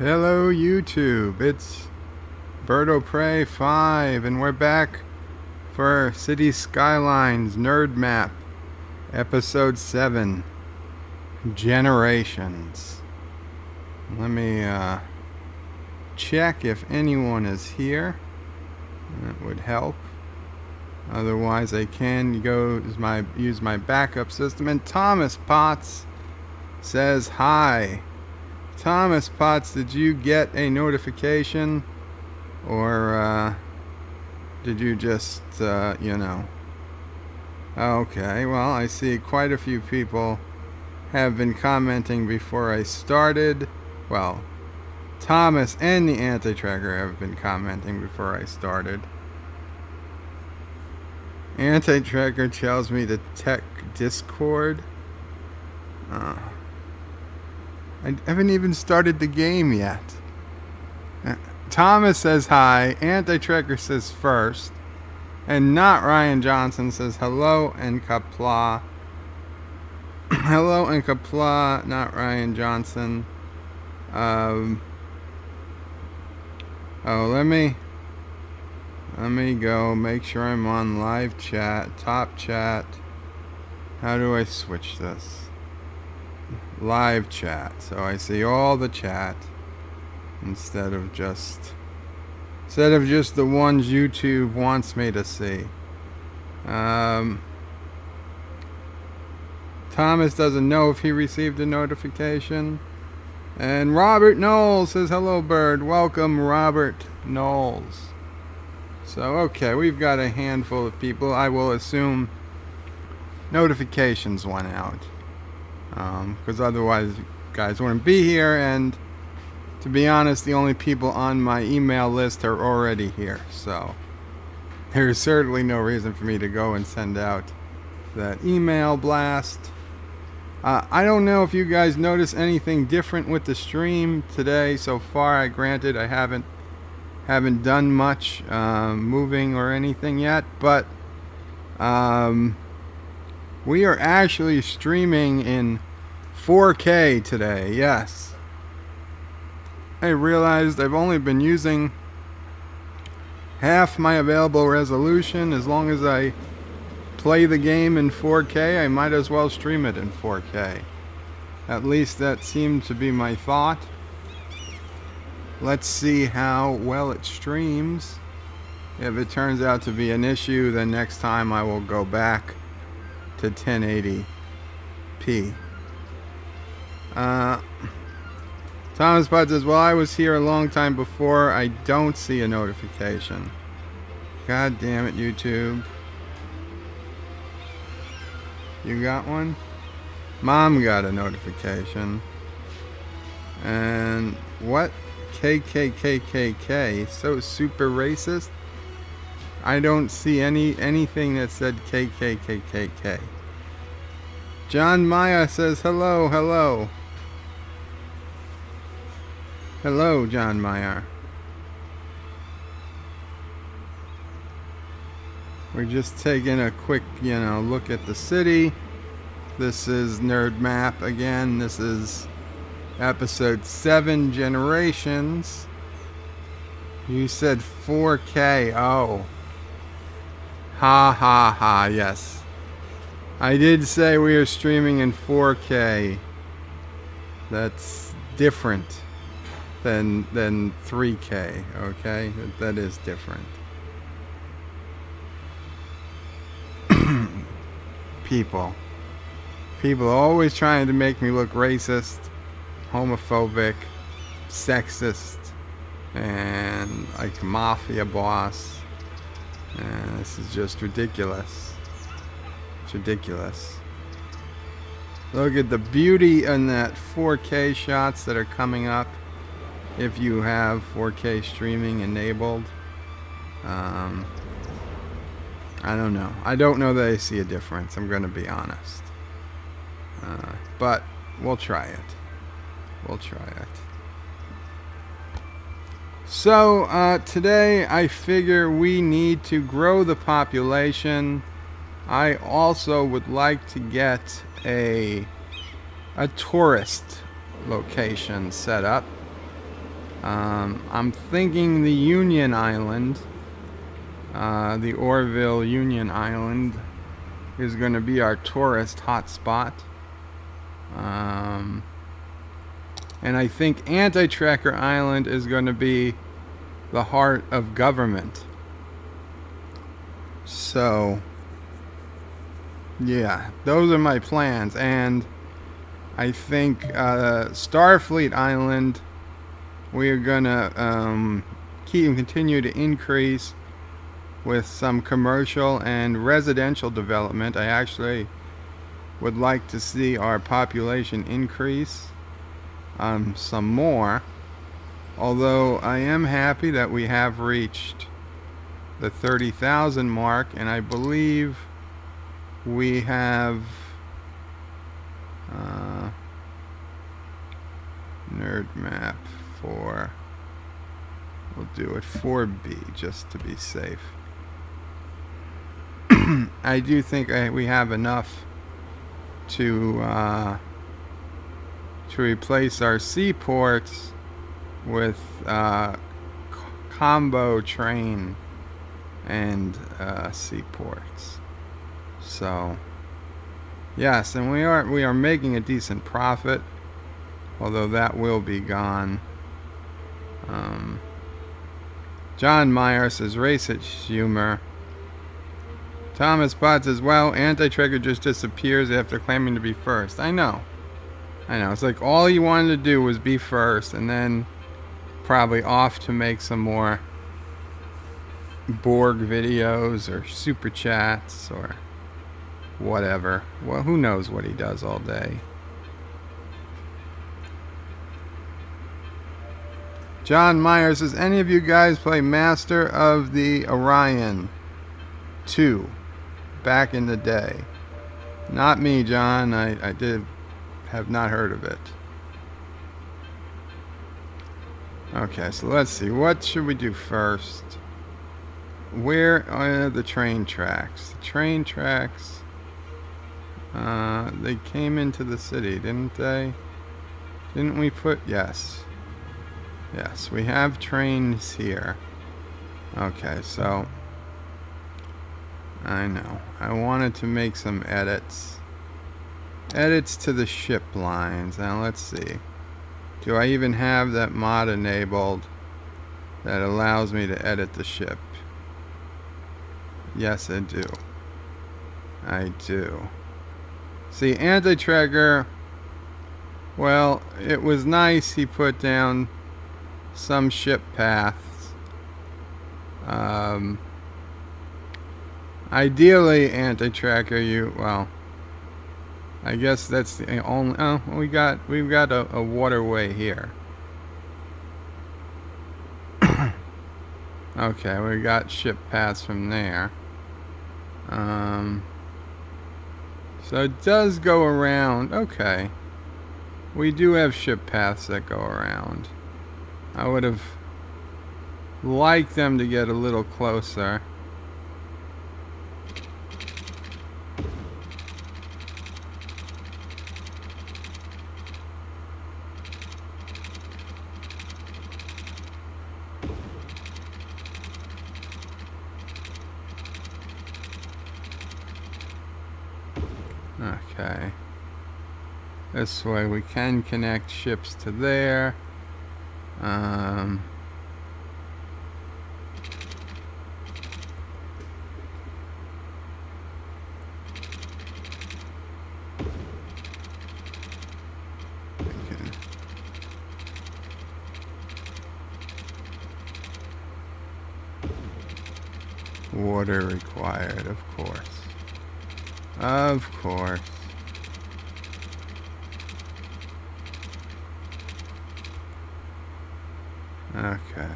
Hello YouTube, it's Birdo Prey 5 and we're back for Cities Skylines Nerd Map Episode 7 Generations. Let me check if anyone is here. That would help. Otherwise I can use my backup system. And Thomas Potts says hi. Thomas Potts, did you get a notification, or did you just, Okay, well, I see quite a few people have been commenting before I started. Well, Thomas and the Anti-Tracker have been commenting before I started. Anti-Tracker tells me to check Discord. I haven't even started the game yet. Thomas says hi. Anti-Tracker says first. And not Ryan Johnson says hello and Qapla. Hello and Qapla, not Ryan Johnson. Let me go make sure I'm on live chat, top chat. How do I switch this? Live chat, so I see all the chat instead of just the ones YouTube wants me to see. Thomas doesn't know if he received a notification. And Robert Knowles says hello, Bird. Welcome, Robert Knowles. So okay, we've got a handful of people. I will assume notifications went out. Because otherwise you guys wouldn't be here, and to be honest, the only people on my email list are already here, so there's certainly no reason for me to go and send out that email blast. I don't know if you guys notice anything different with the stream today so far. Granted, I haven't done much moving or anything yet, but we are actually streaming in 4K today, yes. I realized I've only been using half my available resolution. As long as I play the game in 4K, I might as well stream it in 4K. At least that seemed to be my thought. Let's see how well it streams. If it turns out to be an issue, then next time I will go back to 1080p. Thomas Potts says, well, I was here a long time before. I don't see a notification. God damn it, YouTube. You got one? Mom got a notification. And what? KKKKK. So super racist. I don't see anything that said KKKKK. John Maya says hello, hello. Hello, John Meyer. We're just taking a quick, look at the city. This is Nerd Map again. This is episode 7, Generations. You said 4K. Oh. Ha ha ha, yes. I did say we are streaming in 4K. That's different than 3K, okay? That is different. People are always trying to make me look racist, homophobic, sexist, and like mafia boss. And this is just ridiculous. It's ridiculous. Look at the beauty in that 4K shots that are coming up if you have 4K streaming enabled. I don't know. I don't know that I see a difference. I'm going to be honest. But we'll try it. We'll try it. So today I figure we need to grow the population. I also would like to get a tourist location set up. I'm thinking the Union Island, the Orville Union Island, is going to be our tourist hotspot. And I think Anti-Tracker Island is going to be the heart of government. So, yeah, those are my plans. And I think Starfleet Island, we are going to continue to increase with some commercial and residential development. I actually would like to see our population increase some more. Although I am happy that we have reached the 30,000 mark, and I believe we have Nerd Map for, we'll do it 4B just to be safe. I do think we have enough to replace our seaports with combo train and seaports. So yes, and we are making a decent profit, although that will be gone. John Meyer says racist humor. Thomas Potts says, well, Anti-Tracker just disappears after claiming to be first. I know. It's like all he wanted to do was be first, and then probably off to make some more Borg videos or super chats or whatever. Well, who knows what he does all day. John Myers says, any of you guys play Master of the Orion 2 back in the day? Not me, John. I did have not heard of it. Okay, so let's see. What should we do first? Where are the train tracks? The train tracks, they came into the city, didn't they? Didn't we put... Yes. Yes, we have trains here. Okay, so... I know. I wanted to make some edits. Edits to the ship lines. Now, let's see. Do I even have that mod enabled that allows me to edit the ship? Yes, I do. I do. See, Anti-Tracker, well, it was nice he put down some ship paths. Ideally, Anti-Tracker, well, I guess that's the only... Oh, we've got a waterway here. Okay, we got ship paths from there. So it does go around. Okay. We do have ship paths that go around. I would have liked them to get a little closer. Okay. This way we can connect ships to there. Water required, of course. Of course. Okay.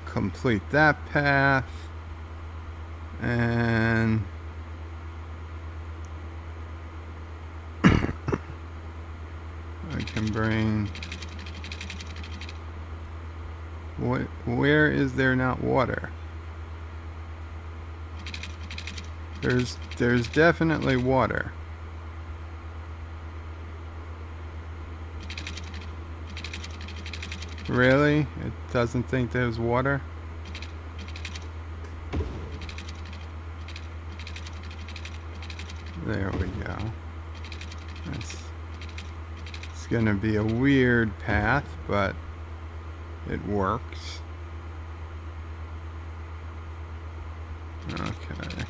Complete that path. And I can bring... Where is there not water? There's definitely water. Really? It doesn't think there's water? There we go. It's gonna be a weird path, but it works. Okay.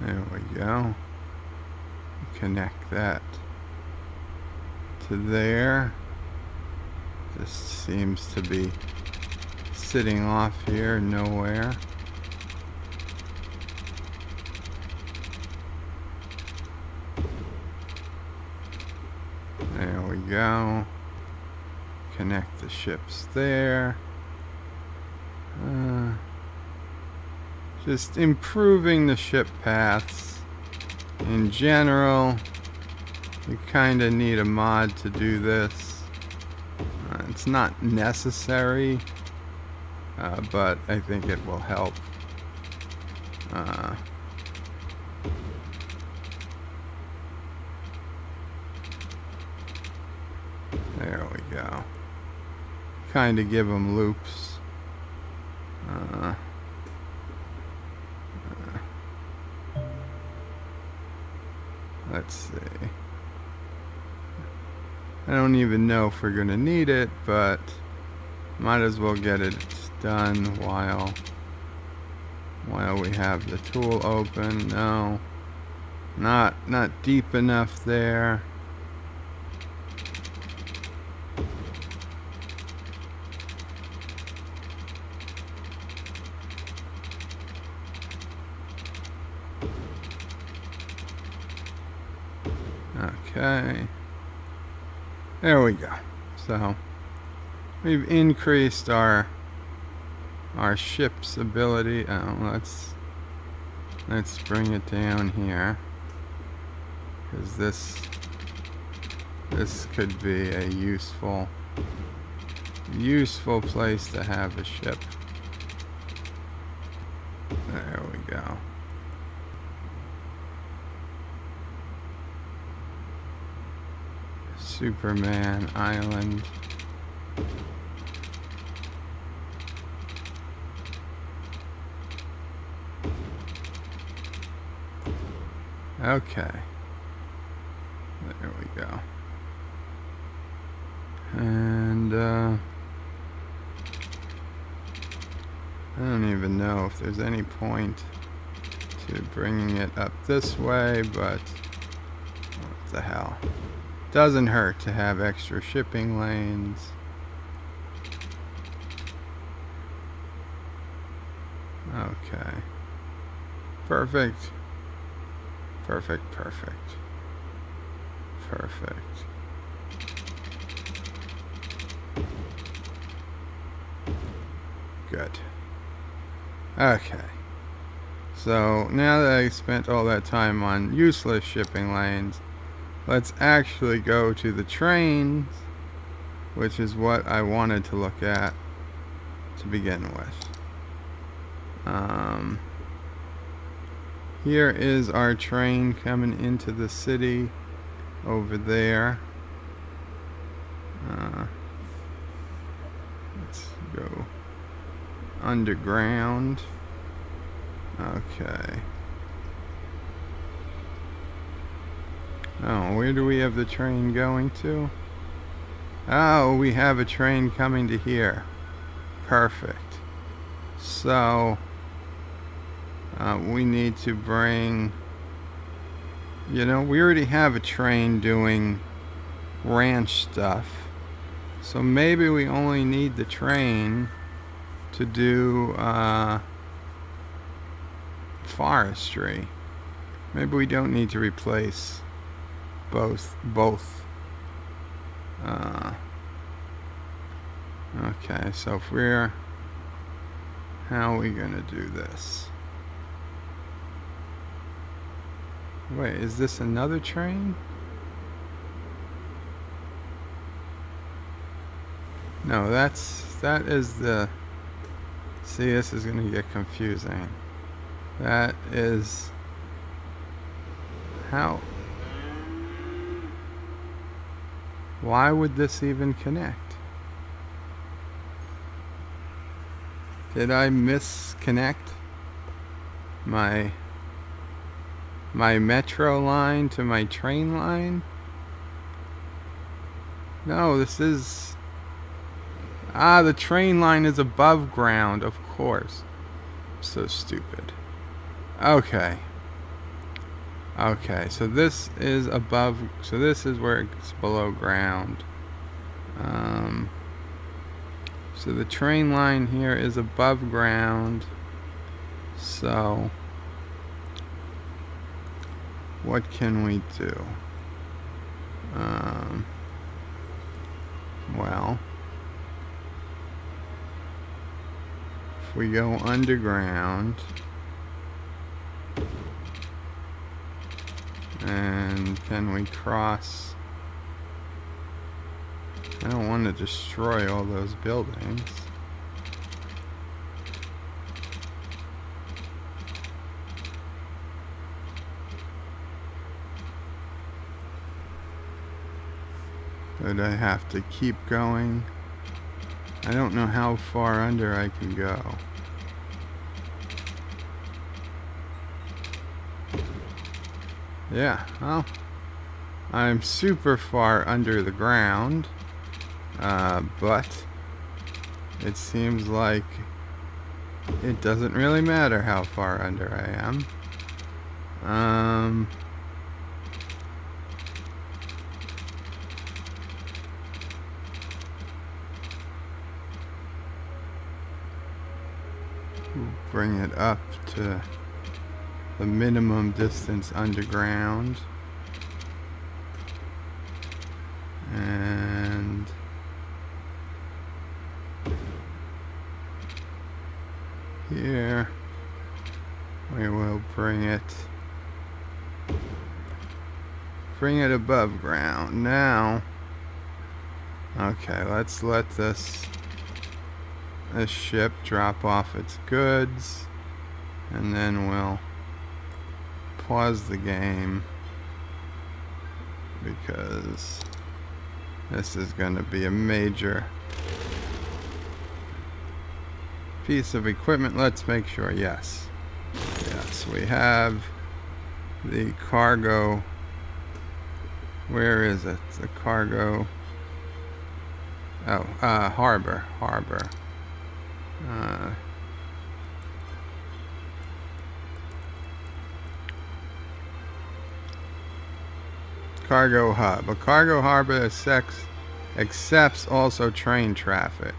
There we go. Connect that to there. This seems to be sitting off here nowhere. There we go. Connect the ships there. Just improving the ship paths in general. You kind of need a mod to do this. It's not necessary, but I think it will help. There we go. Kind of give them loops. Let's see. I don't even know if we're gonna need it, but might as well get it done while we have the tool open. No, not deep enough there. Okay, there we go. So we've increased our ship's ability. Oh, let's bring it down here, because this could be a useful place to have a ship. There we go. Superman Island. Okay. There we go. And I don't even know if there's any point to bringing it up this way, but what the hell. Doesn't hurt to have extra shipping lanes. Okay. Perfect. Perfect, perfect. Perfect. Good. Okay. So now that I spent all that time on useless shipping lanes, let's actually go to the trains, which is what I wanted to look at to begin with. Here is our train coming into the city over there. Let's go underground. Okay. Oh, where do we have the train going to? Oh, we have a train coming to here. Perfect. So, we need to bring... You know, we already have a train doing ranch stuff. So maybe we only need the train to do forestry. Maybe we don't need to replace both. Okay, so if we're, how are we gonna do this? Wait, is this another train? No, that is the, see, this is gonna get confusing. That is, how, why would this even connect? Did I misconnect my metro line to my train line? No, this is, the train line is above ground, of course. I'm so stupid. Okay. Okay, so this is above, so this is where it's below ground. So the train line here is above ground. So what can we do? Well, if we go underground, and can we cross? I don't want to destroy all those buildings. But I have to keep going. I don't know how far under I can go. Yeah, well, I'm super far under the ground. But it seems like it doesn't really matter how far under I am. Bring it up to the minimum distance underground. And here we will bring it above ground. Now, okay, let's let this ship drop off its goods, and then we'll pause the game because this is going to be a major piece of equipment. Let's make sure, yes, we have the cargo. Where is it? The cargo. Oh, harbor. Cargo hub. A cargo harbor accepts also train traffic.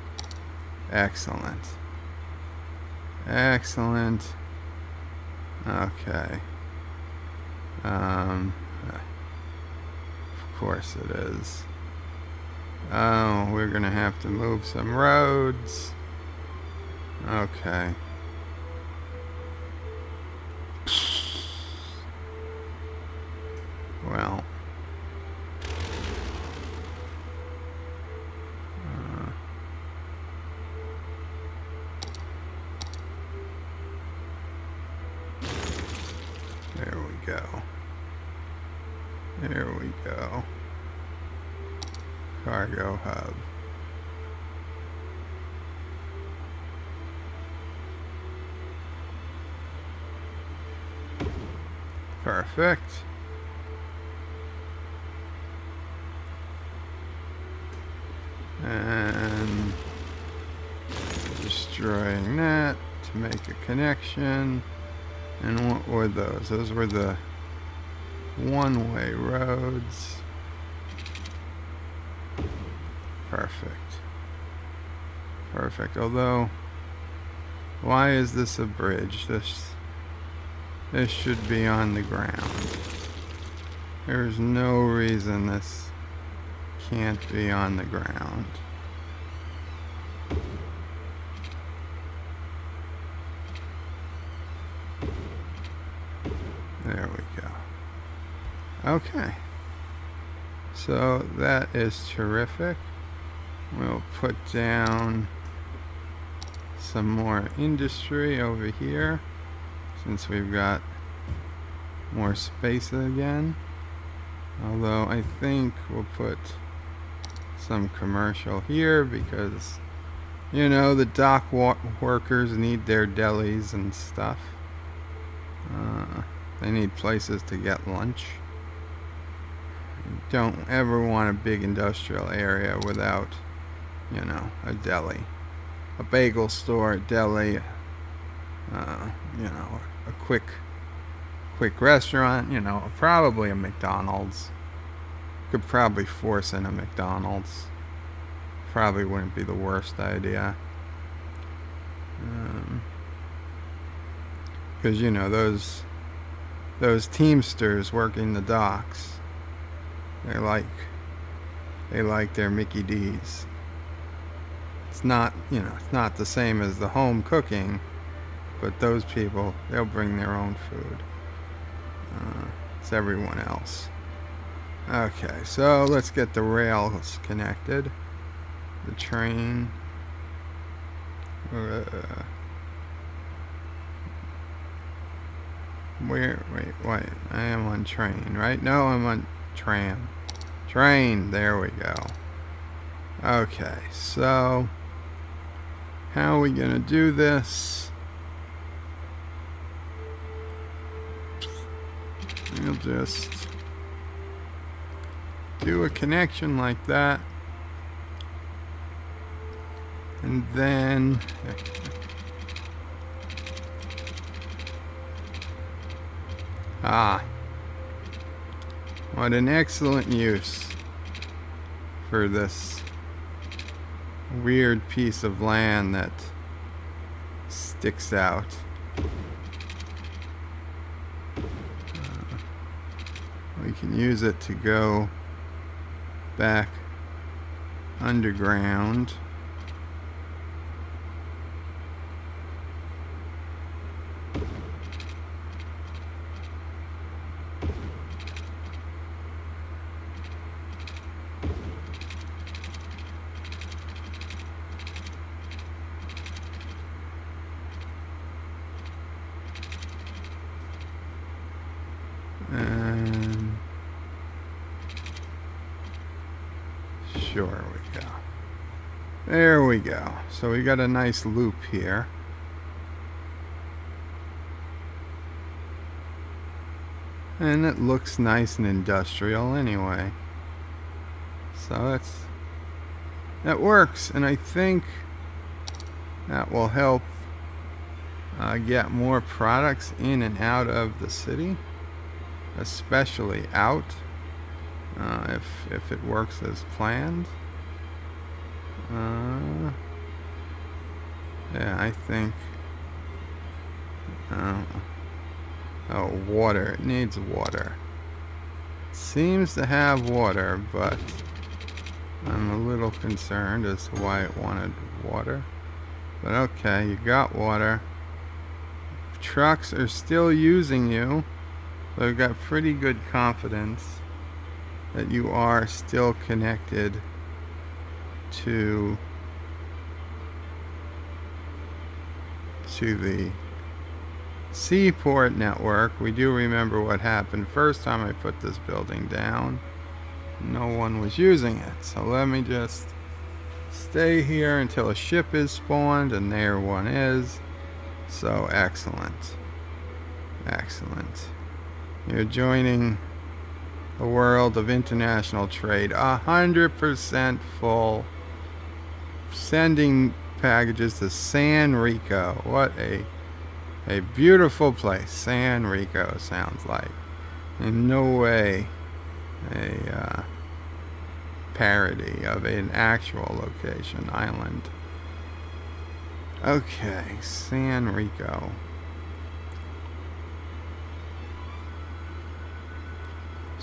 Excellent. Okay. Of course it is. Oh, we're gonna have to move some roads. Okay. Well. There we go. Cargo hub. Perfect. And destroying that to make a connection. And what were those? Those were the one-way roads. Perfect. Although, why is this a bridge? This should be on the ground. There's no reason this can't be on the ground. There we go. Okay. So that is terrific. We'll put down some more industry over here since we've got more space again. Although I think we'll put some commercial here because, you know, the dock workers need their delis and stuff. They need places to get lunch. You don't ever want a big industrial area without, you know, a deli. A bagel store, a deli, you know, a quick restaurant, you know, probably a McDonald's. Could probably force in a McDonald's. Probably wouldn't be the worst idea. Because, you know, those teamsters working the docks, they like their Mickey D's. It's not, you know, it's not the same as the home cooking, but those people, they'll bring their own food. It's everyone else. Okay, so let's get the rails connected. The train. Wait, I am on train, right? No, I'm on tram. Train, there we go. Okay, so how are we gonna do this? We'll just do a connection like that. And then what an excellent use for this weird piece of land that sticks out. We can use it to go back underground. And sure we go. There we go. So we got a nice loop here. And it looks nice and industrial anyway. So that works, and I think that will help get more products in and out of the city, especially out, if it works as planned. Yeah, I think. Oh, water. It needs water. Seems to have water, but I'm a little concerned as to why it wanted water. But okay, you got water. Trucks are still using you, so I've got pretty good confidence that you are still connected to the seaport network. We do remember what happened first time I put this building down. No one was using it, so let me just stay here until a ship is spawned, and there one is. So excellent. Excellent. You're joining the world of international trade. 100% full. Sending packages to San Rico. What a beautiful place. San Rico sounds like. In no way a parody of an actual location, island. Okay, San Rico.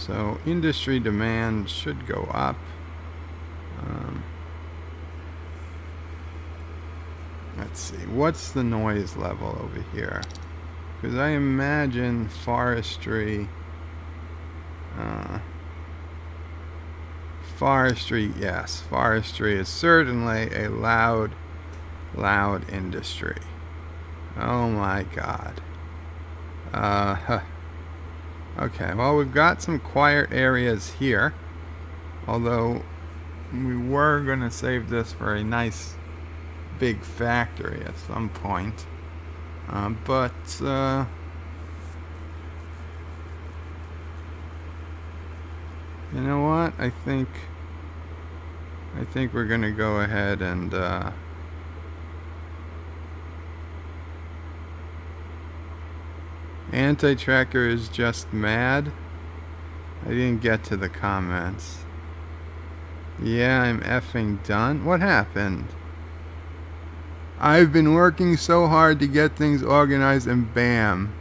So industry demand should go up. Let's see, what's the noise level over here? Because I imagine forestry, yes, forestry is certainly a loud industry. Oh my God. Okay, well, we've got some quiet areas here, although we were gonna save this for a nice big factory at some point. But you know what? I think we're gonna go ahead and Anti-tracker is just mad. I didn't get to the comments. Yeah, I'm effing done. What happened? I've been working so hard to get things organized, and bam,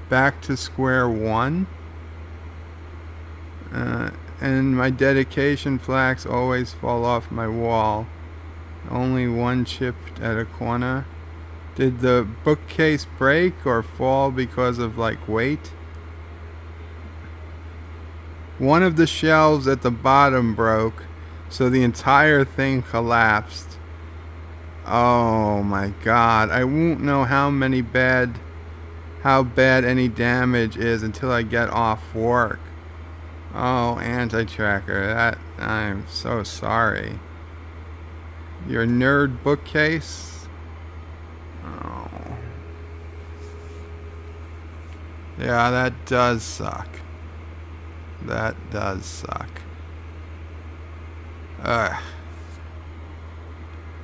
back to square one. And my dedication plaques always fall off my wall. Only one chipped at a corner. Did the bookcase break or fall because of like weight? One of the shelves at the bottom broke, so the entire thing collapsed. Oh my God, I won't know how bad any damage is until I get off work. Oh, anti-tracker, I'm so sorry. Your nerd bookcase? Oh. Yeah, that does suck. That does suck.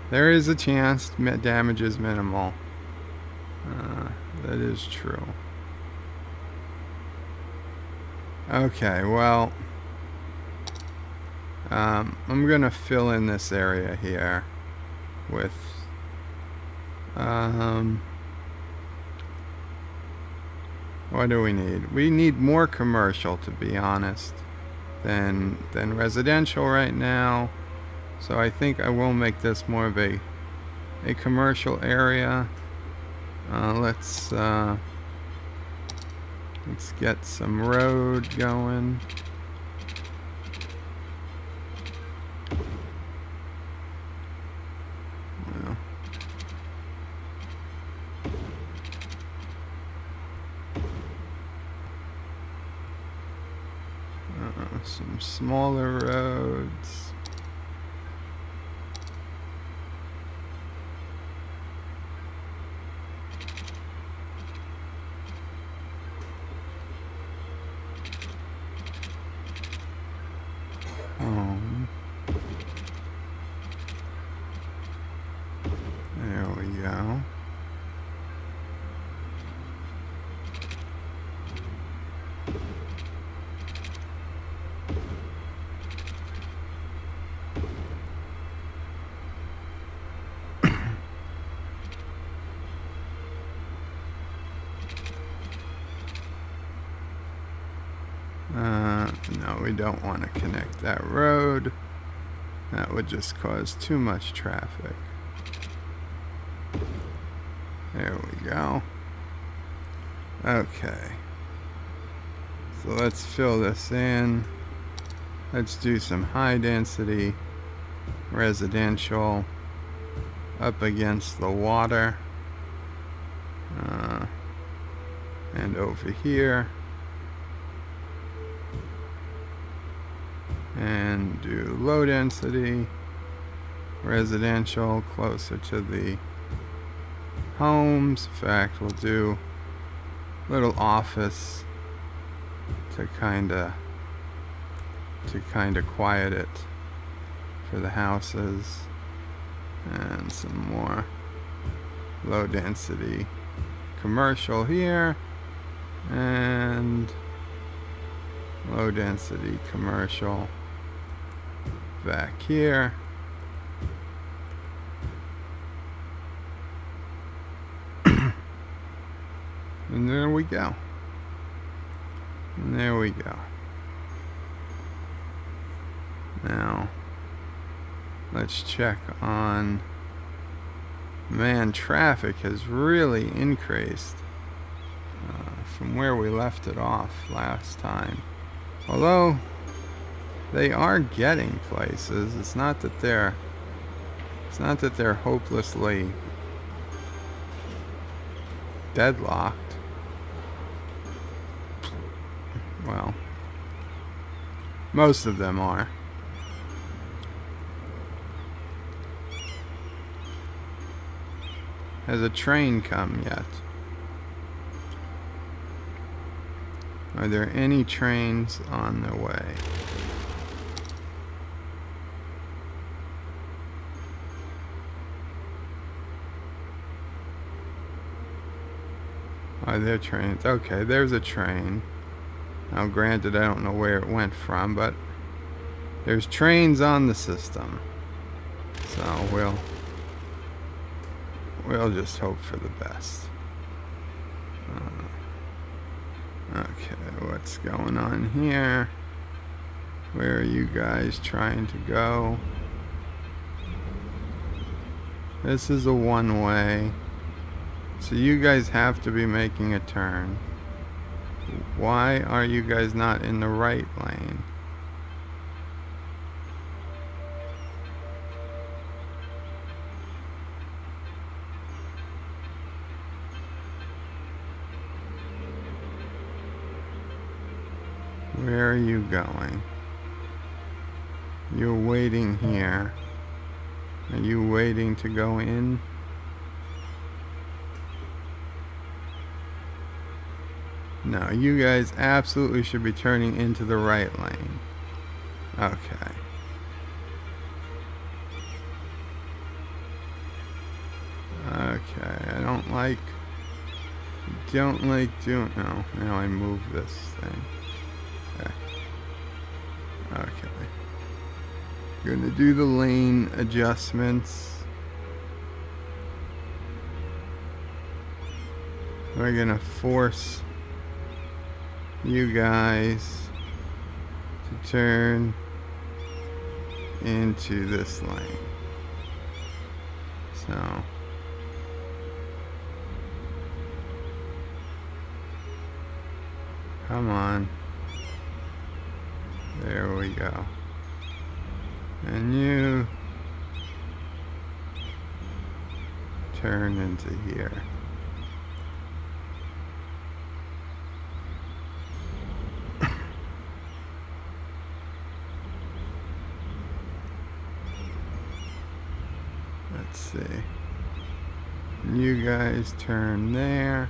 There is a chance damage is minimal. That is true. Okay, well, I'm gonna fill in this area here with what do we need? We need more commercial, to be honest, than residential right now. So I think I will make this more of a commercial area. Let's get some road going. Some smaller roads. There we go. No, we don't want to connect that road. That would just cause too much traffic. There we go. Okay. So let's fill this in. Let's do some high density residential up against the water. And over here. And do low density residential closer to the homes. In fact, we'll do little office to kind of quiet it for the houses, and some more low density commercial here, and low density commercial back here. And there we go. And there we go. Now, let's check on... Man, traffic has really increased from where we left it off last time. Although, they are getting places. It's not that they're hopelessly deadlocked. Well, most of them are. Has a train come yet? Are there any trains on the way? Are there trains? Okay, there's a train. Now, granted, I don't know where it went from, but there's trains on the system. So we'll just hope for the best. Okay, what's going on here? Where are you guys trying to go? This is a one-way. So you guys have to be making a turn. Why are you guys not in the right lane? Where are you going? You're waiting here. Are you waiting to go in? No, you guys absolutely should be turning into the right lane. Okay. Okay, I don't like doing... No, now I move this thing. Okay. Gonna do the lane adjustments. We're gonna force you guys to turn into this lane. So come on. There we go. And you turn into here. Let's see. You guys turn there.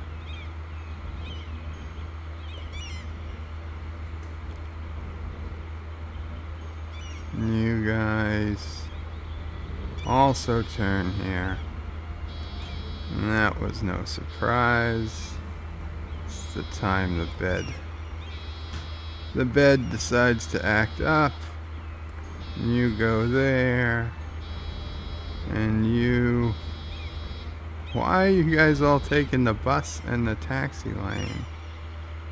You guys also turn here. And that was no surprise. It's the time the bed decides to act up. You go there. And you... Why are you guys all taking the bus and the taxi lane?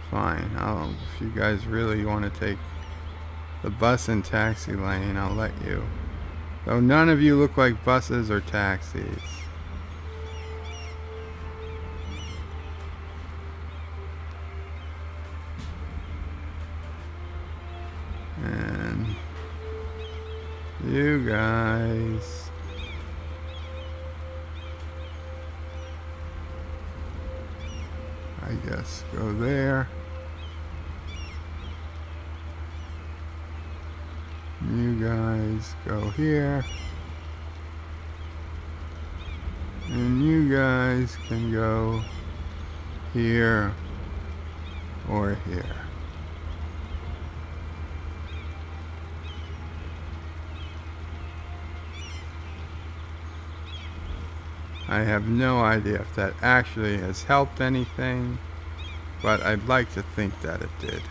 Fine, if you guys really want to take the bus and taxi lane, I'll let you. Though none of you look like buses or taxis. And you guys... I guess go there. You guys go here. And you guys can go here or here. I have no idea if that actually has helped anything, but I'd like to think that it did.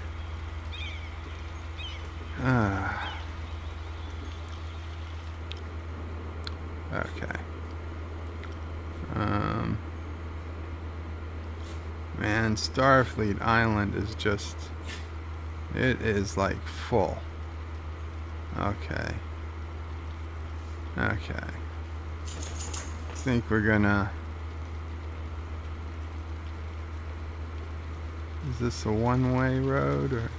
Okay. Man, Starfleet Island is just... It is like full. Okay. Okay. I think we're gonna... Is this a one-way road or...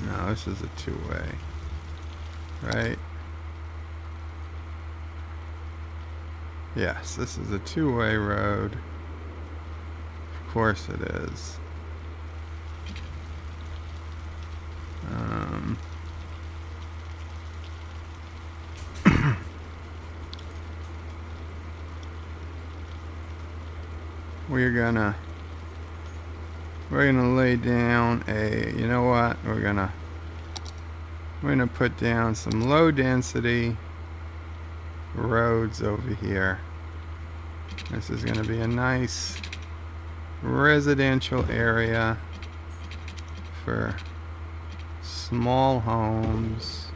No, this is a two-way. Right? Yes, this is a two-way road. Of course it is. We're gonna lay down a, you know what? We're gonna put down some low density roads over here. This is gonna be a nice residential area for small homes.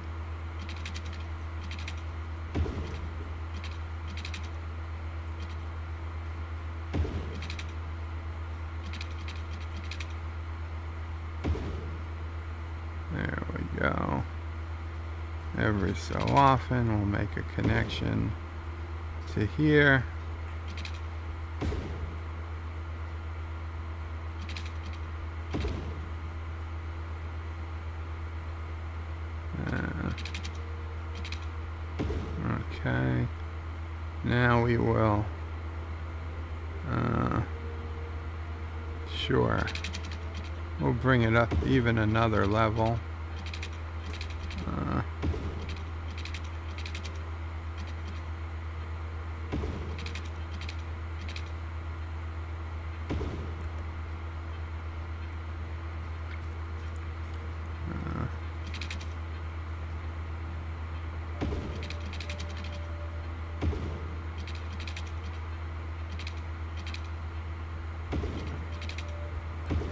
There we go. Every so often we'll make a connection to here. Okay. Now we will sure. We'll bring it up even another level.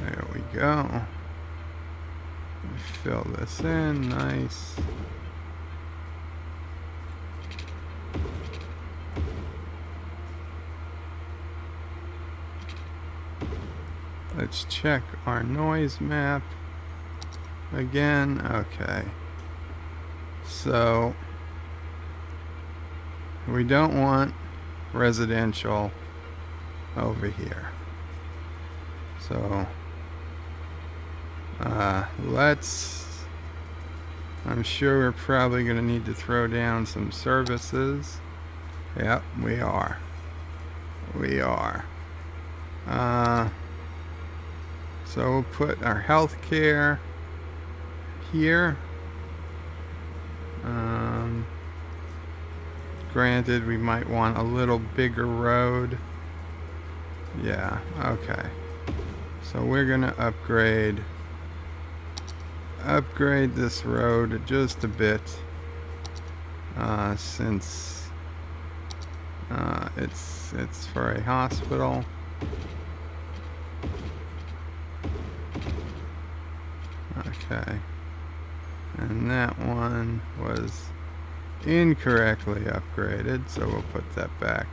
There we go. Fill this in, nice. Let's check our noise map again. Okay. So we don't want residential over here. So I'm sure we're probably going to need to throw down some services. Yep, we are. We are. So we'll put our healthcare here. Granted, we might want a little bigger road. Yeah, okay. So we're gonna upgrade this road just a bit, since it's for a hospital. Okay, and that one was incorrectly upgraded, so we'll put that back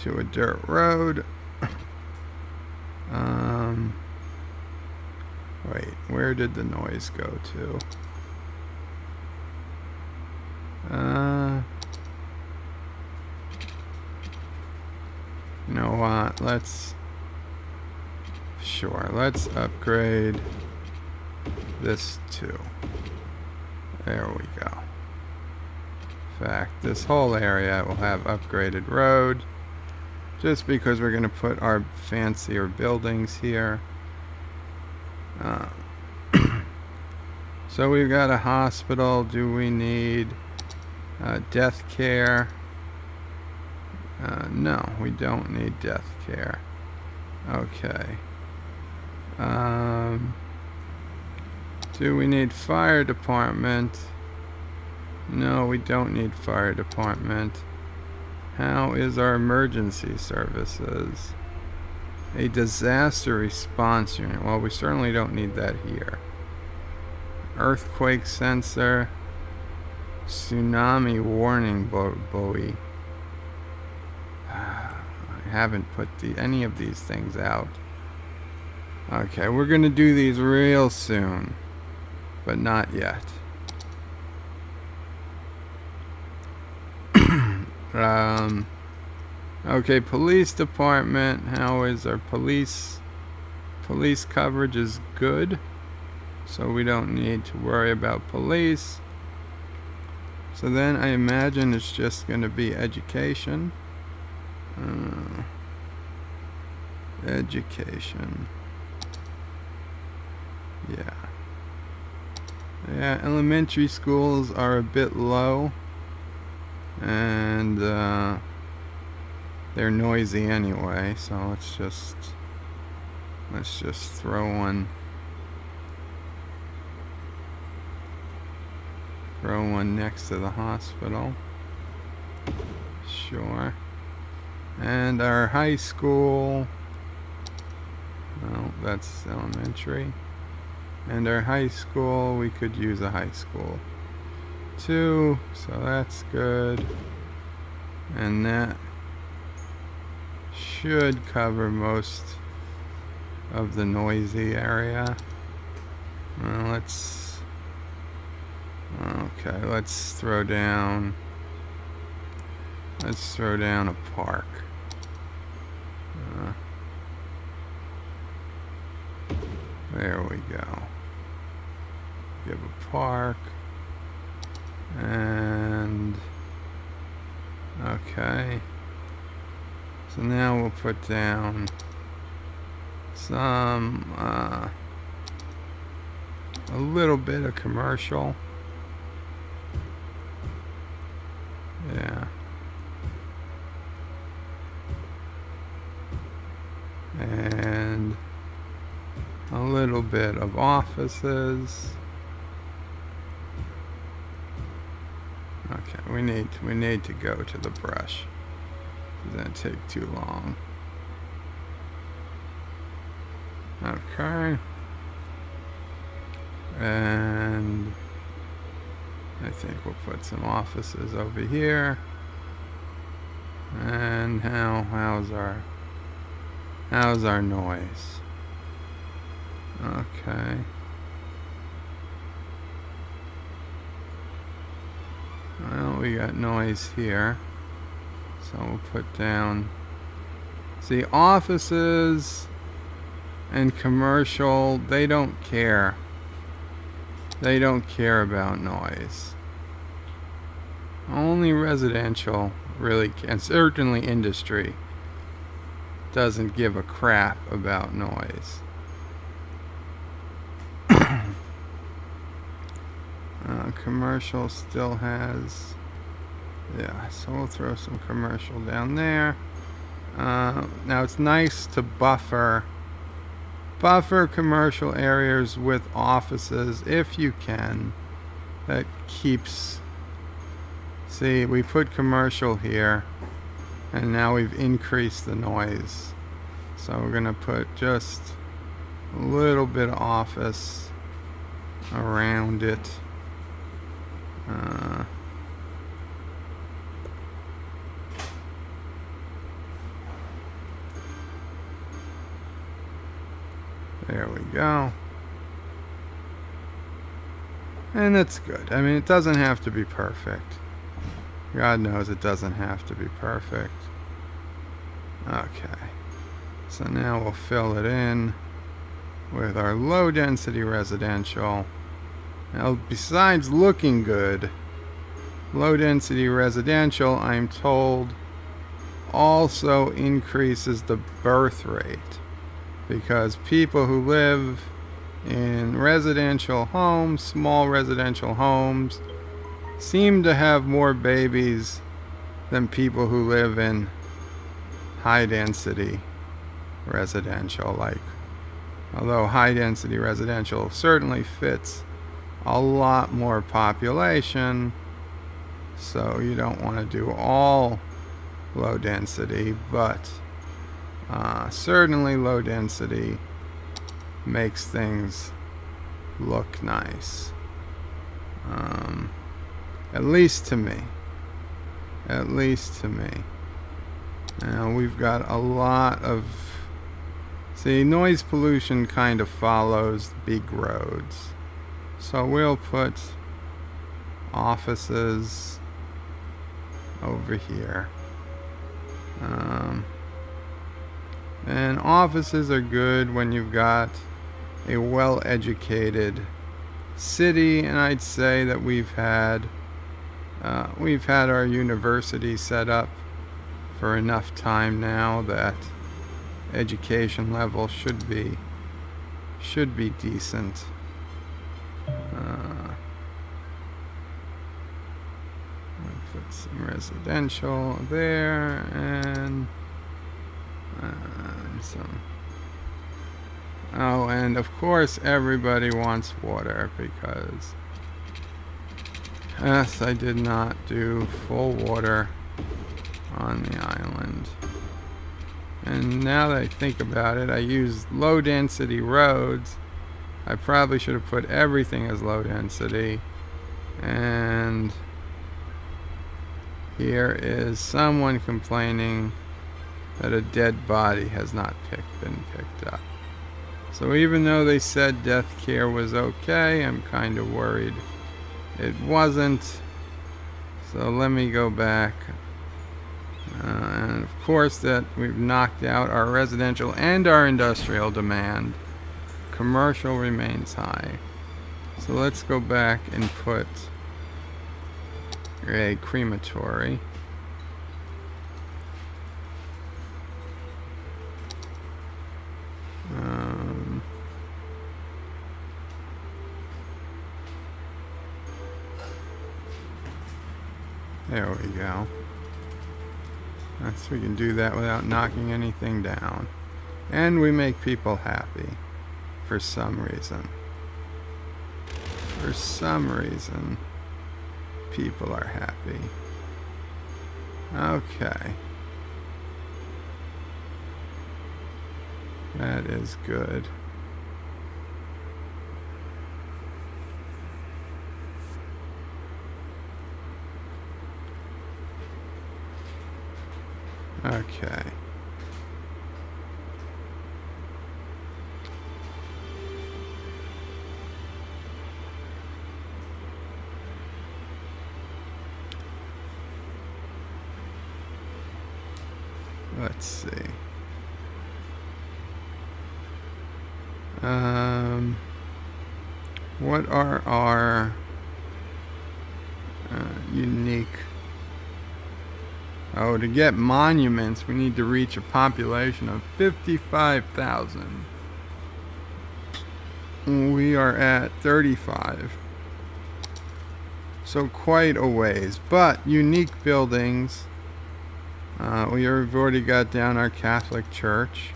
to a dirt road. Wait, where did the noise go to? You know what? Let's upgrade this too. There we go. In fact, this whole area will have upgraded road, just because we're going to put our fancier buildings here. So we've got a hospital. Do we need death care? No, we don't need death care. Okay. Do we need fire department? No, we don't need fire department. How is our emergency services? A disaster response unit. Well, we certainly don't need that here. Earthquake sensor. Tsunami warning buoy. I haven't put any of these things out. Okay, we're gonna do these real soon, but not yet. Okay, police department. How is our police coverage is good, so we don't need to worry about police. So then I imagine it's just going to be education. Education. Yeah, elementary schools are a bit low, and they're noisy anyway, so let's just throw one next to the hospital. Sure. And our high school, well, that's elementary. And our high school, we could use a high school too, so that's good. And that should cover most of the noisy area. Let's throw down a park. There we go. Give a park. And okay. So now we'll put down some a little bit of commercial. Yeah. And a little bit of offices. Okay, we need to go to the brush. Doesn't take too long. Okay. And I think we'll put some offices over here. And how's our noise? Okay. Well, we got noise here. So we'll put down, see, offices and commercial, they don't care. They don't care about noise. Only residential really can. Certainly industry doesn't give a crap about noise. Commercial still has, yeah, so we'll throw some commercial down there. Now it's nice to buffer commercial areas with offices if you can. That keeps, see, we put commercial here and now we've increased the noise. So we're gonna put just a little bit of office around it. There we go. And it's good. I mean, it doesn't have to be perfect. God knows it doesn't have to be perfect. Okay. So now we'll fill it in with our low density residential. Now, besides looking good, low density residential, I'm told, also increases the birth rate, because people who live in residential homes, small residential homes, seem to have more babies than people who live in high density residential. Like, although high density residential certainly fits a lot more population, so you don't want to do all low density, but certainly low density makes things look nice. At least to me. Now we've got a lot of, see, noise pollution kind of follows big roads. So we'll put offices over here. And offices are good when you've got a well-educated city, and I'd say that we've had our university set up for enough time now that education level should be decent. I'll put some residential there and some. Oh, and of course everybody wants water because yes, I did not do full water on the island. And now that I think about it, I used low density roads. I probably should have put everything as low density. And here is someone complaining that a dead body has not been picked up. So even though they said death care was okay, I'm kind of worried it wasn't. So let me go back. And of course that we've knocked out our residential and our industrial demand. Commercial remains high. So let's go back and put a crematory. There we go. So we can do that without knocking anything down. And we make people happy. For some reason. For some reason, people are happy. Okay. That is good. Okay. Let's see. What are our unique... Oh, to get monuments, we need to reach a population of 55,000. We are at 35. So quite a ways. But unique buildings... we've already got down our Catholic church.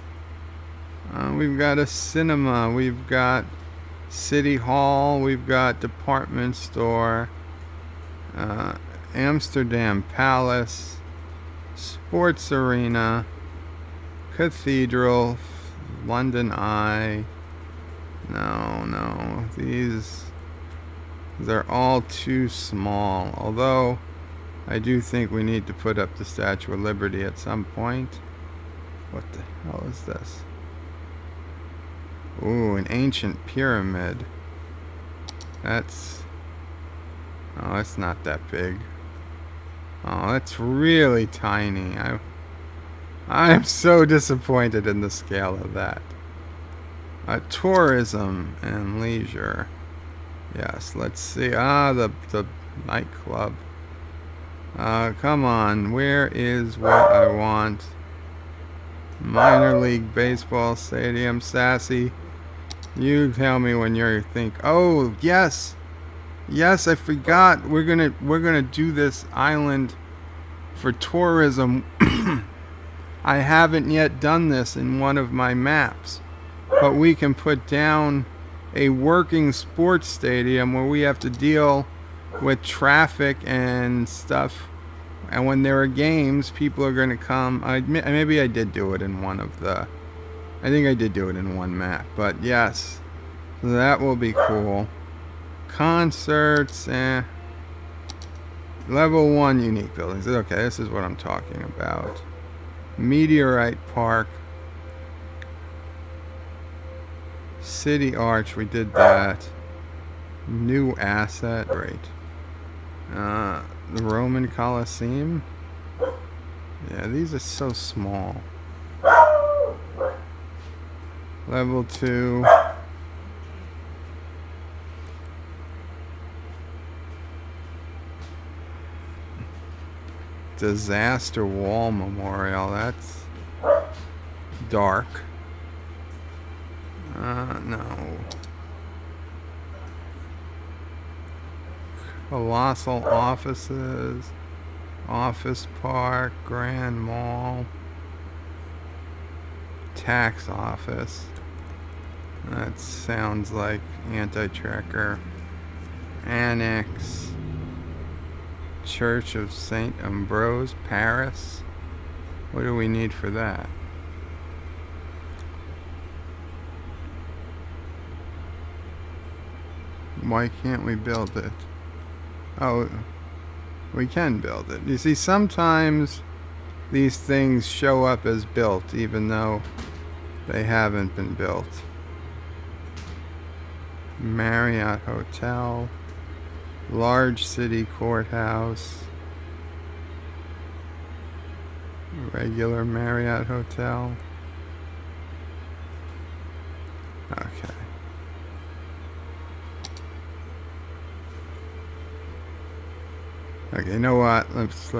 We've got a cinema. We've got City Hall. We've got department store. Amsterdam Palace. Sports arena. Cathedral. London Eye. No. These are all too small. Although... I do think we need to put up the Statue of Liberty at some point. What the hell is this? Ooh, an ancient pyramid. That's... Oh, it's not that big. Oh, that's really tiny. I am so disappointed in the scale of that. Tourism and leisure. Yes, let's see. The nightclub. Come on, where is what I want? Minor League Baseball Stadium, Sassy. You tell me when you think. Oh, yes, I forgot. We're gonna do this island for tourism. I haven't yet done this in one of my maps, but we can put down a working sports stadium where we have to deal with traffic and stuff, and when there are games, people are going to come. Maybe I did do it in one of the... I think I did do it in one map, but yes, that will be cool. Concerts, level 1 unique buildings. Okay, this is what I'm talking about. Meteorite Park. City Arch, we did that. New asset, great. The Roman Colosseum. Yeah, these are so small. Level 2. Disaster Wall Memorial. That's dark. No. Colossal Offices. Office Park. Grand Mall. Tax Office. That sounds like anti-tracker. Annex. Church of St. Ambrose, Paris. What do we need for that? Why can't we build it? Oh, we can build it. You see, sometimes these things show up as built even though they haven't been built. Marriott Hotel. Large city courthouse. Regular Marriott Hotel. Okay. Okay, you know what? Let's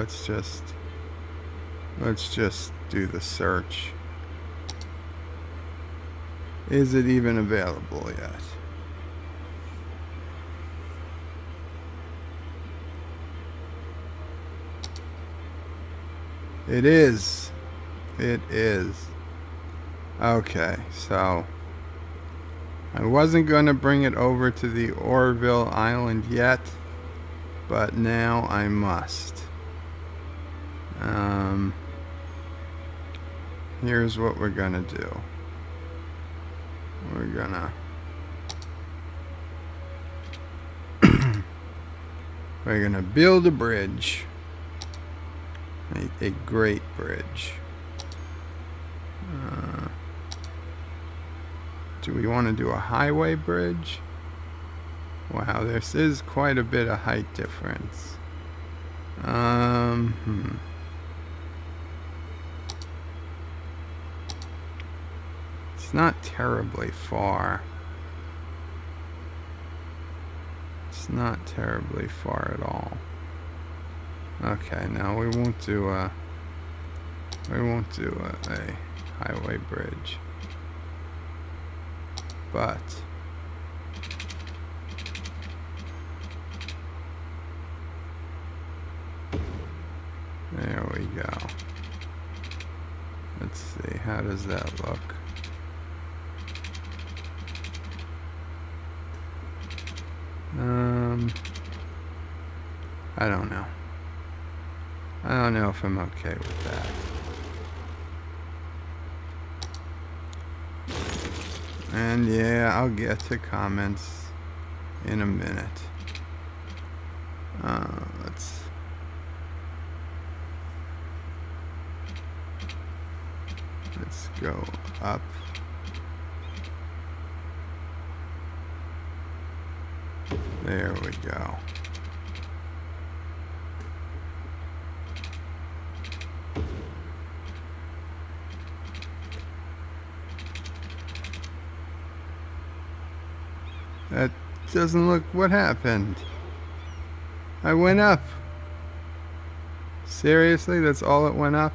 just do the search. Is it even available yet? It is. It is. Okay, so I wasn't going to bring it over to the Orville Island yet, but now I must. Here's what we're gonna do. We're gonna build a bridge. A great bridge. Do we want to do a highway bridge? Wow, this is quite a bit of height difference. It's not terribly far. It's not terribly far at all. Okay, no, we won't do a highway bridge. But there we go. Let's see, how does that look? I don't know. I don't know if I'm okay with that. And yeah, I'll get to comments in a minute. Let's go up. There we go. That doesn't look... What happened? I went up. Seriously? That's all it went up?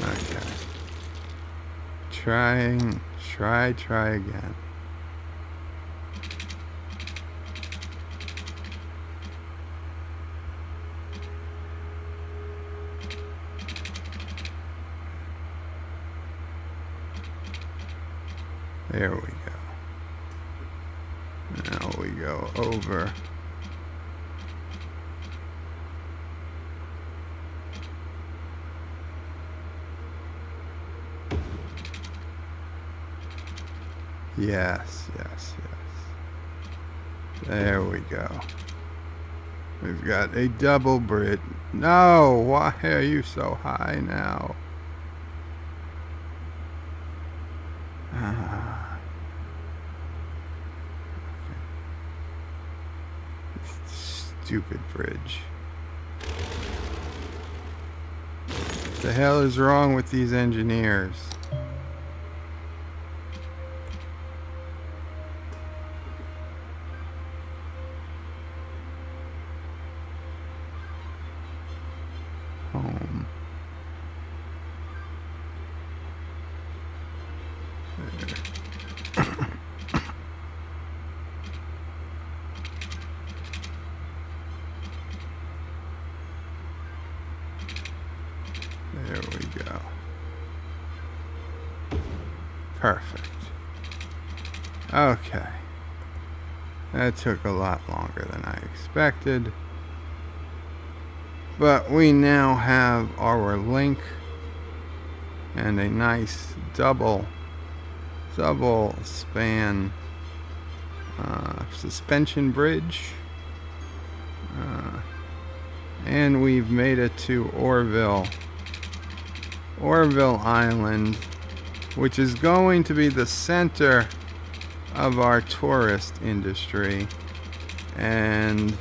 Okay. Try again. There we go. Now we go over. Yes. There we go. We've got a double bridge. No, why are you so high now? Stupid bridge. What the hell is wrong with these engineers? Home. There we go. Perfect. Okay. That took a lot longer than I expected. But we now have our link and a nice double span suspension bridge. And we've made it to Orville Island, which is going to be the center of our tourist industry. And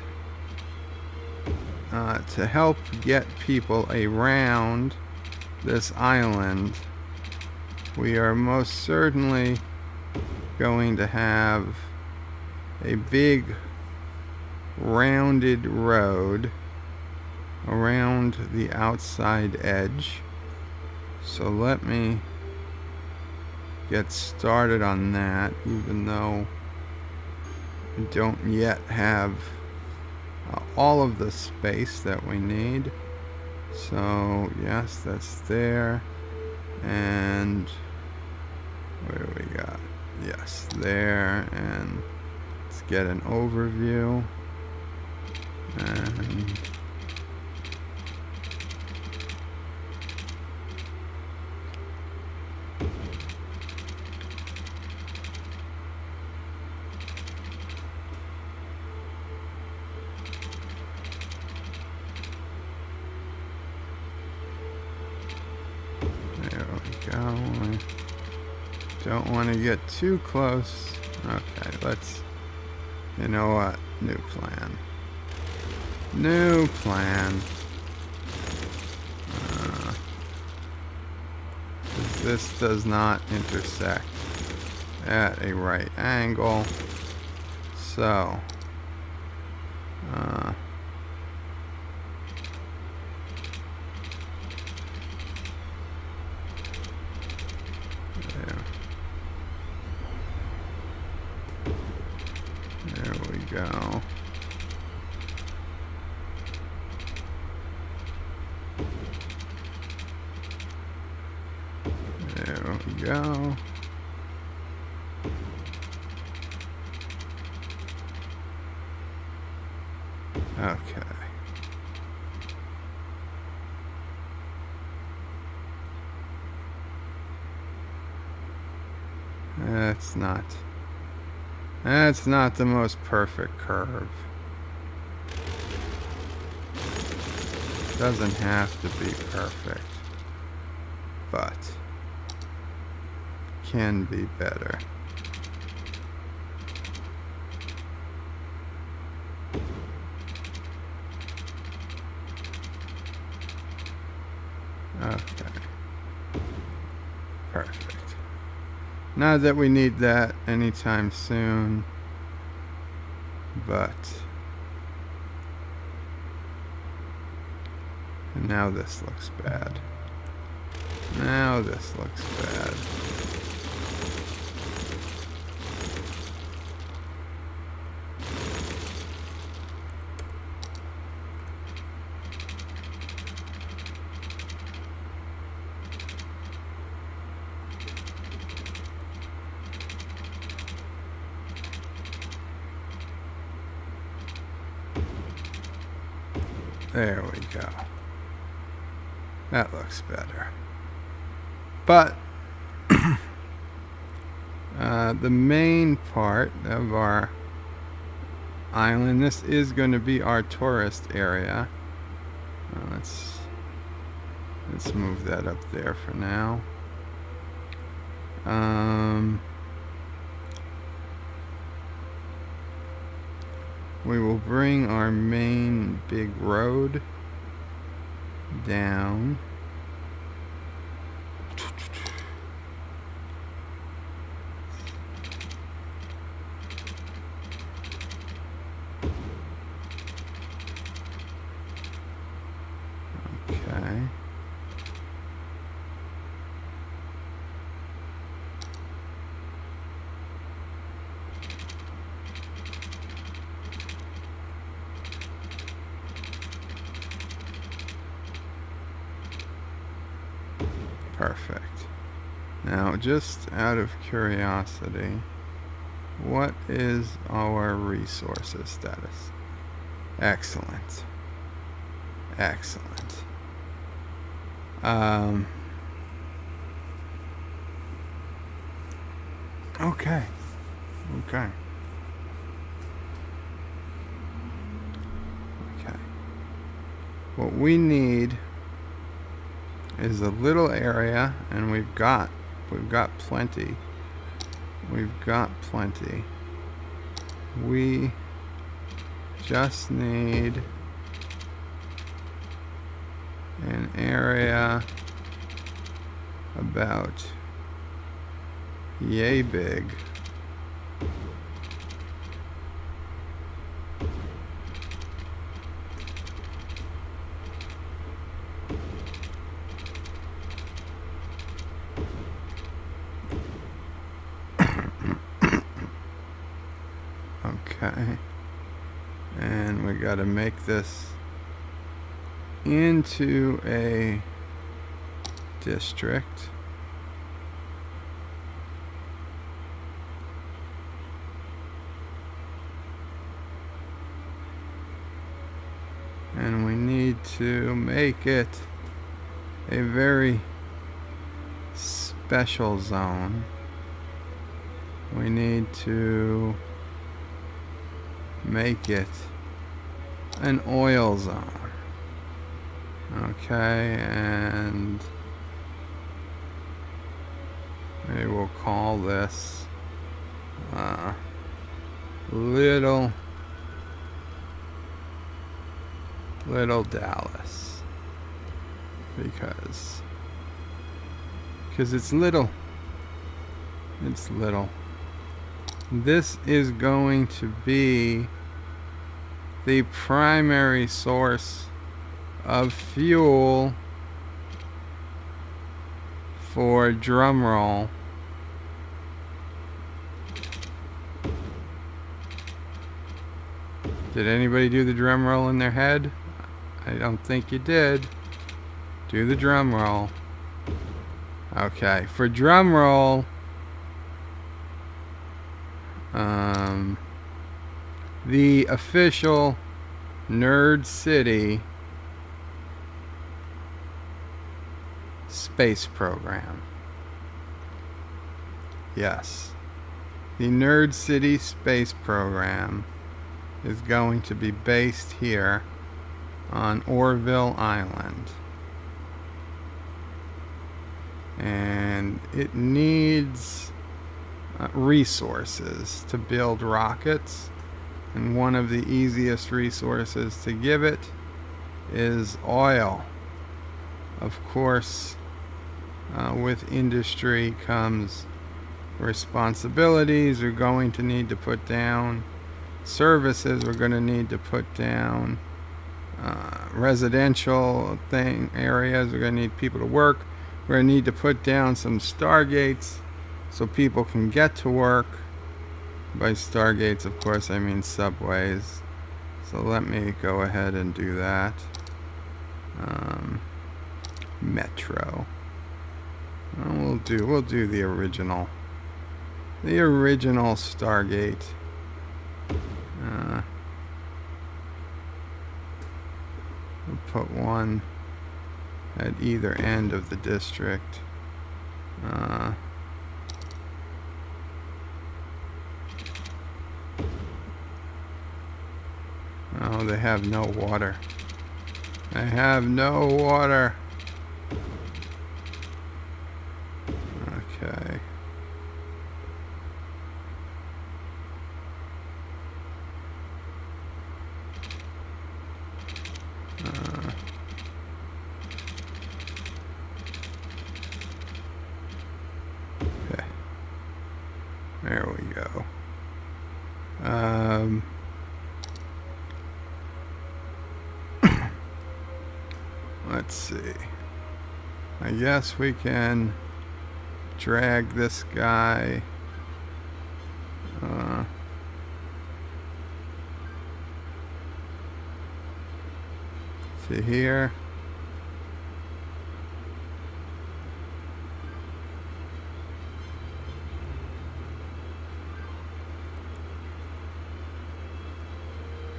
to help get people around this island, we are most certainly going to have a big rounded road around the outside edge. So let me get started on that, even though I don't yet have all of the space that we need. So yes, that's there. And where do we got? Yes, there. And let's get an overview. And there we go. I don't want to get too close. Okay, let's, you know what? New plan. New plan. This does not intersect at a right angle. So, there we go. There we go. Okay. That's not the most perfect curve. Doesn't have to be perfect, but can be better. Okay. Perfect. Not that we need that anytime soon, but and now this looks bad. Now this looks bad. There we go. That looks better. But the main part of our island, this is going to be our tourist area. Let's move that up there for now. we will bring our main big road down. Okay. Perfect. Now, just out of curiosity, what is our resources status? Excellent. Excellent. Okay. Okay. Okay. What we need is a little area, and we've got plenty. We've got plenty. We just need an area about yay big. Okay. And we got to make this into a district. And we need to make it a very special zone. We need to make it an oil zone. Okay, and we will call this Little Dallas, because it's little. It's little. This is going to be the primary source of fuel for drumroll. Did anybody do the drum roll in their head? I don't think you did. Do the drum roll. Okay, for drum roll, the official Nerd City space program. Yes, the Nerd City space program is going to be based here on Orville Island. And it needs resources to build rockets. And one of the easiest resources to give it is oil. Of course, with industry comes responsibilities. We're going to need to put down services. We're going to need to put down residential areas. We're going to need people to work. We're going to need to put down some stargates so people can get to work. By stargates, of course, I mean subways. So let me go ahead and do that. Metro. We'll do the original Stargate. We'll put one at either end of the district. Oh, they have no water. They have no water. Okay. Let's see. I guess we can drag this guy to here.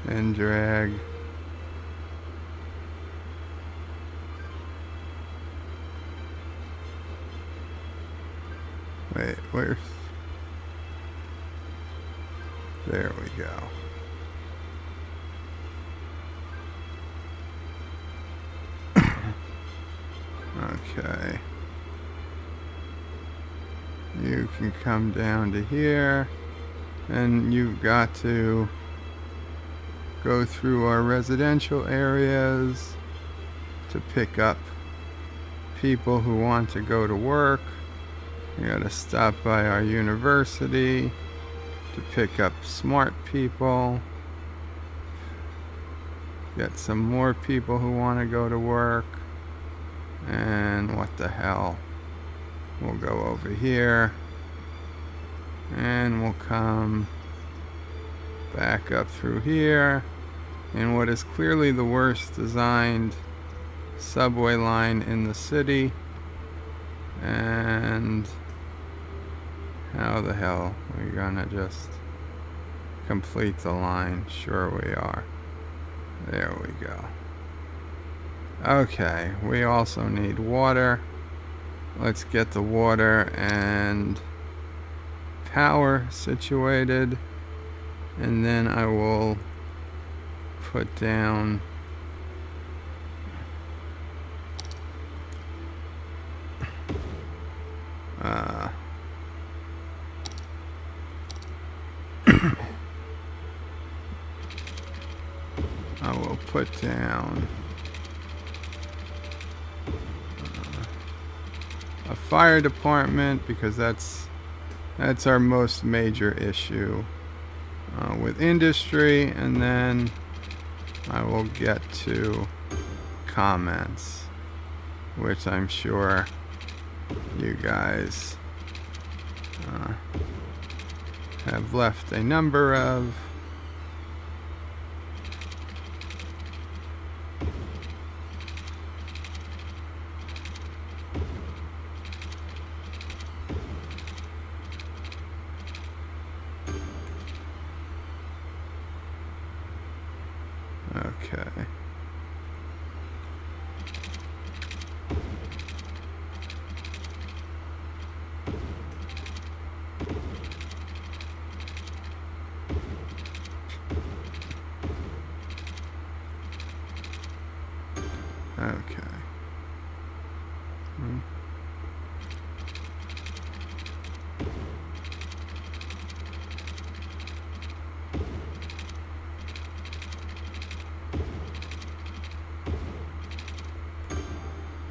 And drag wait, where's there we go. Okay. You can come down to here, and you've got to go through our residential areas to pick up people who want to go to work. You gotta stop by our university to pick up smart people. Get some more people who want to go to work. And what the hell? We'll go over here. And we'll come back up through here. In what is clearly the worst designed subway line in the city. And how the hell are we gonna just complete the line? Sure we are. There we go. Okay, we also need water. Let's get the water and power situated, and then I will put down I will put down a fire department, because that's our most major issue with industry, and then I will get to comments, which I'm sure you guys have left a number of. Okay. Okay.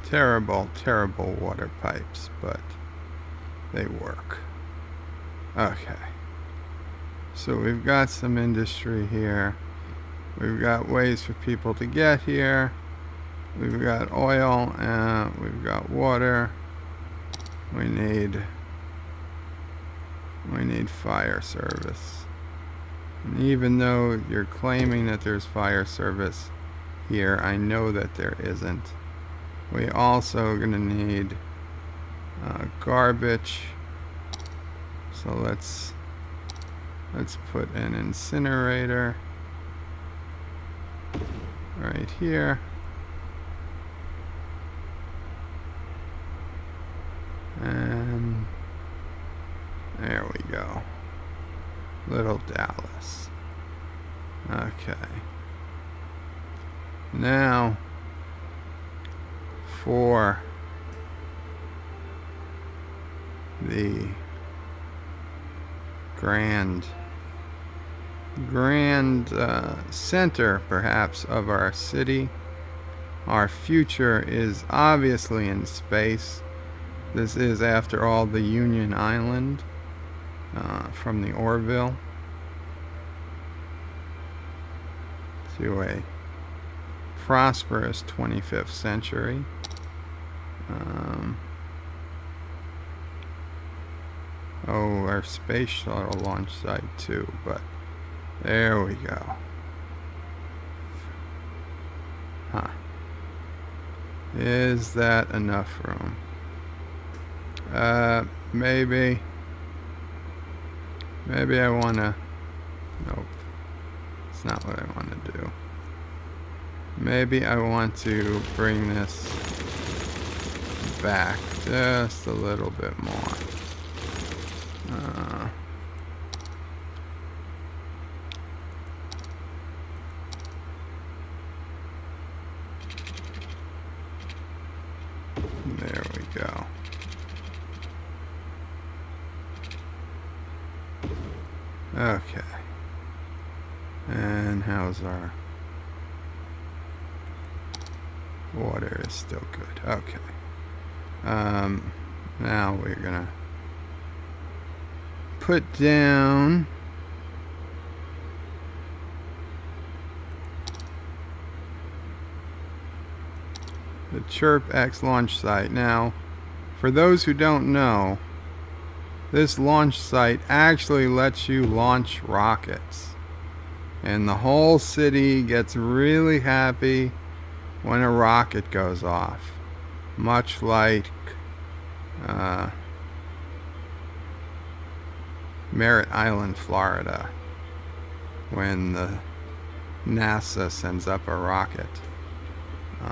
Terrible, terrible water pipes, but they work. Okay. So we've got some industry here. We've got ways for people to get here. We've got oil, and we've got water. We need fire service. And even though you're claiming that there's fire service here, I know that there isn't. We also gonna need garbage. So let's put an incinerator right here. And there we go. Little Dallas. Okay. Now for the grand center, perhaps, of our city. Our future is obviously in space. This is, after all, the Union Island from the Orville to a prosperous 25th century. Oh, our space shuttle launch site too, but there we go. Huh. Is that enough room? Maybe I wanna, nope. It's not what I want to do. Maybe I want to bring this back just a little bit more. There we go. Okay. And how's our water? Is still good. Okay. Now we're gonna put down the Chirp X launch site. Now, for those who don't know, this launch site actually lets you launch rockets. And the whole city gets really happy when a rocket goes off. Much like Merritt Island, Florida, when the NASA sends up a rocket.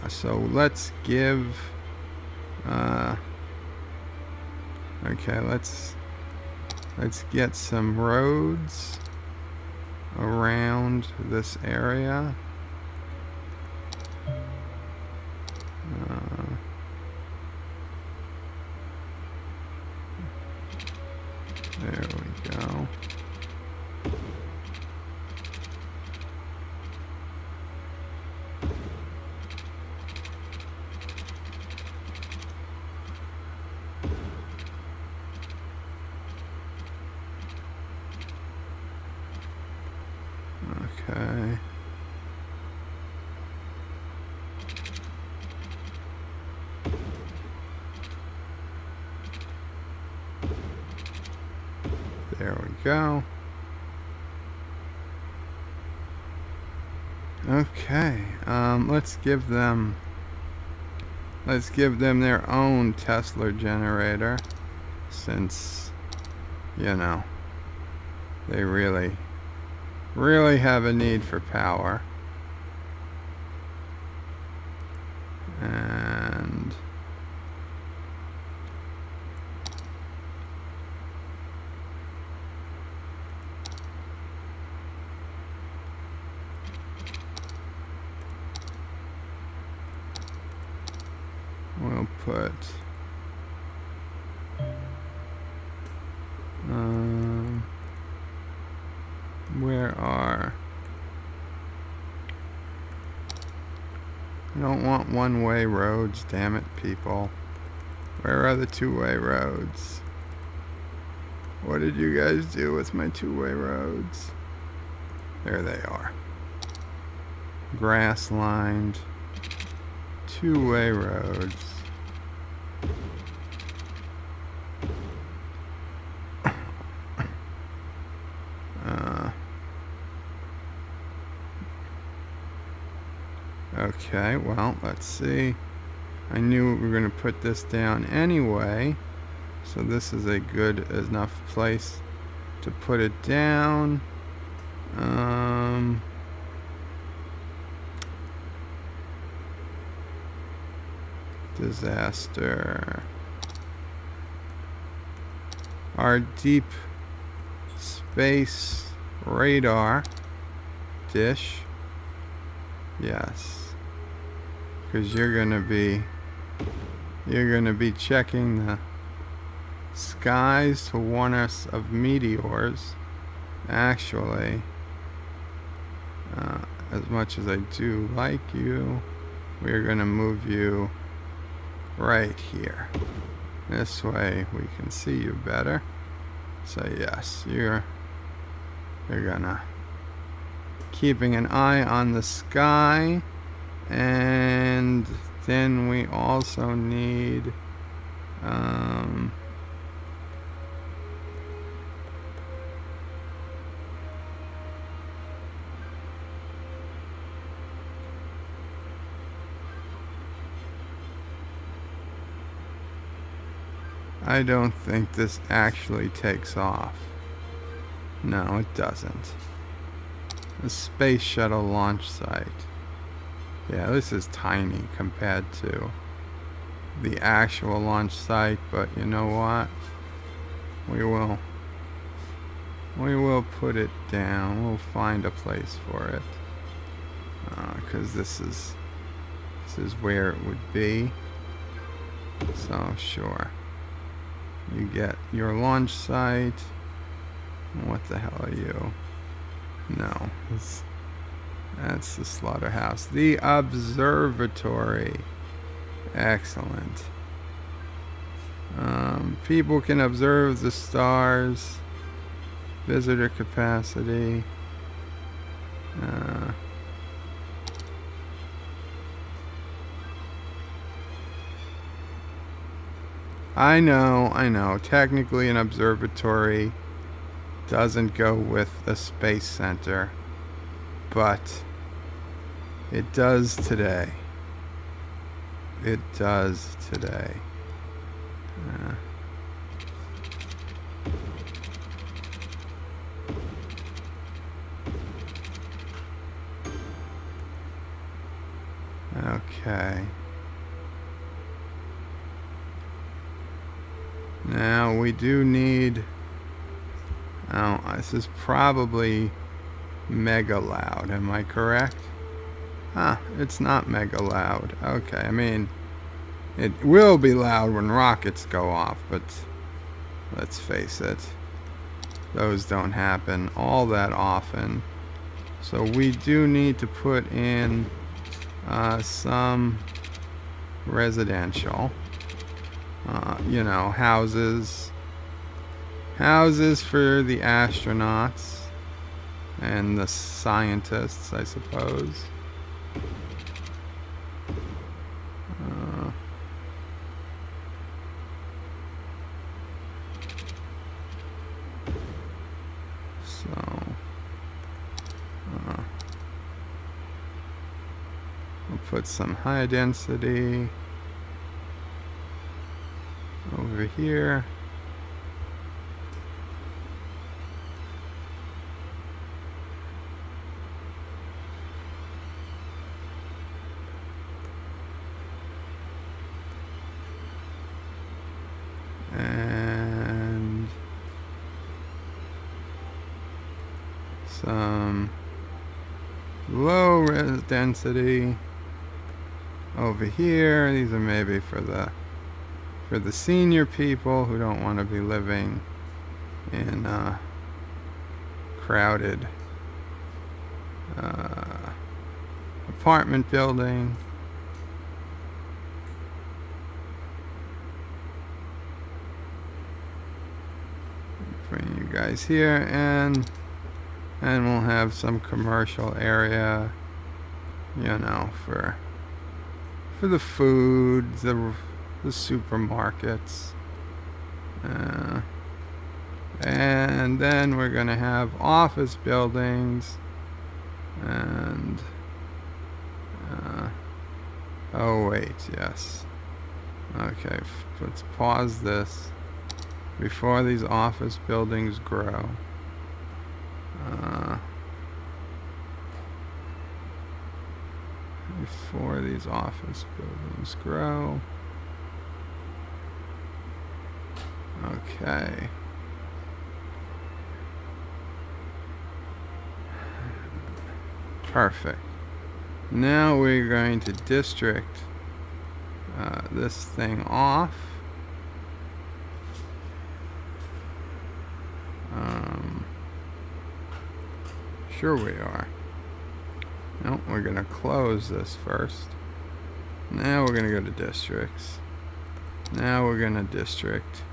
So let's give... okay, let's get some roads around this area. There we go. Okay. There we go. Okay, let's give them their own Tesla generator, since, you know, they really have a need for power. And we'll put where are... I don't want one-way roads, damn it, people. Where are the two-way roads? What did you guys do with my two-way roads? There they are. Grass-lined two-way roads. Okay, well, let's see. I knew we were going to put this down anyway, so this is a good enough place to put it down. Disaster. Our deep space radar dish. Yes. Because you're gonna be checking the skies to warn us of meteors. Actually, as much as I do like you, we're gonna move you right here. This way we can see you better. So yes, you're gonna keeping an eye on the sky. And then we also need I don't think this actually takes off. No, it doesn't. The space shuttle launch site. Yeah, this is tiny compared to the actual launch site, but you know what? We will put it down. We'll find a place for it. Because this is where it would be. So sure. You get your launch site. What the hell are you? No, that's the slaughterhouse. The observatory. Excellent. People can observe the stars. Visitor capacity. I know. Technically, an observatory doesn't go with a space center, but it does today. It does today. Okay. Now we do need... Oh, this is probably mega loud. Am I correct? It's not mega loud. Okay, I mean, it will be loud when rockets go off, but let's face it, those don't happen all that often. So we do need to put in some residential, houses for the astronauts and the scientists, I suppose. We'll put some high density over here. And some low density over here. These are maybe for the senior people who don't want to be living in crowded apartment building. Bring you guys here, and we'll have some commercial area, for the food, the supermarkets, and then we're gonna have office buildings, and oh wait, yes, okay, let's pause this before these office buildings grow. Before these office buildings grow. Okay. Perfect. Now we're going to district this thing off. Sure we are. No, we're going to close this first. Now we're going to go to districts. Now we're going to district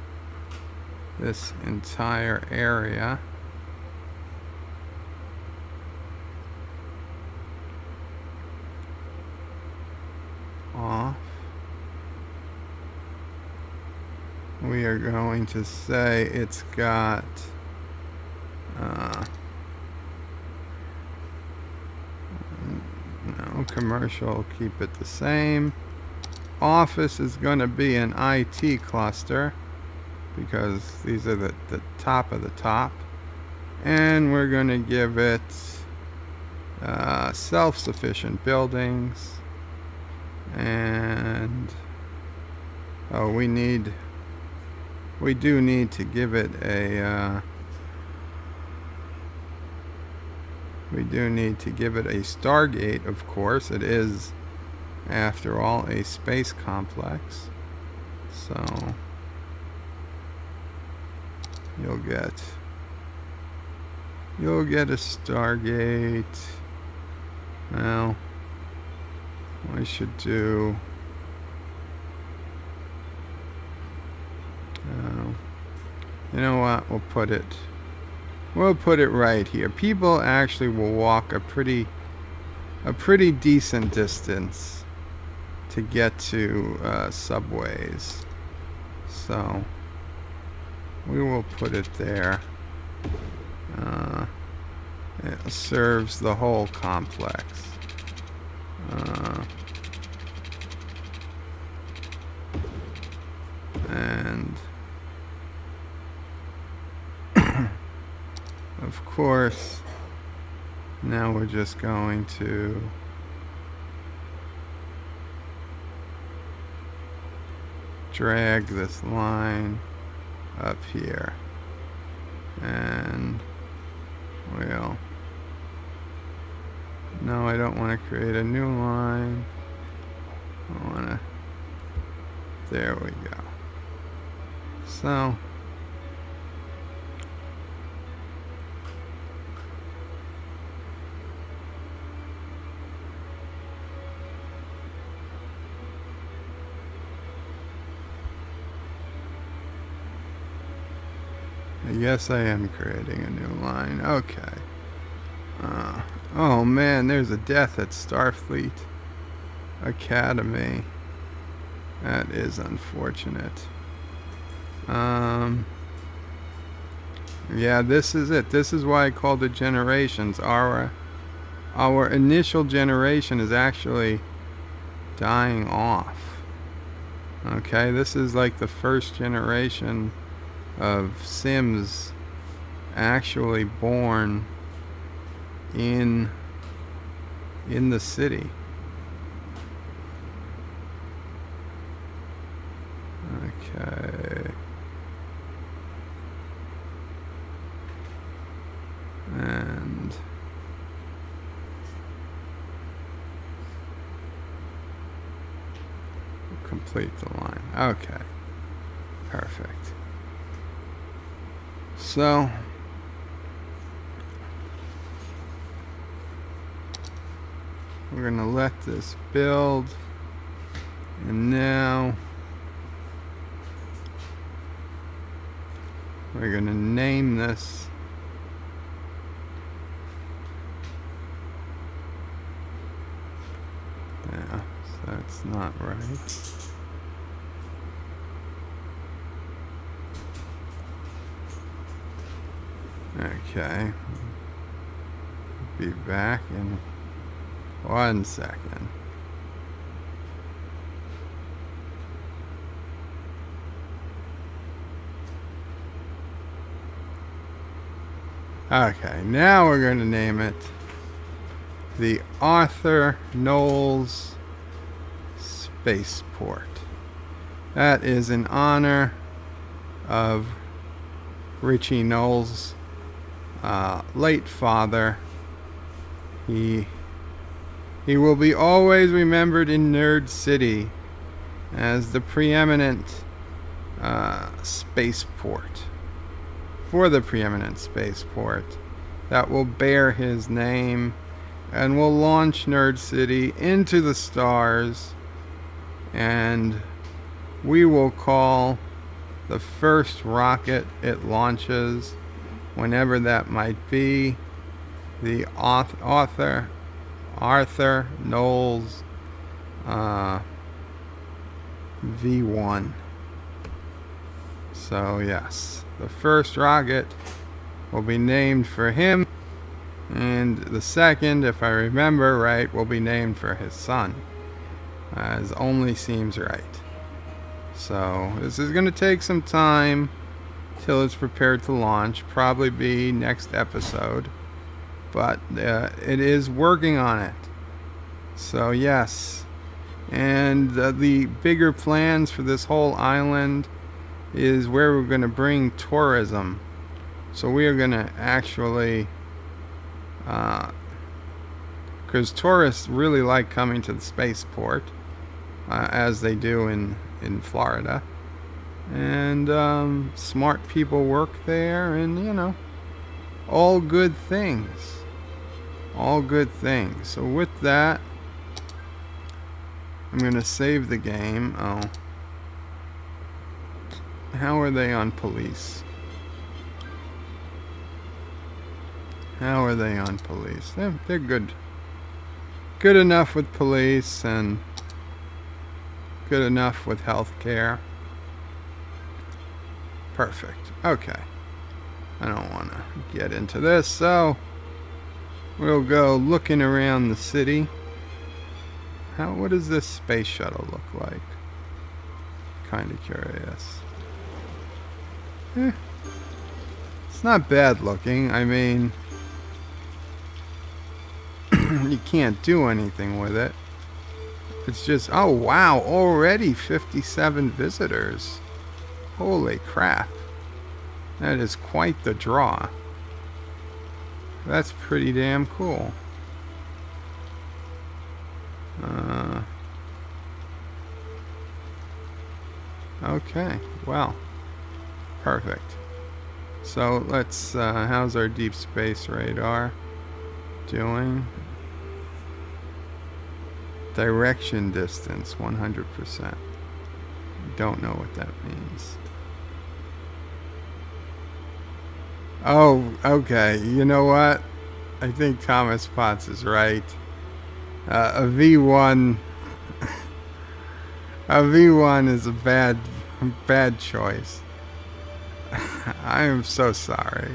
this entire area. we're going to say it's got no, commercial, keep it the same. Office is going to be an IT cluster because these are the top of the top. And we're going to give it self-sufficient buildings. And oh, we do need to give it a Stargate, of course. It is, after all, a space complex. So you'll get a Stargate. Well, we should do you know what, we'll put it right here. People actually will walk a pretty decent distance to get to subways, so we will put it there. It serves the whole complex. And of course, now we're just going to drag this line up here, and no, I don't want to create a new line. I want to, there we go. So yes, I am creating a new line. Okay. Oh man, there's a death at Starfleet Academy. That is unfortunate. Yeah, this is it. This is why I called it generations. Our initial generation is actually dying off. Okay, this is like the first generation of Sims actually born in the city. Okay. And complete the line. Okay. Perfect. So we're going to let this build, and now we're going to name this yeah, so that's not right. Okay, be back in 1 second. Okay, now we're going to name it the Arthur Knowles Spaceport. That is in honor of Richie Knowles' late father. He will be always remembered in Nerd City as the preeminent spaceport. For the preeminent spaceport that will bear his name and will launch Nerd City into the stars, and we will call the first rocket it launches, whenever that might be, the Arthur Knowles V1. So yes, the first rocket will be named for him, and the second, if I remember right, will be named for his son, as only seems right. So this is going to take some time till it's prepared to launch, probably be next episode, but it is working on it. So yes, and the bigger plans for this whole island is where we're going to bring tourism. So we are going to actually, because tourists really like coming to the spaceport, as they do in Florida. And smart people work there, and you know, all good things. All good things. So with that, I'm going to save the game. Oh. How are they on police? How are they on police? They're good. Good enough with police and good enough with healthcare. Perfect. Okay. I don't want to get into this, so we'll go looking around the city. What does this space shuttle look like? Kind of curious. It's not bad looking. I mean, you can't do anything with it. It's just, oh wow, already 57 visitors. Holy crap. That is quite the draw. That's pretty damn cool. Okay, well, perfect. So let's, how's our deep space radar doing? Direction distance, 100%. Don't know what that means. Oh, okay. You know what? I think Thomas Potts is right. A V1 is a bad choice. I am so sorry.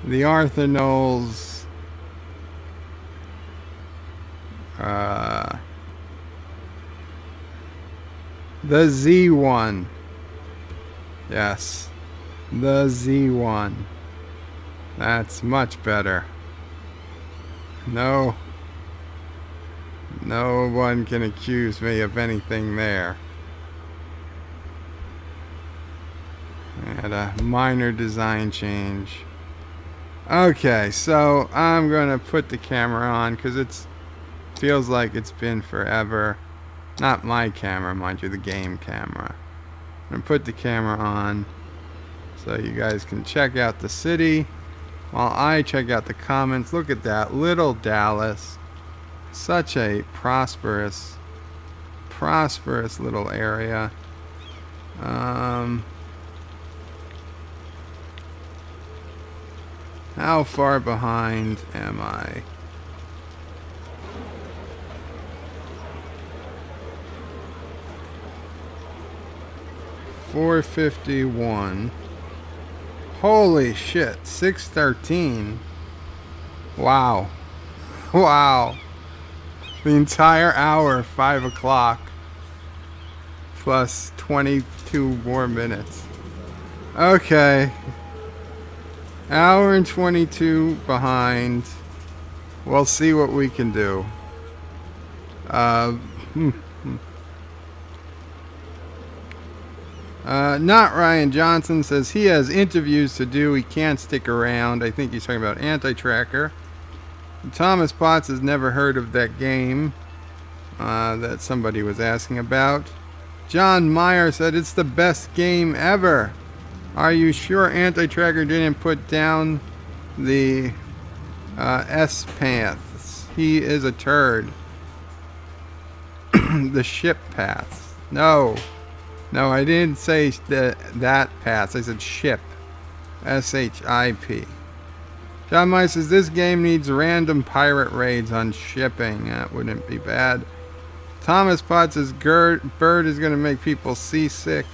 The Arthur Knowles, the Z1. Yes, the Z1. That's much better. No one can accuse me of anything there. And a minor design change. Okay, so I'm gonna put the camera on because it feels like it's been forever. Not my camera, mind you, the game camera. I'm gonna put the camera on so you guys can check out the city while I check out the comments. Look at that, little Dallas. Such a prosperous little area. How far behind am I? $451. Holy shit, 613. Wow. Wow. The entire hour, 5 o'clock. Plus 22 more minutes. Okay. Hour and 22 behind. We'll see what we can do. Not Ryan Johnson says he has interviews to do. He can't stick around. I think he's talking about Anti-Tracker. Thomas Potts has never heard of that game that somebody was asking about. John Meyer said it's the best game ever. Are you sure Anti-Tracker didn't put down the S-paths? He is a turd. The ship paths. No, I didn't say that paths. I said ship. S-H-I-P. John Meyer says, this game needs random pirate raids on shipping. That wouldn't be bad. Thomas Potts says, Bird is going to make people seasick.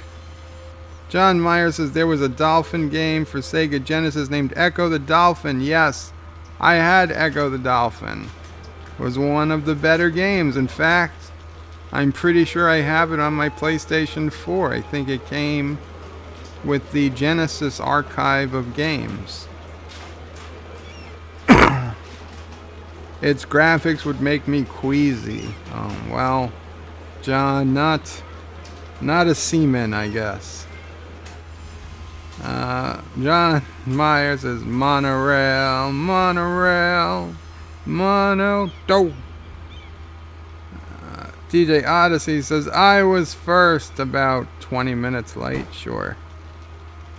John Meyer says, there was a dolphin game for Sega Genesis named Echo the Dolphin. Yes, I had Echo the Dolphin. It was one of the better games. In fact, I'm pretty sure I have it on my PlayStation 4. I think it came with the Genesis archive of games. Its graphics would make me queasy. Oh, well, John, not a seaman, I guess. John Myers says, monorail, monorail, mono-do. DJ Odyssey says, I was first, about 20 minutes late, sure.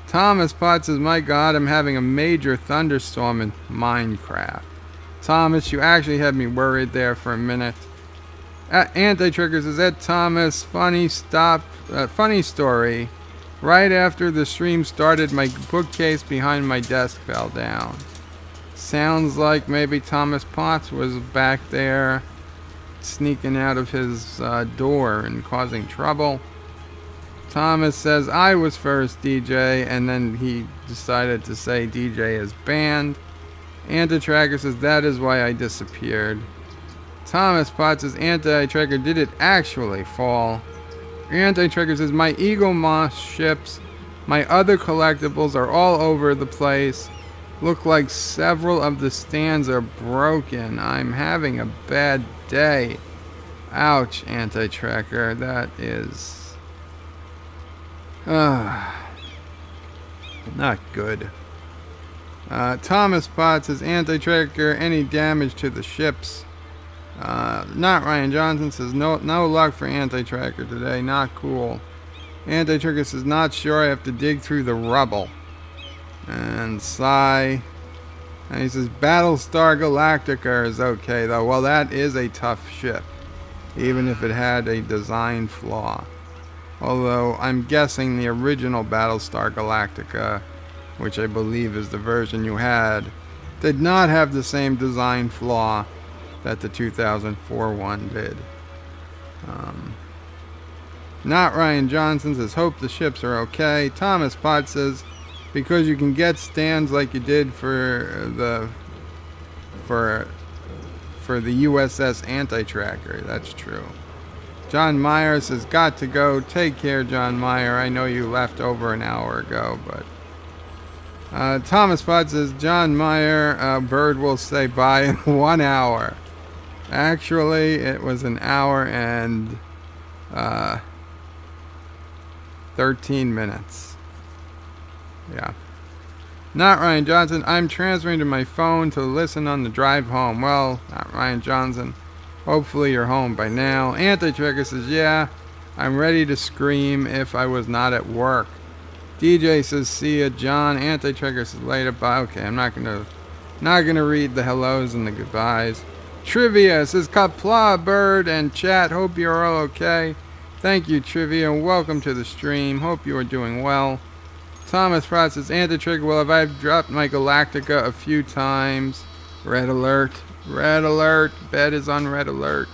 Thomas Potts says, my God, I'm having a major thunderstorm in Minecraft. Thomas, you actually had me worried there for a minute. Anti-Trigger says, Ed Thomas, funny story. Right after the stream started, my bookcase behind my desk fell down. Sounds like maybe Thomas Potts was back there sneaking out of his door and causing trouble. Thomas says, I was first, DJ, and then he decided to say DJ is banned. Anti-Tracker says, that is why I disappeared. Thomas Potts says, Anti-Tracker, did it actually fall? Anti-Tracker says, my Eagle Moss ships, my other collectibles are all over the place. Look like several of the stands are broken. I'm having a bad day. Ouch, Anti-Tracker. That is not good. Thomas Potts says, Anti-Tracker, any damage to the ships? Not Ryan Johnson says, no luck for Anti-Tracker today. Not cool. Anti-Tracker says, not sure. I have to dig through the rubble. And Sigh. And he says, Battlestar Galactica is okay, though. Well, that is a tough ship, even if it had a design flaw. Although, I'm guessing the original Battlestar Galactica, which I believe is the version you had, did not have the same design flaw that the 2004 one did. Not Ryan Johnson says, hope the ships are okay. Thomas Potts says, because you can get stands like you did for the USS Anti-Tracker. That's true. John Meyer says, got to go. Take care, John Meyer. I know you left over an hour ago, but Thomas Potts says, John Meyer, Bird will say bye in 1 hour. Actually, it was an hour and 13 minutes. Yeah. Not Ryan Johnson. I'm transferring to my phone to listen on the drive home. Well, not Ryan Johnson. Hopefully you're home by now. Anti-Trigger says, yeah, I'm ready to scream if I was not at work. DJ says, see ya, John. Anti-Trigger says, later, bye. Okay, I'm not gonna read the hellos and the goodbyes. Trivia says, Qapla, Bird, and chat. Hope you're all okay. Thank you, Trivia, and welcome to the stream. Hope you are doing well. Thomas Pratt says, Anti-Trigger, well, if I've dropped my Galactica a few times. Red alert. Red alert. Bed is on red alert.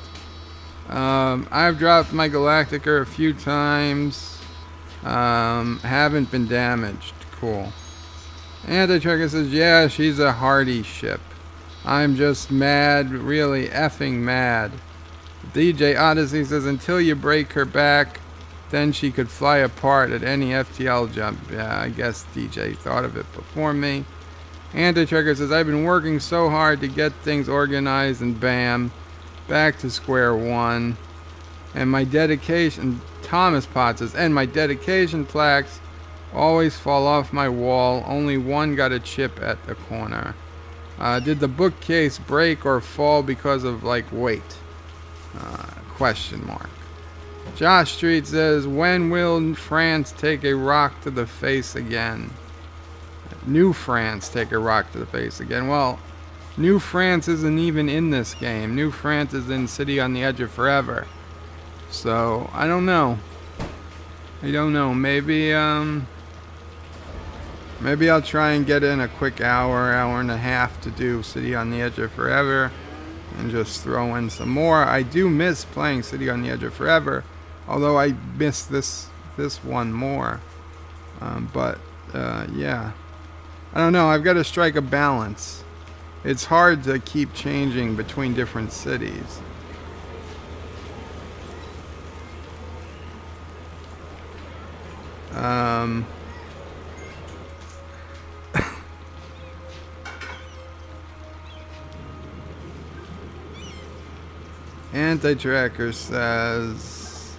I've dropped my Galactica a few times. Haven't been damaged. Cool. Anti-Trigger says, yeah, she's a hardy ship. I'm just mad, really effing mad. DJ Odyssey says, until you break her back, then she could fly apart at any FTL jump. Yeah, I guess DJ thought of it before me. Anti-Trigger says, I've been working so hard to get things organized, and bam, back to square one. And my dedication, Thomas Potts says, and my dedication plaques always fall off my wall. Only one got a chip at the corner. Did the bookcase break or fall because of, like, weight? Question mark. Josh Street says, when will France take a rock to the face again? New France take a rock to the face again. Well, New France isn't even in this game. New France is in City on the Edge of Forever. So, I don't know. Maybe Maybe I'll try and get in a quick hour and a half to do City on the Edge of Forever and just throw in some more. I do miss playing City on the Edge of Forever, although I miss this one more. Yeah. I don't know. I've got to strike a balance. It's hard to keep changing between different cities. Anti-Tracker says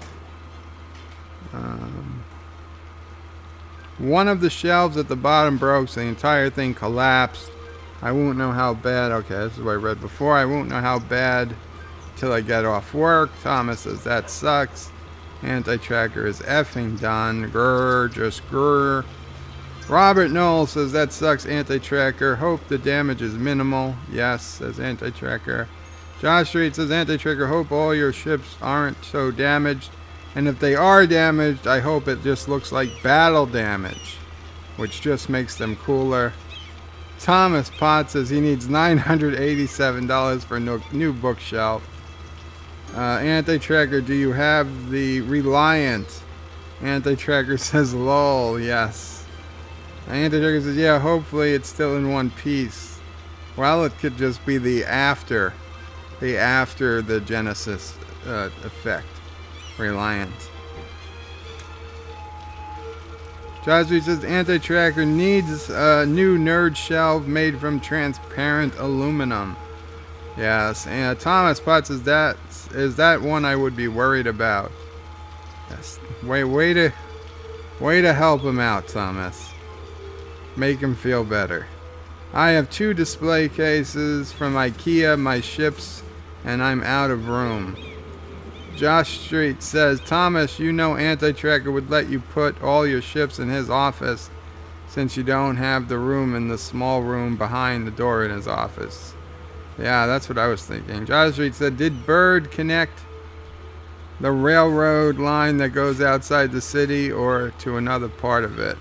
one of the shelves at the bottom broke, so the entire thing collapsed. I won't know how bad. Okay, this is what I read before. I won't know how bad till I get off work. Thomas says that sucks. Anti-Tracker is effing done. Grr, just grr. Robert Knoll says that sucks. Anti-Tracker. Hope the damage is minimal. Yes, says Anti-Tracker. Josh Street says Anti-Tracker. Hope all your ships aren't so damaged. And if they are damaged, I hope it just looks like battle damage, which just makes them cooler. Thomas Potts says he needs $987 for a new bookshelf. Anti-Tracker, do you have the Reliant? Anti-Tracker says lol, yes. Anti-Tracker says, yeah, hopefully it's still in one piece. Well, it could just be the after the Genesis effect. Reliant. Jazzy says Anti-Tracker needs a new nerd shelf made from transparent aluminum. Yes, and Thomas Potts is that one I would be worried about. Yes, way to help him out, Thomas. Make him feel better. I have 2 display cases from IKEA, my ships, and I'm out of room. Josh Street says, Thomas, you know Anti-Tracker would let you put all your ships in his office since you don't have the room in the small room behind the door in his office. Yeah, that's what I was thinking. Josh Street said, did Bird connect the railroad line that goes outside the city or to another part of it?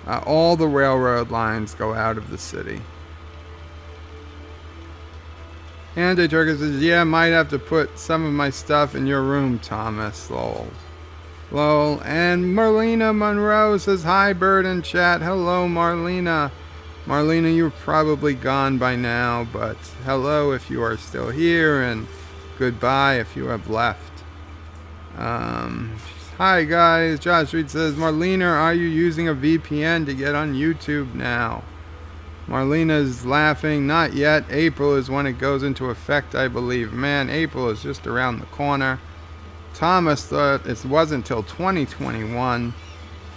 All the railroad lines go out of the city. Anti-Tracker says, yeah, might have to put some of my stuff in your room, Thomas. Lol. Lol. And Marlena Monroe says, hi, Bird and chat. Hello, Marlena. Marlena, you're probably gone by now, but hello if you are still here, and goodbye if you have left. Hi, guys. Josh Reed says, Marlena, are you using a VPN to get on YouTube now? Marlena's laughing. Not yet. April is when it goes into effect, I believe. Man, April is just around the corner. Thomas thought it wasn't till 2021.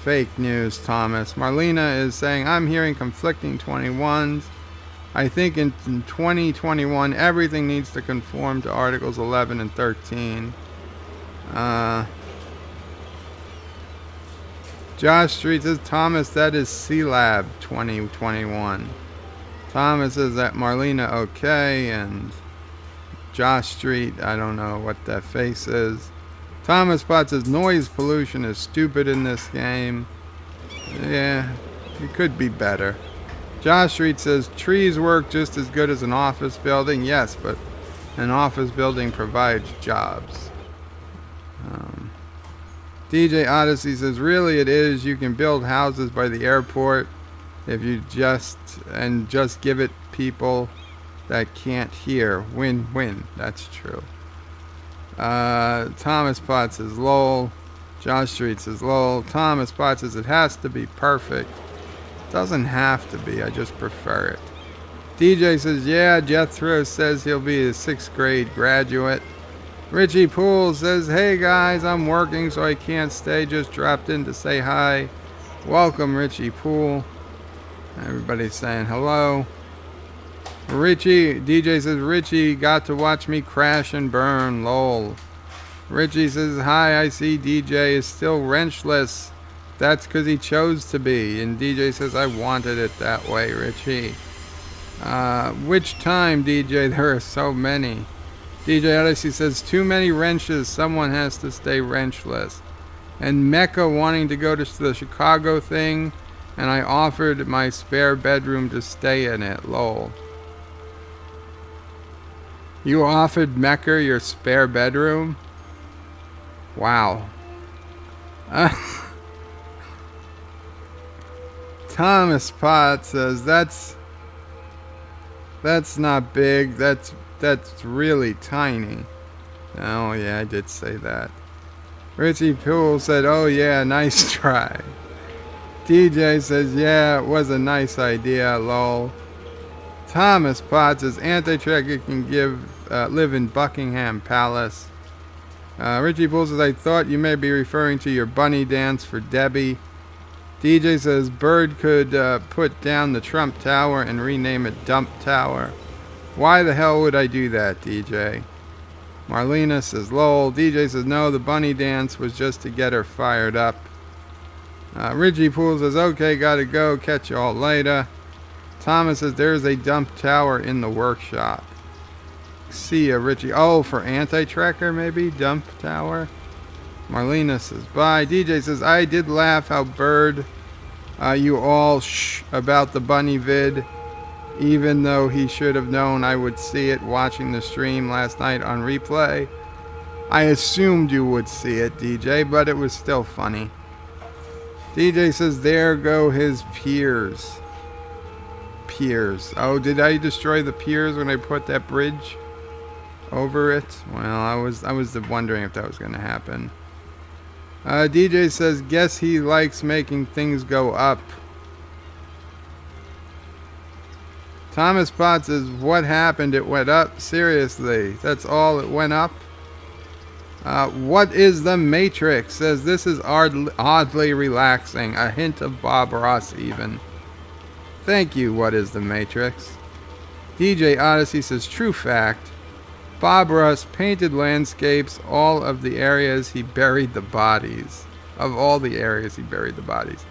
Fake news, Thomas. Marlena is saying, I'm hearing conflicting 21s. I think in 2021, everything needs to conform to Articles 11 and 13. Josh Street says, Thomas, that is C-Lab 2021. Thomas says that Marlena okay, and Josh Street, I don't know what that face is. Thomas Potts says noise pollution is stupid in this game. Yeah, it could be better. Josh Street says trees work just as good as an office building. Yes, but an office building provides jobs. DJ Odyssey says, really it is. You can build houses by the airport if you just give it people that can't hear. Win-win. That's true. Thomas Potts says, lol. Josh Street says, lol. Thomas Potts says, it has to be perfect. Doesn't have to be. I just prefer it. DJ says, yeah. Jethro says he'll be a 6th grade graduate. Richie Poole says, hey guys, I'm working so I can't stay. Just dropped in to say hi. Welcome, Richie Poole. Everybody's saying hello. DJ says, Richie got to watch me crash and burn, lol. Richie says, hi, I see DJ is still wrenchless. That's because he chose to be. And DJ says, I wanted it that way, Richie. Which time, DJ? There are so many. DJ Odyssey says, too many wrenches. Someone has to stay wrenchless. And Mecca wanting to go to the Chicago thing and I offered my spare bedroom to stay in it, lol. You offered Mecker your spare bedroom? Wow. Thomas Potts says that's not big. That's really tiny. Oh yeah, I did say that. Richie Poole said, "Oh yeah, nice try." DJ says, "Yeah, it was a nice idea, lol." Thomas Potts says, "Anti-Tracker can live in Buckingham Palace." Richie Poole says, "I thought you may be referring to your bunny dance for Debbie." DJ says, "Bird could put down the Trump Tower and rename it Dump Tower." Why the hell would I do that, DJ? Marlena says, "Lol." DJ says, "No, the bunny dance was just to get her fired up." Richie Poole says, "Okay, gotta go. Catch you all later." Thomas says, "There's a dump tower in the workshop." See ya, Richie. Oh, for Anti-Tracker, maybe? Dump tower? Marlena says, "Bye." DJ says, "I did laugh how Bird, you all about the bunny vid, even though he should have known I would see it watching the stream last night on replay. I assumed you would see it, DJ, but it was still funny." DJ says, "There go his piers." Piers. Oh, did I destroy the piers when I put that bridge over it? Well, I was wondering if that was going to happen. DJ says, "Guess he likes making things go up." Thomas Potts says, "What happened? It went up? Seriously? That's all it went up?" What is the Matrix? Says, "This is oddly relaxing. A hint of Bob Ross even." Thank you, What is the Matrix? DJ Odyssey says, "True fact. Bob Ross painted landscapes all of the areas he buried the bodies." Of all the areas he buried the bodies.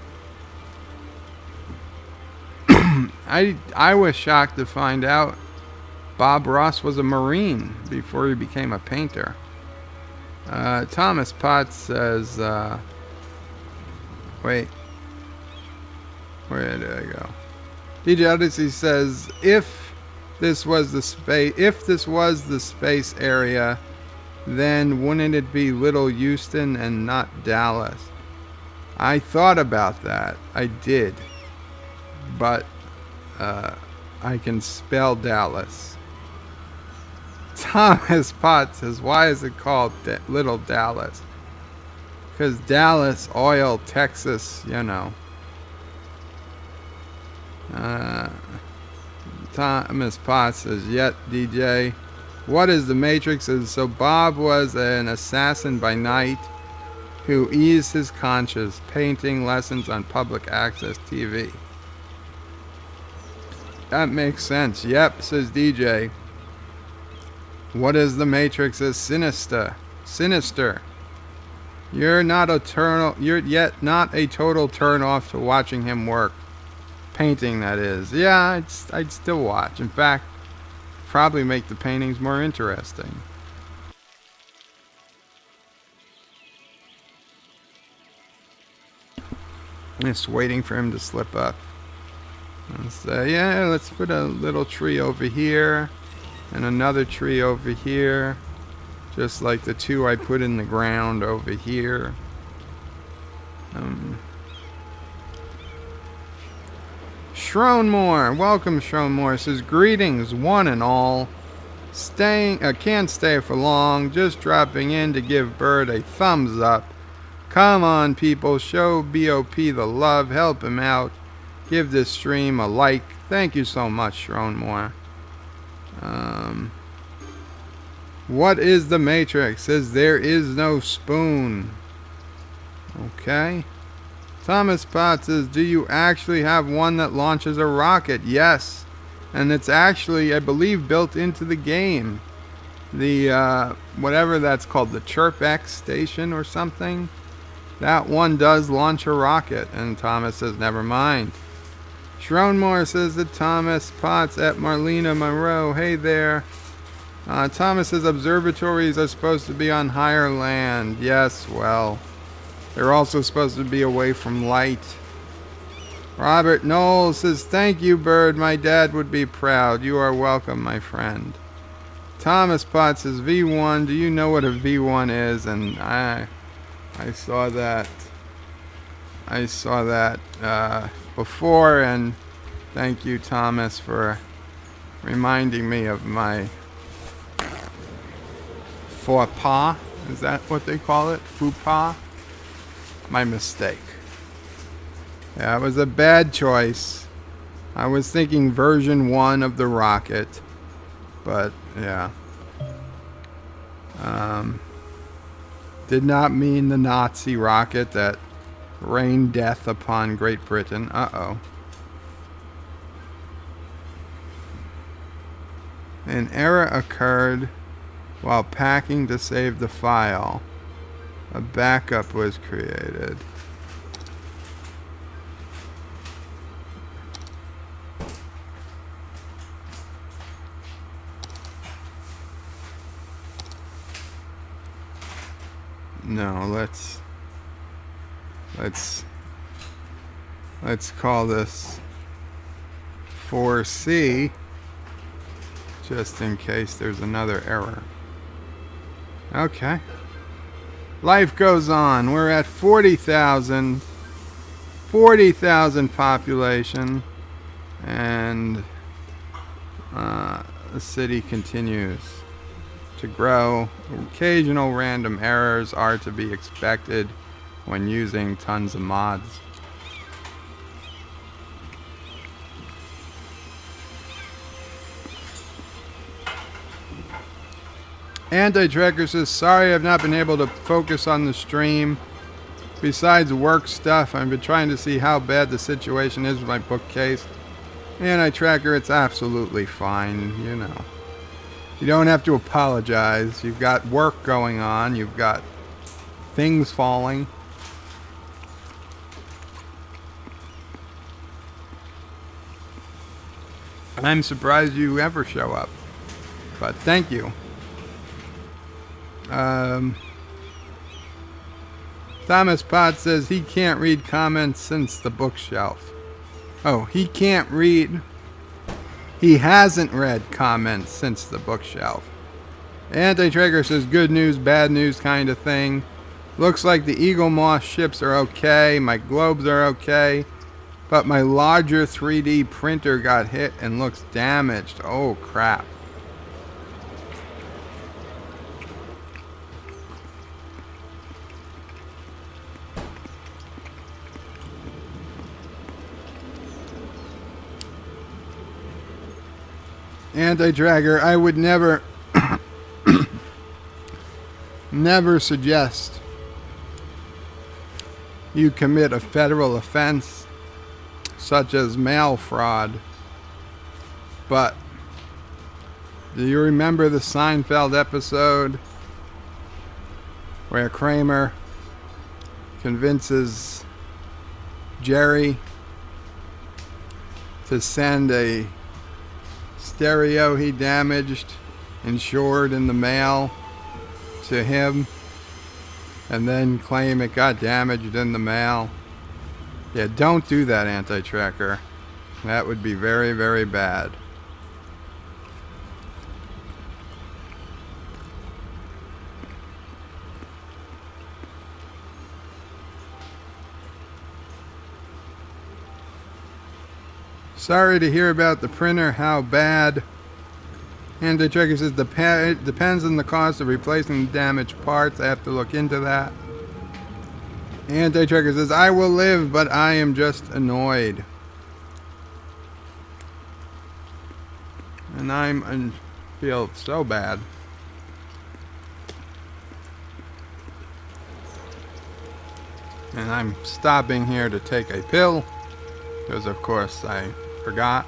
I was shocked to find out Bob Ross was a Marine before he became a painter. Thomas Potts says, wait, where did I go? DJ Odyssey says, if this was the space area, then wouldn't it be Little Houston and not Dallas? I thought about that. I did. But I can spell Dallas. Thomas Potts says, "Why is it called Little Dallas?" Because Dallas, oil, Texas, you know. Thomas Potts says, "Yet, DJ. What is the Matrix?" So Bob was an assassin by night who eased his conscience, painting lessons on public access TV. That makes sense. Yep, says DJ. What is the Matrix? Is sinister. You're yet not a total turn off to watching him work. Painting, that is. Yeah, I'd still watch. In fact, probably make the paintings more interesting. Just waiting for him to slip up. Yeah, let's put a little tree over here and another tree over here, just like the two I put in the ground over here. Shronmore, welcome Shronmore, says, "Greetings one and all. Can't stay for long, just dropping in to give Bird a thumbs up. Come on people, show BOP the love, help him out. Give this stream a like." Thank you so much, Shronmore. What is the Matrix? Says, "There is no spoon." Okay. Thomas Potts says, "Do you actually have one that launches a rocket?" Yes. And it's actually, I believe, built into the game. The, whatever that's called, the ChirpX station or something. That one does launch a rocket. And Thomas says, "Never mind." Shronmore says that Thomas Potts at Marlena Monroe. Hey there. Thomas says observatories are supposed to be on higher land. Yes, well, they're also supposed to be away from light. Robert Knowles says, thank you, Bird. My dad would be proud. You are welcome, my friend. Thomas Potts says, V1. Do you know what a V1 is? And I saw that. I saw that before, and thank you, Thomas, for reminding me of my faux pas. Is that what they call it? Faux pas? My mistake. Yeah, it was a bad choice. I was thinking version 1 of the rocket, but yeah. Did not mean the Nazi rocket that rained death upon Great Britain. Uh-oh. An error occurred while packing to save the file. A backup was created. No, let's call this 4C just in case there's another error. Okay. Life goes on. We're at 40,000 population, and the city continues to grow. Occasional random errors are to be expected when using tons of mods. Anti-Tracker says, sorry I've not been able to focus on the stream. Besides work stuff, I've been trying to see how bad the situation is with my bookcase. Anti-Tracker, it's absolutely fine, you know. You don't have to apologize. You've got work going on. You've got things falling. I'm surprised you ever show up. But thank you. Thomas Potts says he can't read comments since the bookshelf. Oh, he can't read. He hasn't read comments since the bookshelf. Anti-Tracker says good news, bad news kind of thing. Looks like the Eagle Moss ships are okay. My globes are okay. But my larger 3D printer got hit and looks damaged. Oh, crap. Anti-Dragger, I would never never suggest you commit a federal offense such as mail fraud. But do you remember the Seinfeld episode where Kramer convinces Jerry to send a stereo he damaged insured in the mail to him and then claim it got damaged in the mail? Yeah, don't do that, Anti-Tracker. That would be very, very bad. Sorry to hear about the printer, how bad. Anti-Tracker says it depends on the cost of replacing the damaged parts. I have to look into that. Anti-Tracker says, I will live, but I am just annoyed. And I feel so bad. And I'm stopping here to take a pill, because of course I forgot.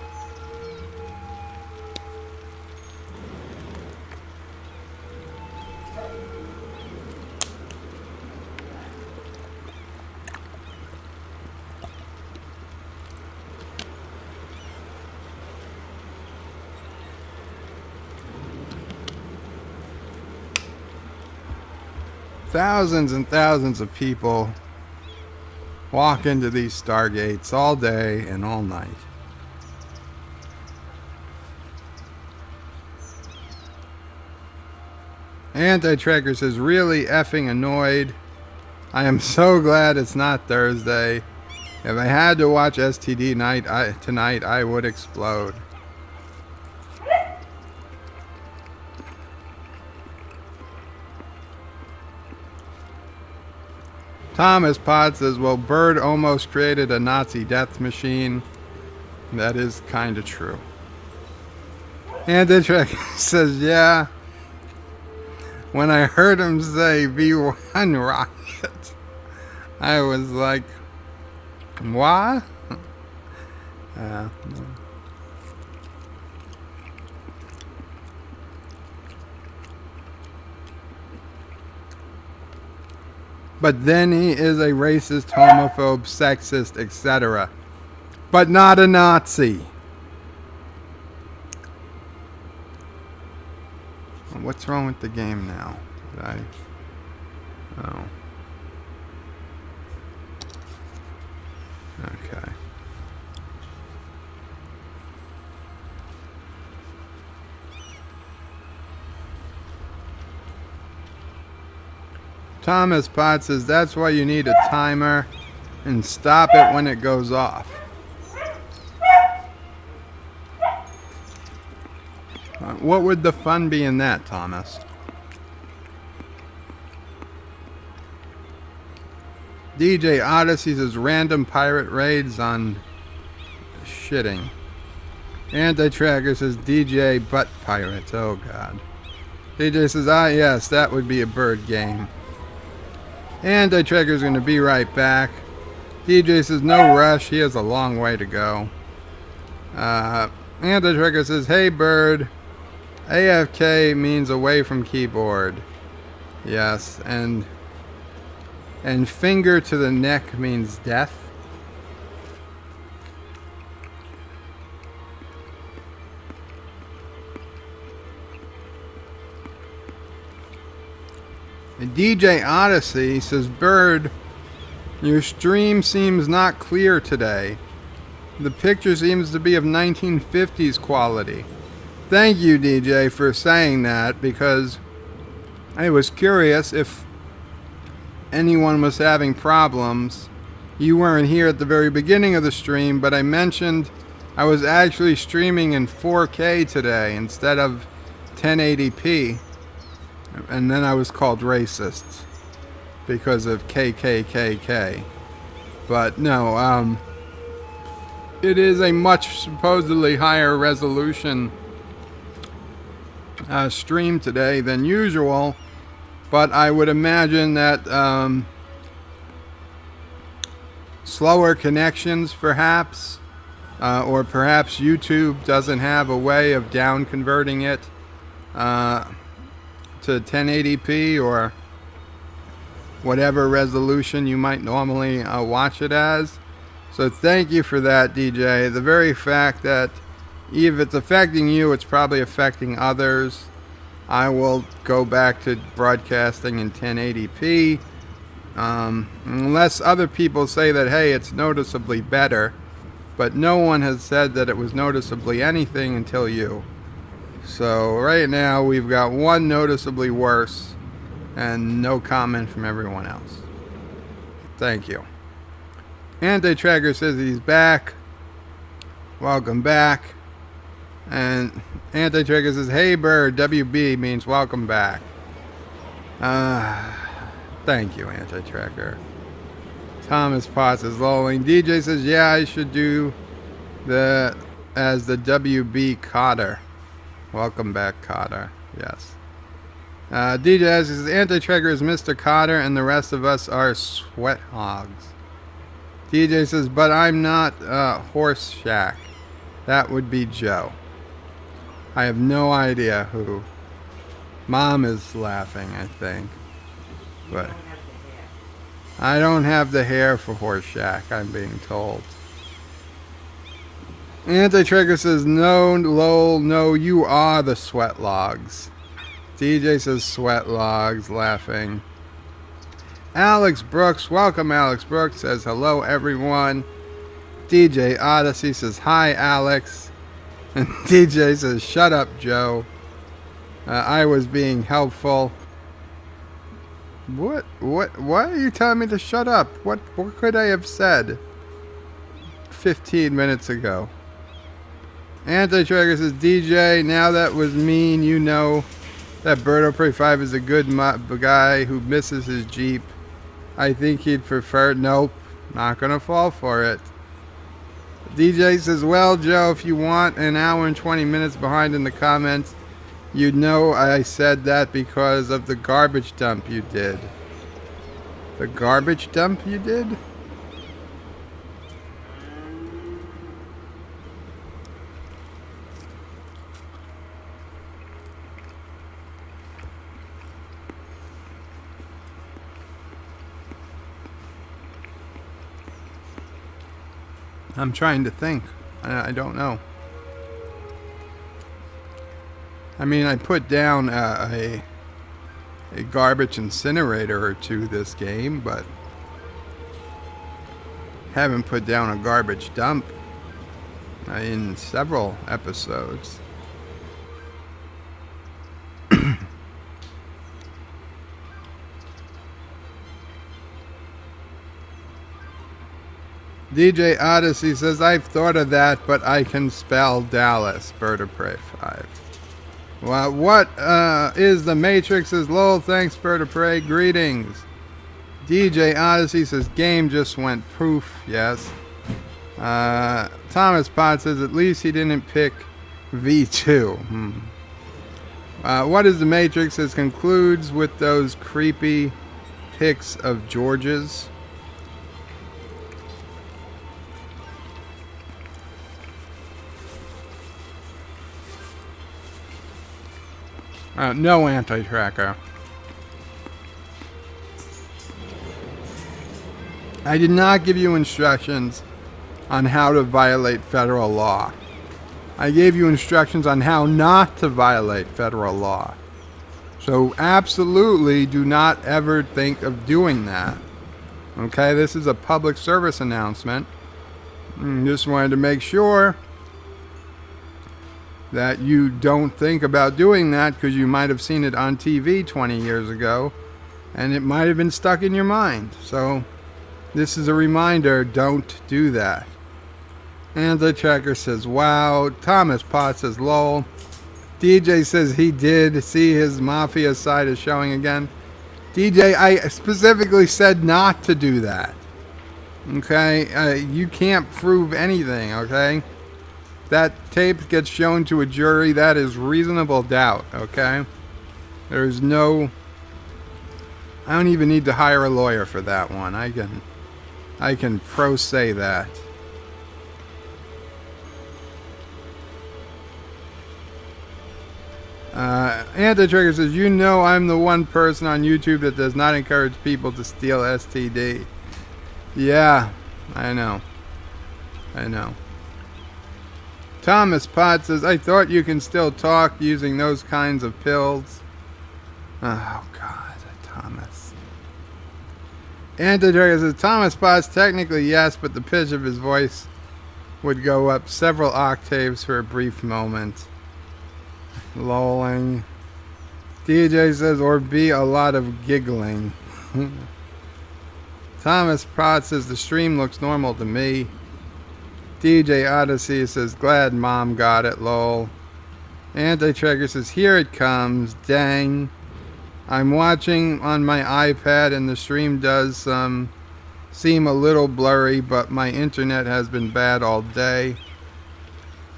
Thousands and thousands of people walk into these stargates all day and all night. Anti-Tracker says, really effing annoyed. I am so glad it's not Thursday. If I had to watch STD night tonight, I would explode. Thomas Potts says, well, Bird almost created a Nazi death machine. That is kind of true. Anti-Tracker says, yeah. When I heard him say V1 rocket, I was like, what? No. But then he is a racist, homophobe, sexist, etc. But not a Nazi. What's wrong with the game now? Oh. Okay. Thomas Potts says, that's why you need a timer and stop it when it goes off. What would the fun be in that, Thomas? DJ Odyssey says, random pirate raids on shitting. Anti-Tracker says, DJ butt pirates. Oh, God. DJ says, yes, that would be a Bird game. Anti-Tracker's going to be right back. DJ says, no rush. He has a long way to go. Anti-Tracker says, hey, Bird. AFK means away from keyboard. Yes, and finger to the neck means death. And DJ Odyssey says, Bird, your stream seems not clear today. The picture seems to be of 1950s quality. Thank you, DJ, for saying that, because I was curious if anyone was having problems. You weren't here at the very beginning of the stream, but I mentioned I was actually streaming in 4K today instead of 1080p. And then I was called racist because of KKKK. But no, it is a much supposedly higher resolution stream today than usual, but I would imagine that slower connections perhaps, or perhaps YouTube doesn't have a way of down converting it to 1080p or whatever resolution you might normally watch it as. So thank you for that, DJ. The very fact that if it's affecting you, it's probably affecting others. I will go back to broadcasting in 1080p. Unless other people say that, hey, it's noticeably better. But no one has said that it was noticeably anything until you. So right now we've got one noticeably worse and no comment from everyone else. Thank you. Anti-Tracker says he's back. Welcome back. And Anti-Tracker says, hey Bird, WB means welcome back. Thank you, Anti-Tracker. Thomas Potts is lolling. DJ says, yeah, I should do as the WB Cotter. Welcome back, Cotter. Yes. DJ says, Anti-Tracker is Mr. Cotter and the rest of us are sweat hogs. DJ says, but I'm not Horse Shack. That would be Joe. I have no idea who. Mom is laughing, I think. But I don't have the hair for Horse Shack, I'm being told. Anti-Tracker says, no, lol, no, you are the sweat logs. DJ says sweat logs, laughing. Alex Brooks, welcome Alex Brooks, says hello everyone. DJ Odyssey says hi Alex. And DJ says shut up Joe. I was being helpful. What? Why are you telling me to shut up? What could I have said 15 minutes ago? Anti-Trigger says, DJ, now that was mean. You know that Birdo Prey 5 is a good guy who misses his Jeep. I think he'd prefer... Nope. Not gonna fall for it. DJ says, well, Joe, if you want an hour and 20 minutes behind in the comments, you know I said that because of the garbage dump you did. The garbage dump you did? I'm trying to think. I don't know. I mean, I put down a garbage incinerator or two this game, but haven't put down a garbage dump in several episodes. DJ Odyssey says, I've thought of that, but I can spell Dallas. Bird of Prey 5. Well, what is the Matrix? Says lol, thanks Bird of Prey. Greetings. DJ Odyssey says, game just went poof. Yes. Thomas Potts says, at least he didn't pick V2. What is the Matrix? Says, concludes with those creepy pics of George's. No anti-tracker. I did not give you instructions on how to violate federal law. I gave you instructions on how not to violate federal law. So absolutely do not ever think of doing that. Okay, this is a public service announcement. Just wanted to make sure that you don't think about doing that because you might have seen it on TV 20 years ago and it might have been stuck in your mind. So this is a reminder, don't do that. And the tracker says, wow. Thomas Potts says, lol. DJ says he did see his mafia side is showing again. DJ, I specifically said not to do that. Okay? You can't prove anything, okay? That tape gets shown to a jury, that is reasonable doubt, okay? There's no... I don't even need to hire a lawyer for that one. I can pro se that. Anti-Trigger says, you know I'm the one person on YouTube that does not encourage people to steal STD. Yeah, I know. I know. Thomas Potts says, I thought you can still talk using those kinds of pills. Oh, God, Thomas. Anti-Trigger says, Thomas Potts, technically yes, but the pitch of his voice would go up several octaves for a brief moment. Lolling. DJ says, or be a lot of giggling. Thomas Potts says, the stream looks normal to me. DJ Odyssey says, glad mom got it, lol. Anti-Trigger says, here it comes, dang. I'm watching on my iPad and the stream does seem a little blurry, but my internet has been bad all day.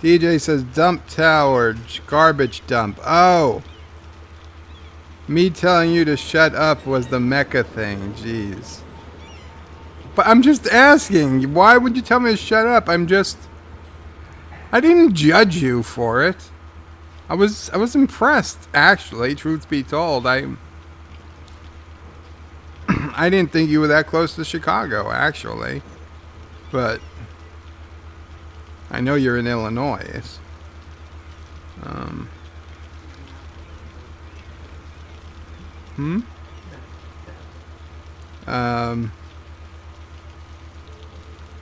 DJ says, dump tower, garbage dump. Oh! Me telling you to shut up was the mecha thing, jeez. But I'm just asking, why would you tell me to shut up? I didn't judge you for it. I was impressed, actually, truth be told. I didn't think you were that close to Chicago, actually. But I know you're in Illinois.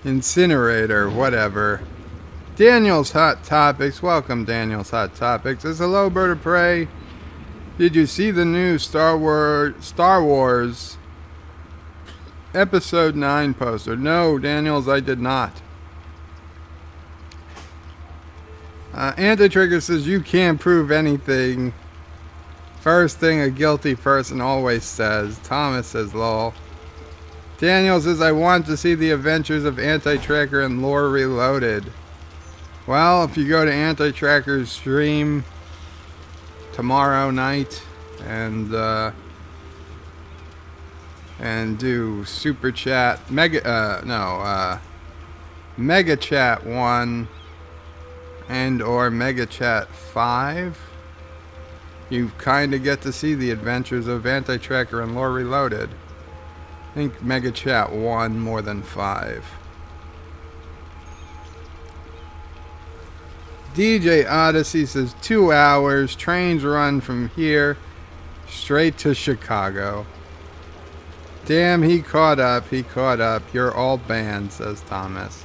Incinerator, whatever. Daniel's Hot Topics. Welcome, Daniel's Hot Topics. Says, hello, Bird of Prey. Did you see the new Star Wars Episode 9 poster? No, Daniels, I did not. Anti-Trigger says, you can't prove anything. First thing a guilty person always says. Thomas says, lol. Daniel says, I want to see the adventures of Anti-Tracker and Lore Reloaded. Well, if you go to Anti-Tracker's stream tomorrow night and do Super Chat, Mega Chat 1 and or Mega Chat 5, you kind of get to see the adventures of Anti-Tracker and Lore Reloaded. I think Mega Chat 1 more than 5. DJ Odyssey says 2 hours. Trains run from here straight to Chicago. Damn, he caught up. He caught up. You're all banned, says Thomas.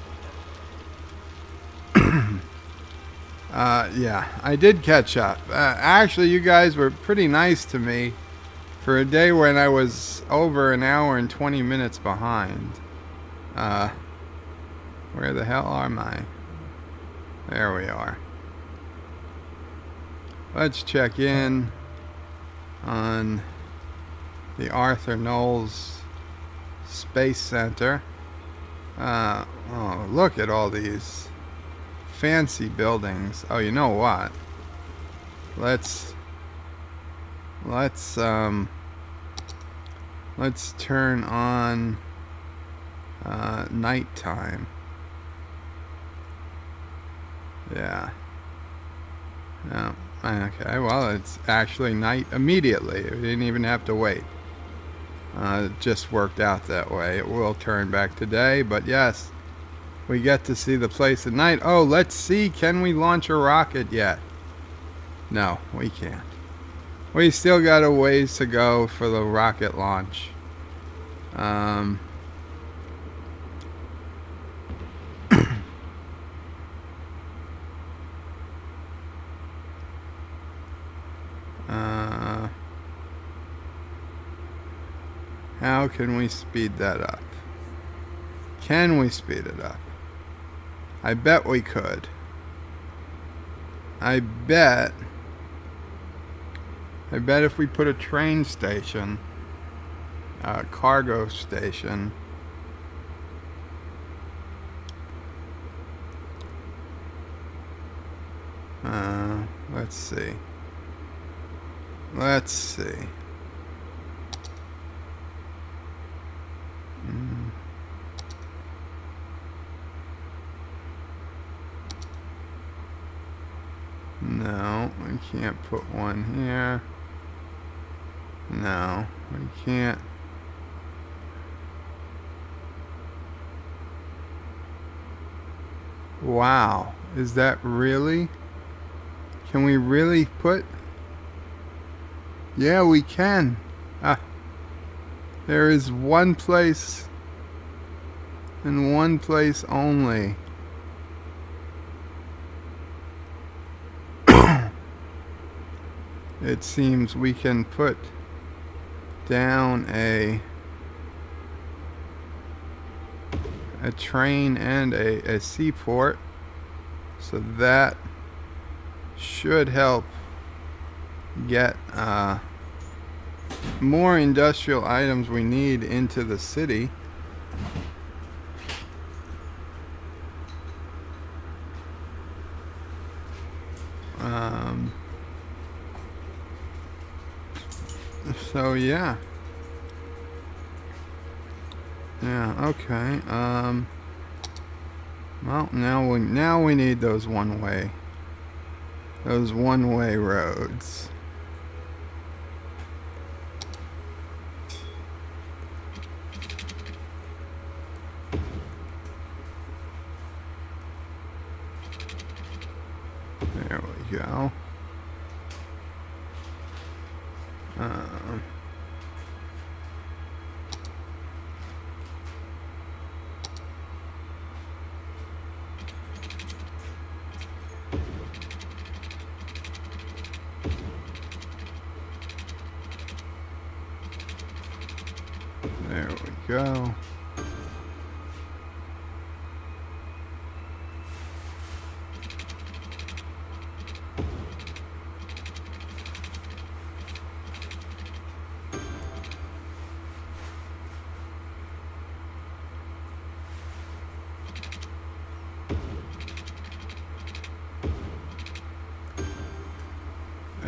Yeah, I did catch up. Actually, you guys were pretty nice to me for a day when I was over an hour and 20 minutes behind. Where the hell am I? There we are. Let's check in on the Arthur Knowles Space Center. Oh, look at all these fancy buildings. Oh, you know what? Let's turn on nighttime. Yeah. Yeah. Okay. Well, it's actually night immediately. We didn't even have to wait. It just worked out that way. It will turn back today, but yes, we get to see the place at night. Oh, let's see. Can we launch a rocket yet? No, we can't. We still got a ways to go for the rocket launch. How can we speed that up? Can we speed it up? I bet we could. I bet if we put a train station, a cargo station, let's see. Let's see. No, we can't put one here. No, we can't. Wow, is that really? Can we really put? Yeah, we can. There is one place and one place only. It seems we can put down a train and a seaport, so that should help get more industrial items we need into the city. So yeah. Yeah, okay. Well, now we need those one-way roads. There we go. There we go.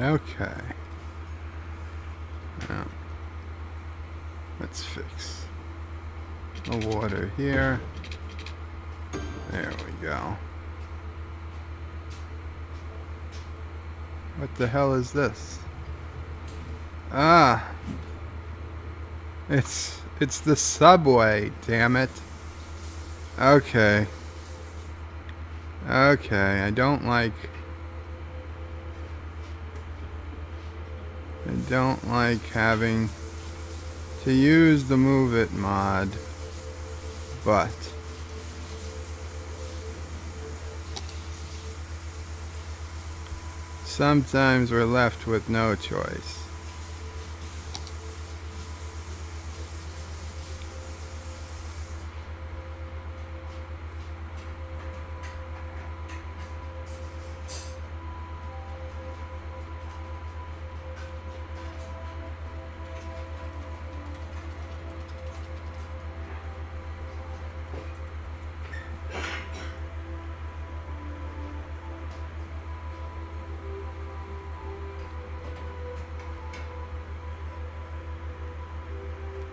Okay. Now, let's fix the water here. There we go. What the hell is this? Ah! It's the subway, damn it. Okay. Okay, I don't like having to use the Move It mod, but sometimes we're left with no choice.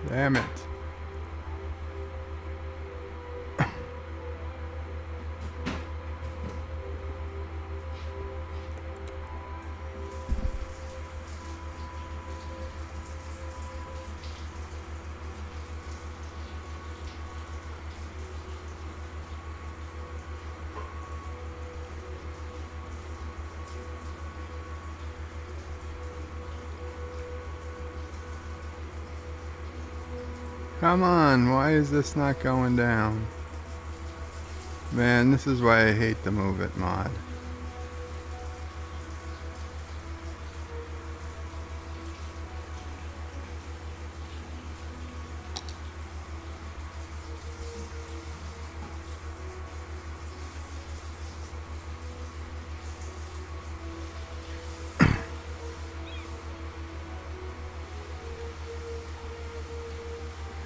Damn it. Come on, why is this not going down? Man, this is why I hate the Move It mod.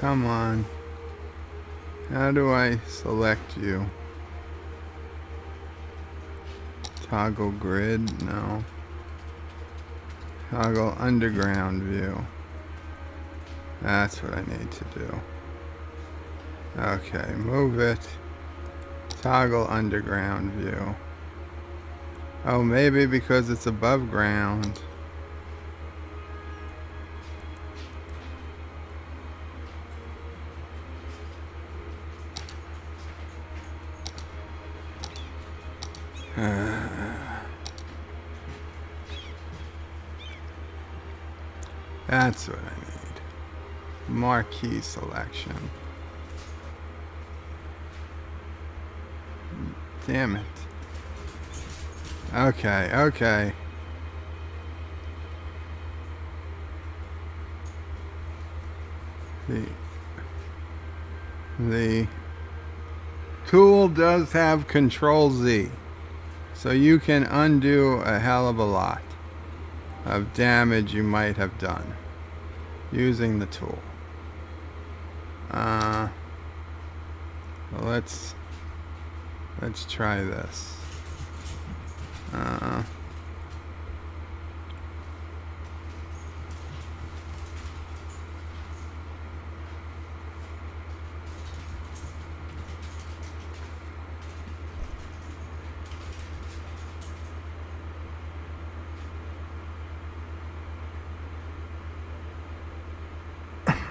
Come on. How do I select you? Toggle grid? No. Toggle underground view. That's what I need to do. Okay, move it. Toggle underground view. Oh, maybe because it's above ground. That's what I need. Marquee selection. Damn it. Okay, okay. The tool does have Control Z, so you can undo a hell of a lot of damage you might have done using the tool. Let's try this.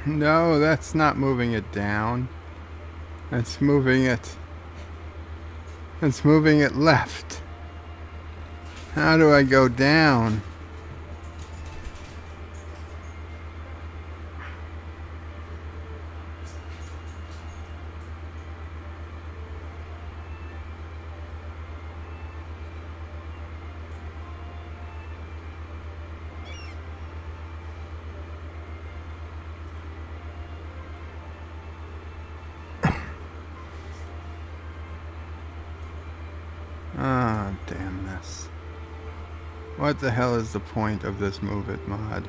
No, that's not moving it down. That's moving it. It's moving it left. How do I go down? What the hell is the point of this Move It mod?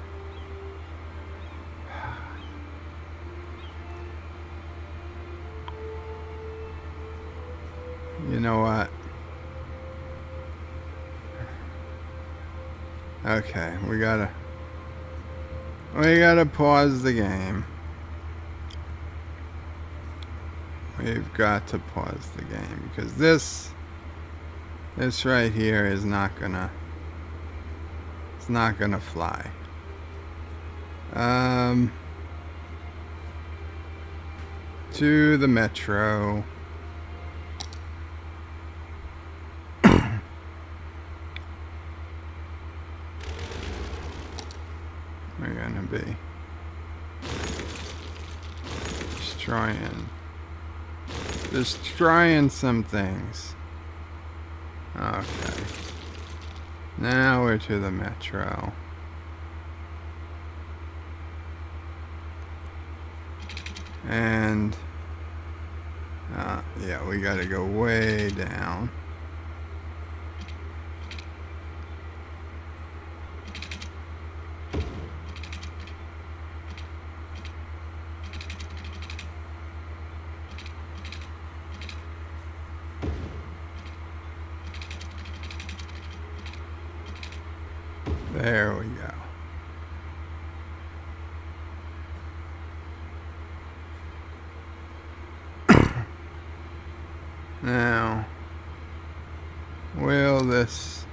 You know what? Okay, we gotta pause the game. We've got to pause the game because this right here is not gonna, it's not gonna fly. To the metro. We're gonna be destroying some things. Okay. Now we're to the metro. And yeah, we gotta go way down. There we go. Now, will this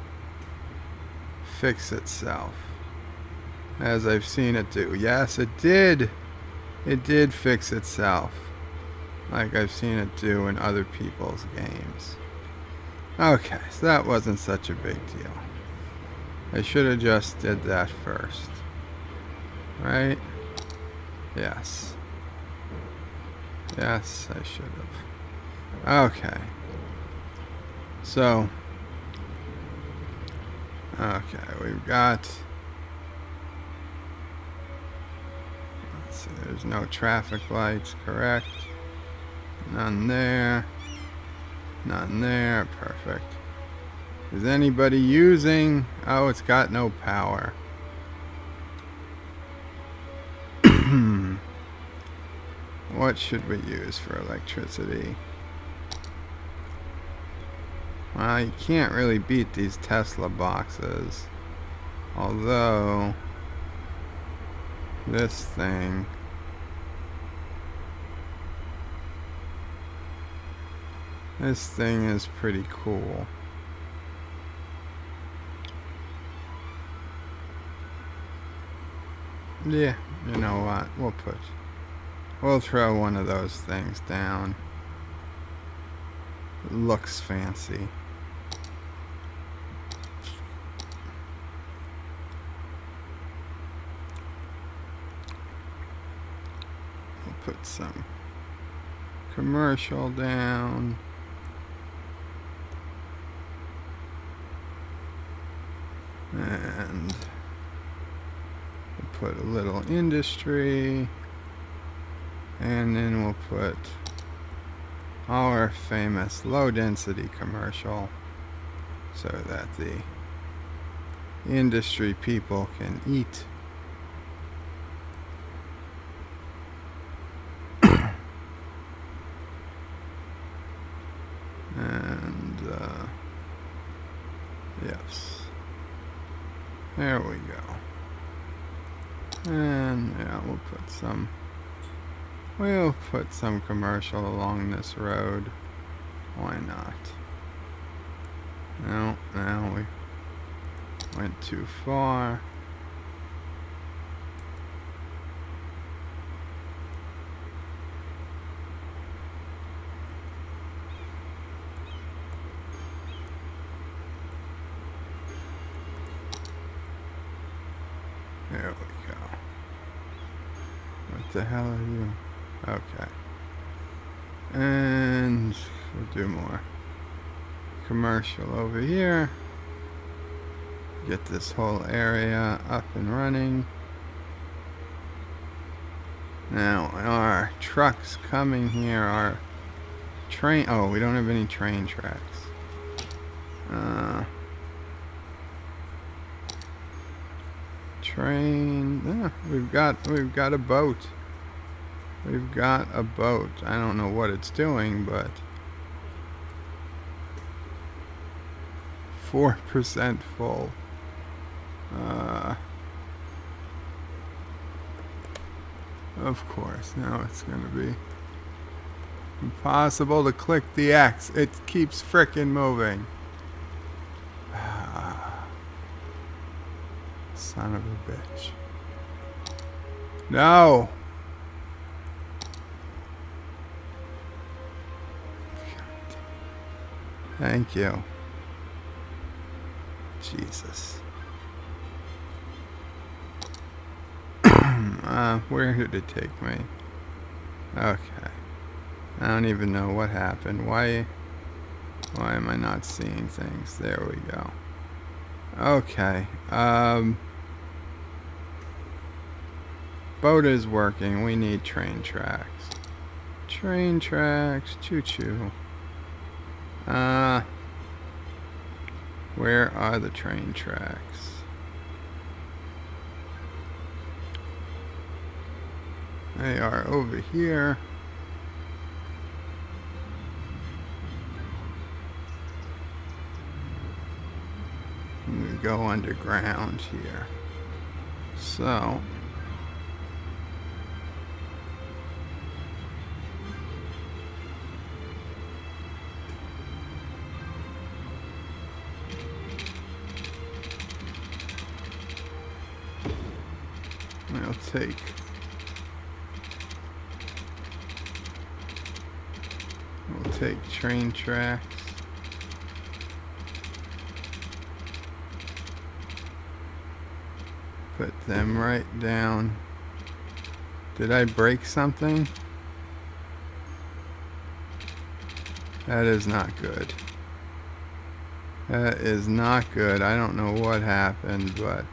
fix itself as I've seen it do? Yes, it did. It did fix itself like I've seen it do in other people's games. Okay, so that wasn't such a big deal. I should have just did that first. Right? Yes. Yes, I should have. Okay. So, okay, we've got, let's see, there's no traffic lights, correct? None there. None there, perfect. Is anybody using? Oh, it's got no power. What should we use for electricity? Well, you can't really beat these Tesla boxes. Although, this thing is pretty cool. Yeah, you know what? We'll throw one of those things down. It looks fancy. We'll put some commercial down. And we'll put a little industry. And then we'll put our famous low density commercial so that the industry people can eat. And yes, there we go. And yeah, we'll put some commercial along this road. Why not? No, now we went too far. There we go. What the hell are you? Okay. And we'll do more commercial over here. Get this whole area up and running. Now, our trucks coming here are train. Oh, we don't have any train tracks. Train. We've got a boat. We've got a boat. I don't know what it's doing, but 4% full. Of course, now it's going to be impossible to click the X. It keeps frickin' moving. Son of a bitch. No! Thank you. Jesus. Where did it take me? Okay. I don't even know what happened. Why am I not seeing things? There we go. Okay. Boat is working. We need train tracks. Train tracks. Choo-choo. Where are the train tracks? They are over here. We go underground here. So we'll take train tracks. Put them right down. Did I break something? That is not good. That is not good. I don't know what happened, but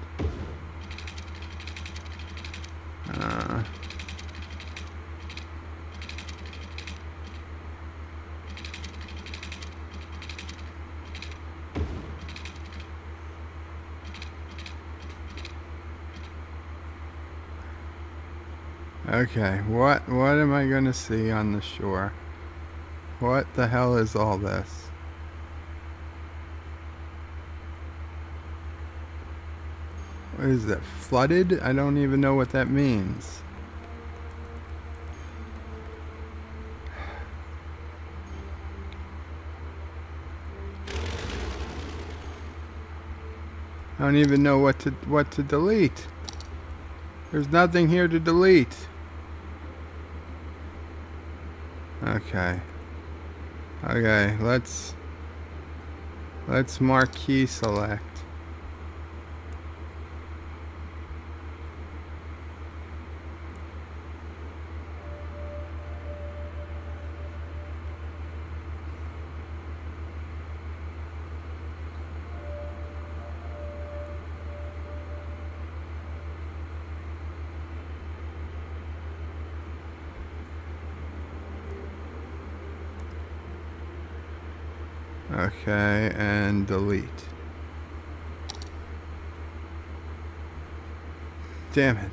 okay, what am I gonna see on the shore? What the hell is all this? What is that? Flooded? I don't even know what that means. I don't even know what to delete. There's nothing here to delete. Okay. Okay, let's marquee select. Okay, and delete. Damn it.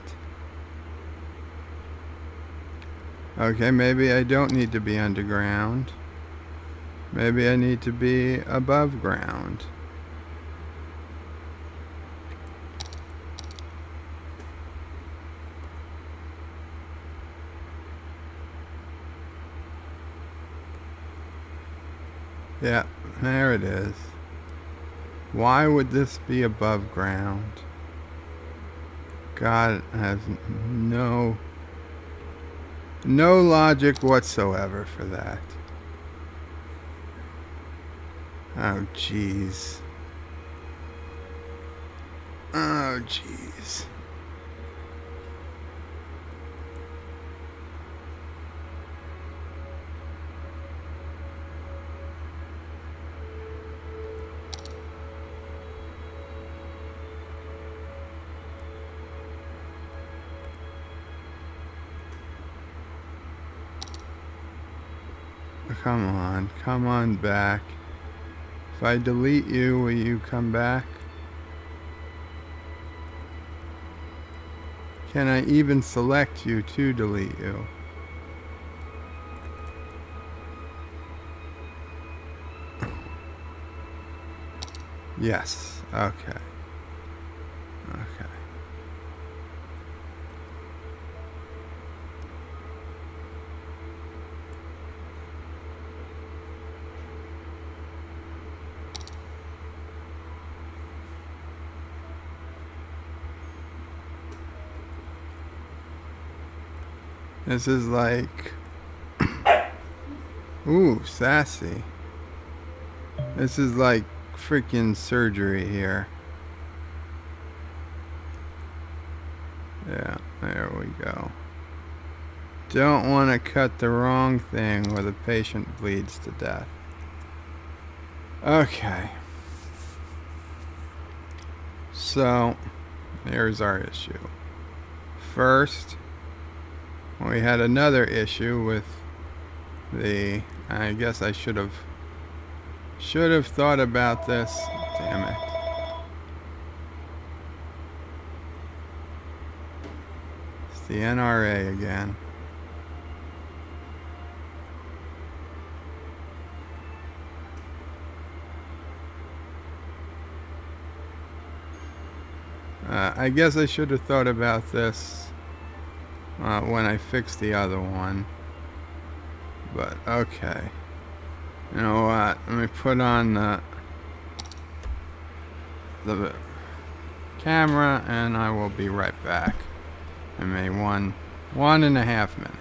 Okay, maybe I don't need to be underground. Maybe I need to be above ground. Yeah, there it is. Why would this be above ground? God has no logic whatsoever for that. Oh, jeez. Oh, jeez. Come on back. If I delete you, will you come back? Can I even select you to delete you? Yes. Okay. Okay. This is like... Ooh, sassy. This is like freaking surgery here. Yeah, there we go. Don't want to cut the wrong thing where the patient bleeds to death. Okay. So, here's our issue. First, we had another issue with the... I guess I should have thought about this. Damn it. It's the NRA again. I guess I should have thought about this when I fixed the other one. But, okay. You know what? Let me put on the camera and I will be right back. I may 1.5 minutes.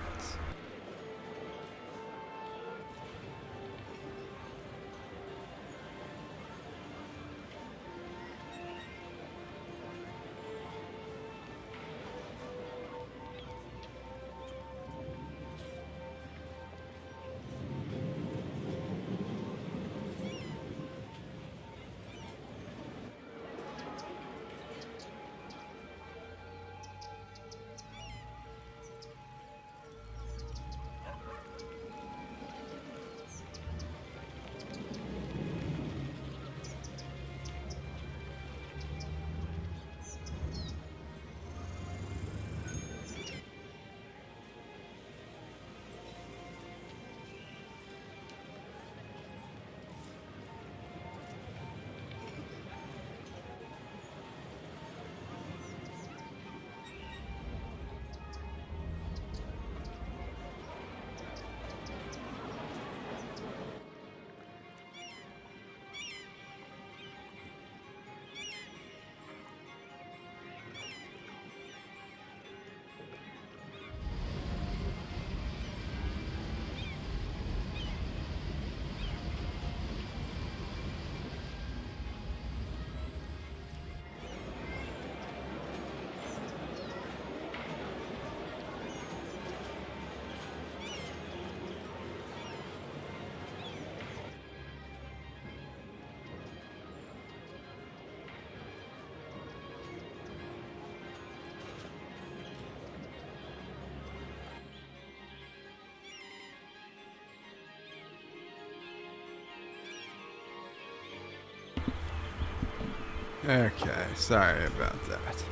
Okay, sorry about that.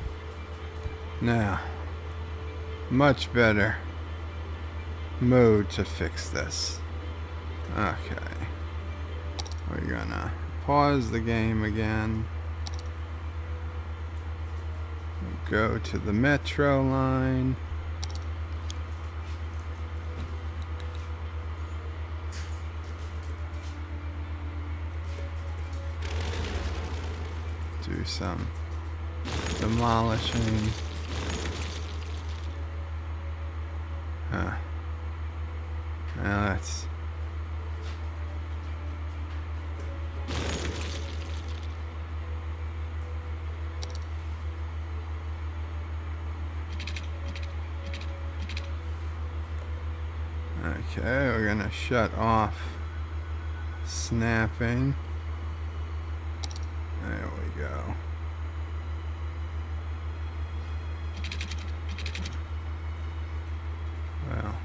Now, much better mode to fix this. Okay. We're gonna pause the game again. Go to the metro line. Do some demolishing. Now that's... Okay, we're gonna shut off snapping. There we go. Well.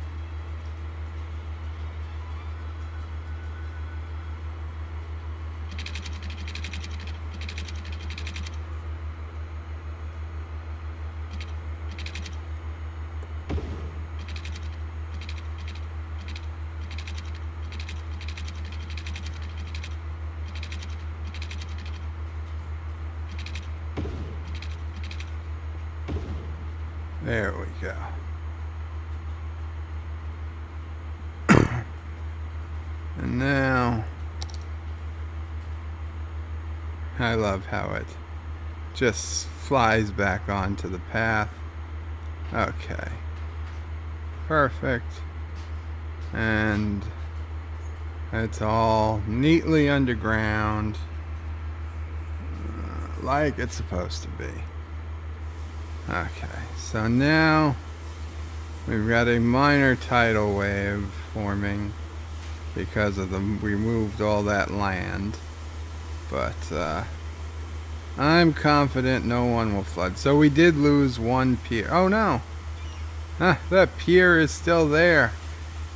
There we go. And now, I love how it just flies back onto the path. Okay. Perfect. And it's all neatly underground, like it's supposed to be. Okay, so now we've got a minor tidal wave forming because of we moved all that land, but I'm confident no one will flood. So we did lose one pier. Oh no, that pier is still there.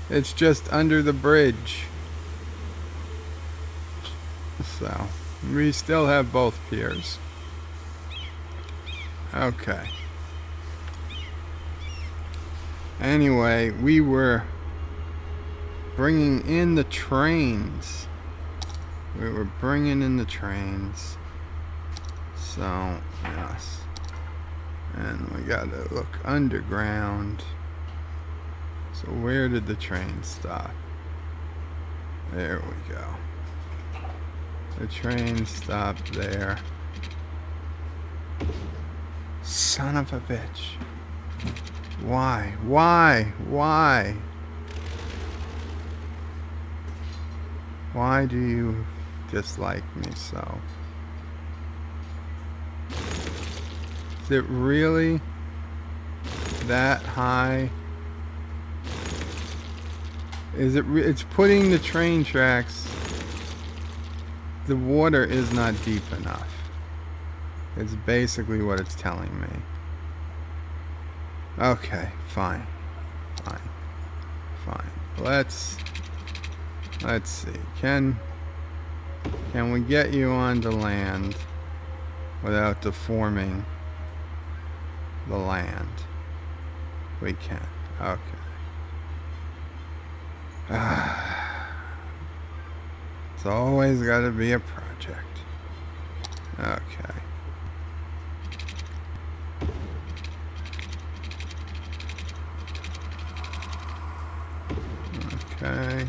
It's just under the bridge. So we still have both piers. Okay. Anyway, we were bringing in the trains. We were bringing in the trains. So, yes. And we gotta look underground. So where did the train stop? There we go. The train stopped there. Son of a bitch. Why? Why? Why? Why do you dislike me so? Is it really that high? Is it? It's putting the train tracks. The water is not deep enough. It's basically what it's telling me. Okay, fine. Fine. Let's see. Can we get you onto land without deforming the land? We can. Okay. It's always got to be a project. Okay. Okay.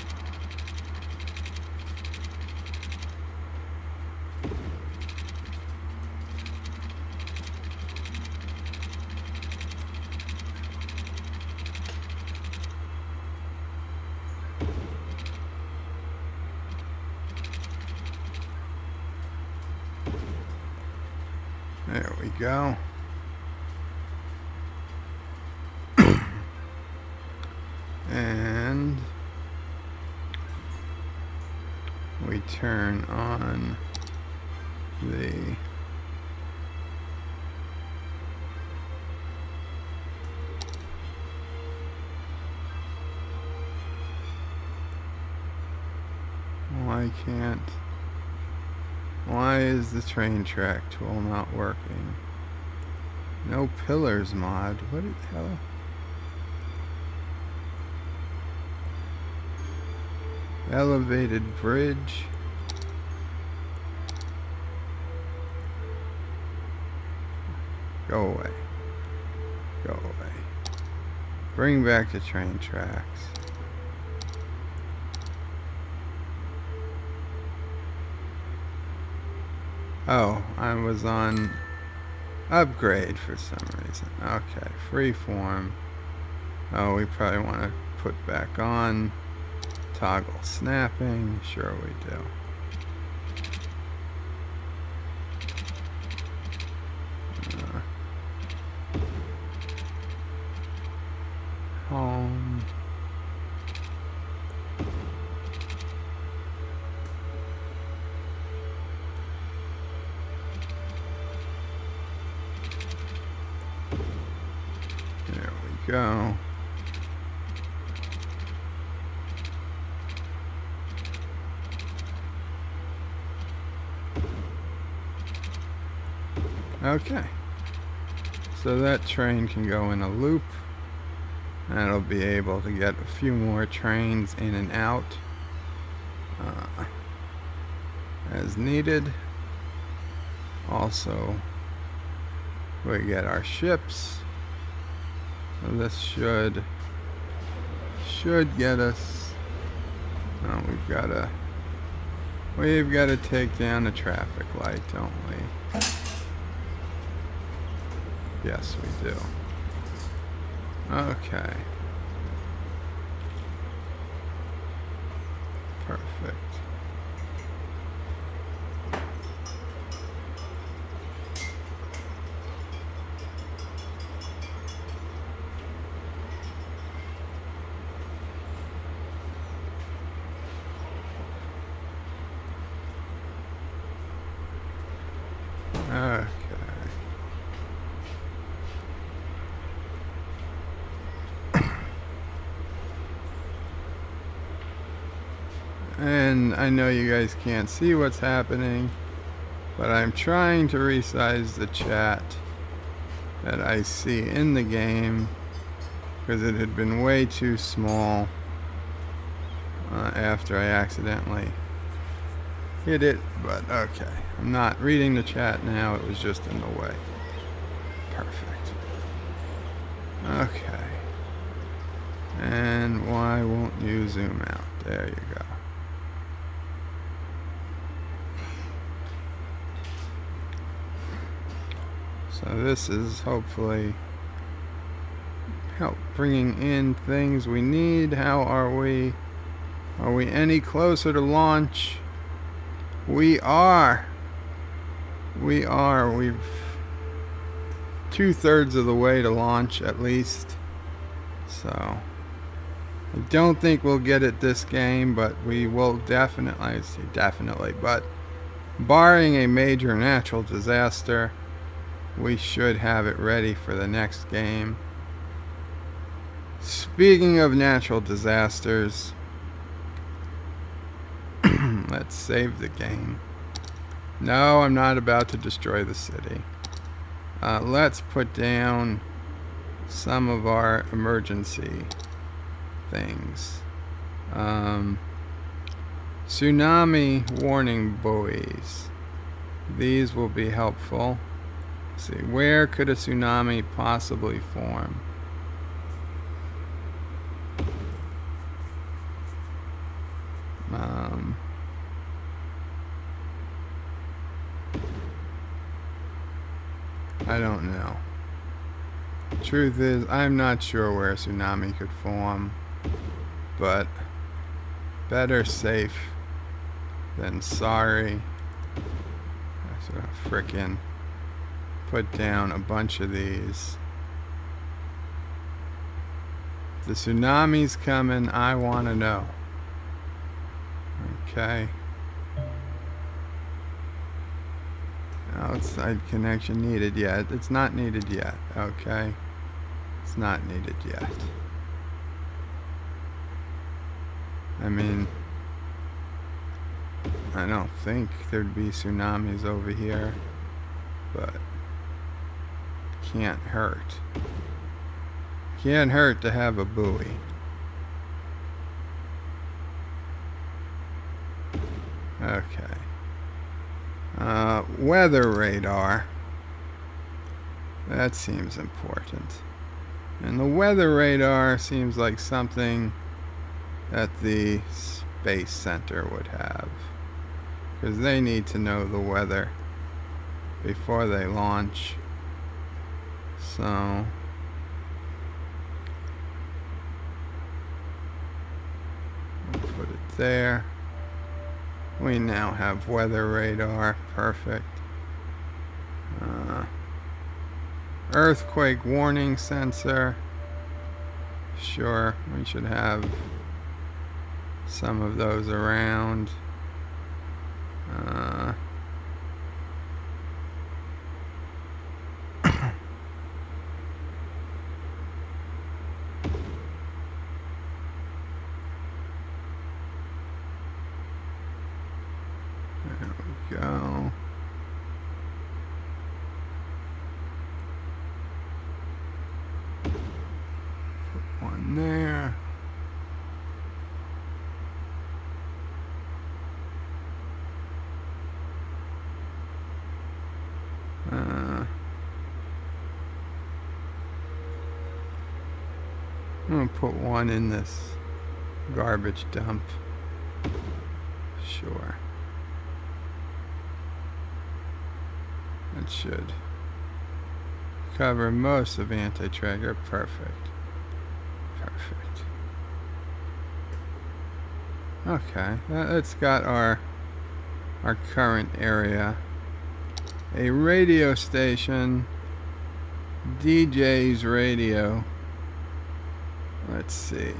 There we go. And we turn on the why is the train track tool not working? No pillars mod. What the hell? Elevated bridge. Go away. Go away. Bring back the train tracks. Oh, I was on upgrade for some reason. Okay, freeform. Oh, we probably want to put back on toggle snapping. Sure we do. Home. There we go. Okay. So that train can go in a loop. That'll be able to get a few more trains in and out as needed. Also, we get our ships So this should get us. Oh, we've got to take down a traffic light, don't we? Yes, we do. Okay. Perfect. Okay. And I know you guys can't see what's happening, but I'm trying to resize the chat that I see in the game because it had been way too small after I accidentally hit it. But okay, I'm not reading the chat now, it was just in the way. Perfect. Okay. And why won't you zoom out? There you go. So this is hopefully help bringing in things we need. How are we? Are we any closer to launch? We are. We are. We've 2/3 of the way to launch at least. So I don't think we'll get it this game, but we will definitely, I say definitely, but barring a major natural disaster, we should have it ready for the next game. Speaking of natural disasters, let's save the game. No, I'm not about to destroy the city. Let's put down some of our emergency things. Tsunami warning buoys. These will be helpful. Let's see, where could a tsunami possibly form? I don't know. Truth is, I'm not sure where a tsunami could form, but better safe than sorry. I'm gonna frickin' put down a bunch of these. If the tsunami's coming, I want to know. Okay. Outside connection needed yet. It's not needed yet. Okay. It's not needed yet. I mean, I don't think there'd be tsunamis over here, but can't hurt. Can't hurt to have a buoy. Okay. Weather radar. That seems important. And the weather radar seems like something that the Space Center would have, because they need to know the weather before they launch. So we'll put it there. We now have weather radar. Perfect. Earthquake warning sensor. Sure, we should have some of those around. There we go. Put one there. I'm gonna put one in this garbage dump. Sure. It should cover most of anti-trigger. Perfect. Perfect. Okay, it's got our current area. A radio station. DJ's radio. Let's see.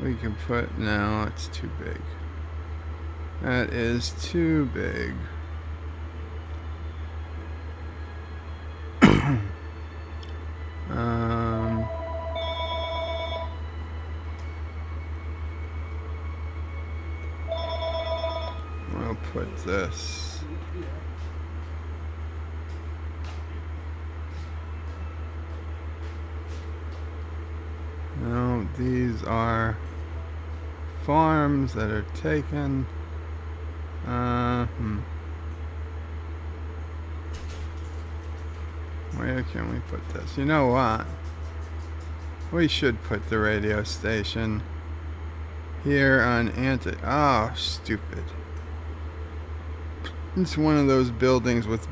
We can put, no, it's too big. That is too big. We'll put this. No, these are farms that are taken. Where can we put this? You know what? We should put the radio station here on oh, stupid. It's one of those buildings with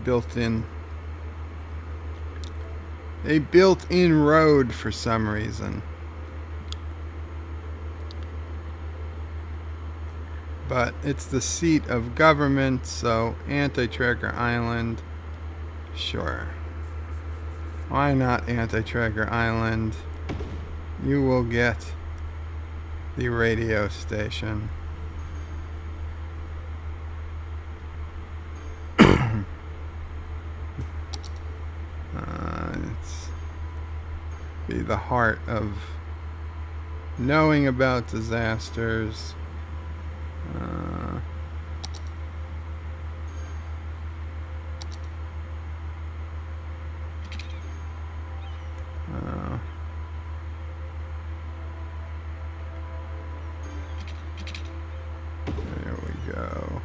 a built-in road for some reason. But it's the seat of government, so Anti-Tracker Island, sure. Why not Anti-Tracker Island? You will get the radio station. It's be the heart of knowing about disasters. There we go.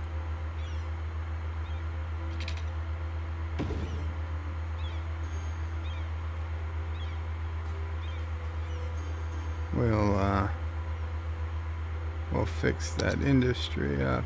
We'll fix that industry up.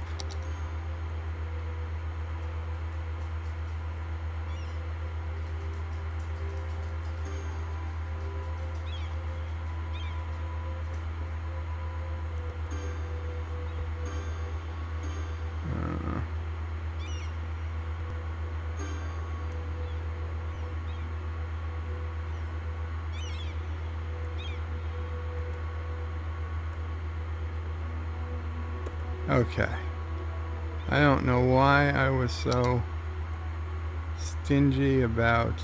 Okay. I don't know why I was so stingy about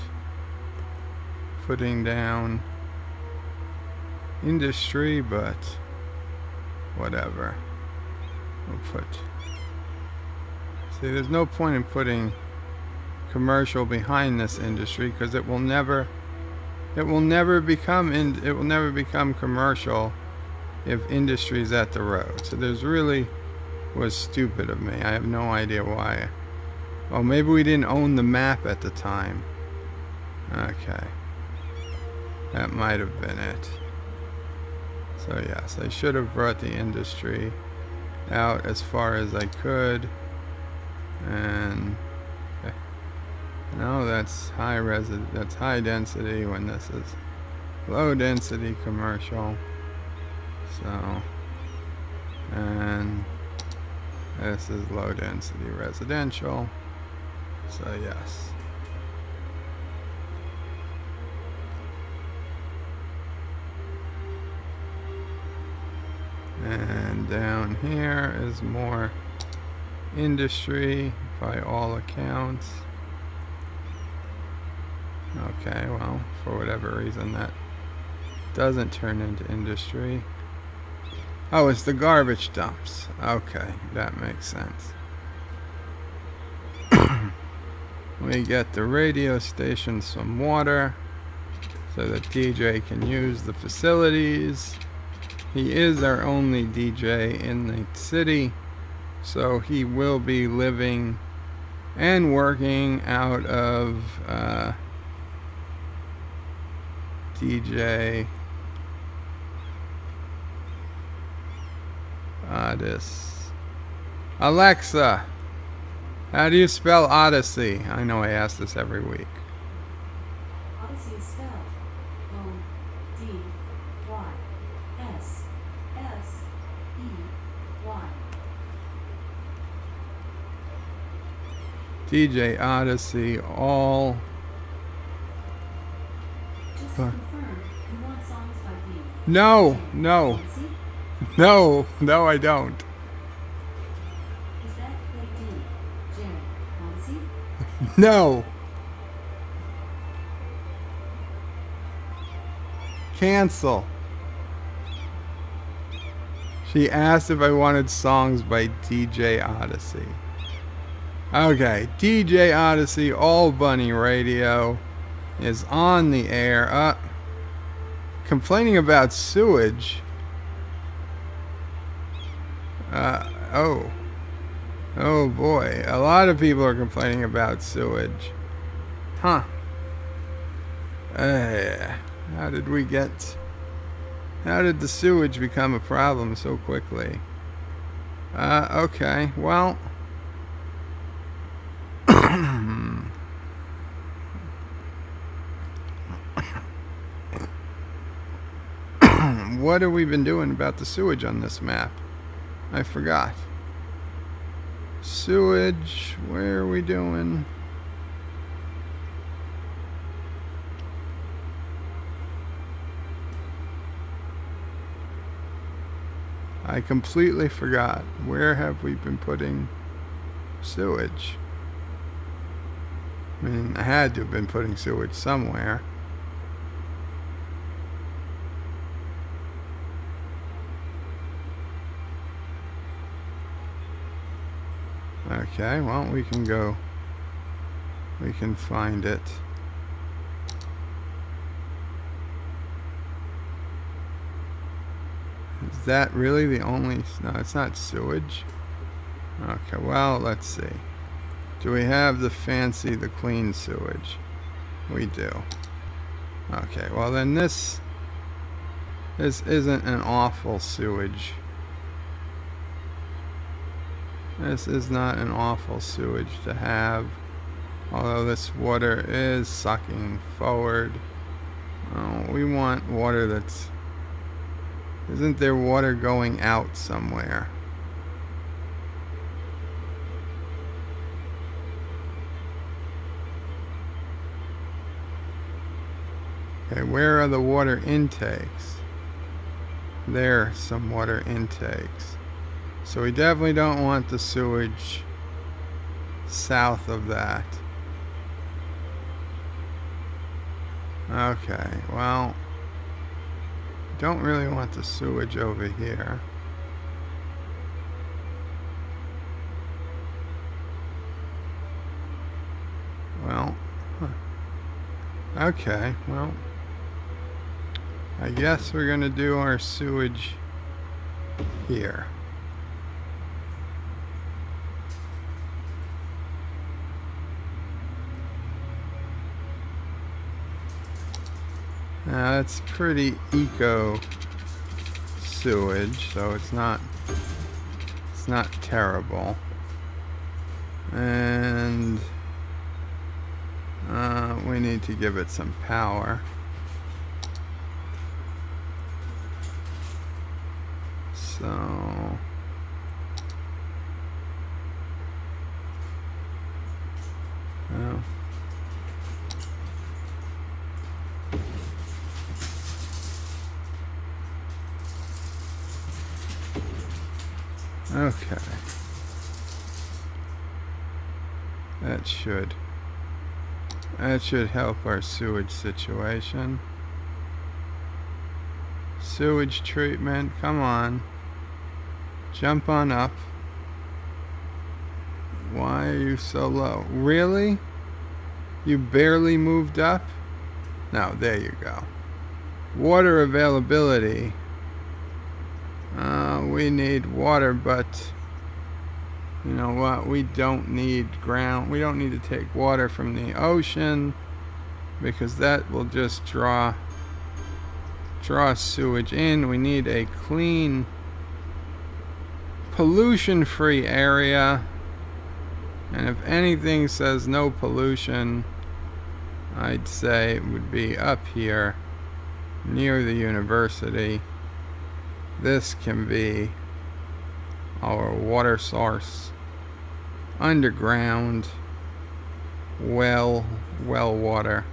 putting down industry, but whatever. We'll put... See, there's no point in putting commercial behind this industry because it will never become commercial if industry's at the road. So there's really was stupid of me. I have no idea why. Oh, maybe we didn't own the map at the time. Okay. That might have been it. So yes, I should have brought the industry out as far as I could. And no, that's that's high density when this is low density commercial. So, and this is low density residential. So yes. And down here is more industry by all accounts. Okay, well, for whatever reason that doesn't turn into industry. Oh, it's the garbage dumps. Okay, that makes sense. We get the radio station some water so that DJ can use the facilities. He is our only DJ in the city, so he will be living and working out of DJ Odyssey. Alexa, how do you spell Odyssey? I know I ask this every week. Odyssey is spelled O-D-Y-S-S-E-Y. DJ Odyssey, all. Just to confirm, you want songs by D. No, no, no, no, I don't. Is that by D? J. Odyssey? No. Cancel. She asked if I wanted songs by DJ Odyssey. Okay, DJ Odyssey, All Bunny Radio is on the air. Complaining about sewage. Oh boy, a lot of people are complaining about sewage. Huh. How did the sewage become a problem so quickly? Okay, well. What have we been doing about the sewage on this map? I forgot. Sewage, where are we doing? I completely forgot. Where have we been putting sewage? I mean, I had to have been putting sewage somewhere. Okay, well, we can find it. Is that really the only? No, it's not sewage. Okay, well, let's see. Do we have the clean sewage? We do. Okay, well then this isn't an awful sewage. This is not an awful sewage to have. Although this water is sucking forward. Oh, we want water that's... Isn't there water going out somewhere? Okay, where are the water intakes? There are some water intakes. So we definitely don't want the sewage south of that. Okay, well, don't really want the sewage over here. Well, okay, well, I guess we're gonna do our sewage here. Now that's pretty eco sewage, so it's not terrible. And we need to give it some power. So well, okay. That should help our sewage situation. Sewage treatment, come on. Jump on up. Why are you so low? Really? You barely moved up? No, there you go. Water availability. We need water, but you know what? We don't need ground. We don't need to take water from the ocean because that will just draw sewage in. We need a clean pollution-free area. And if anything says no pollution, I'd say it would be up here near the university. This can be our water source, underground well water.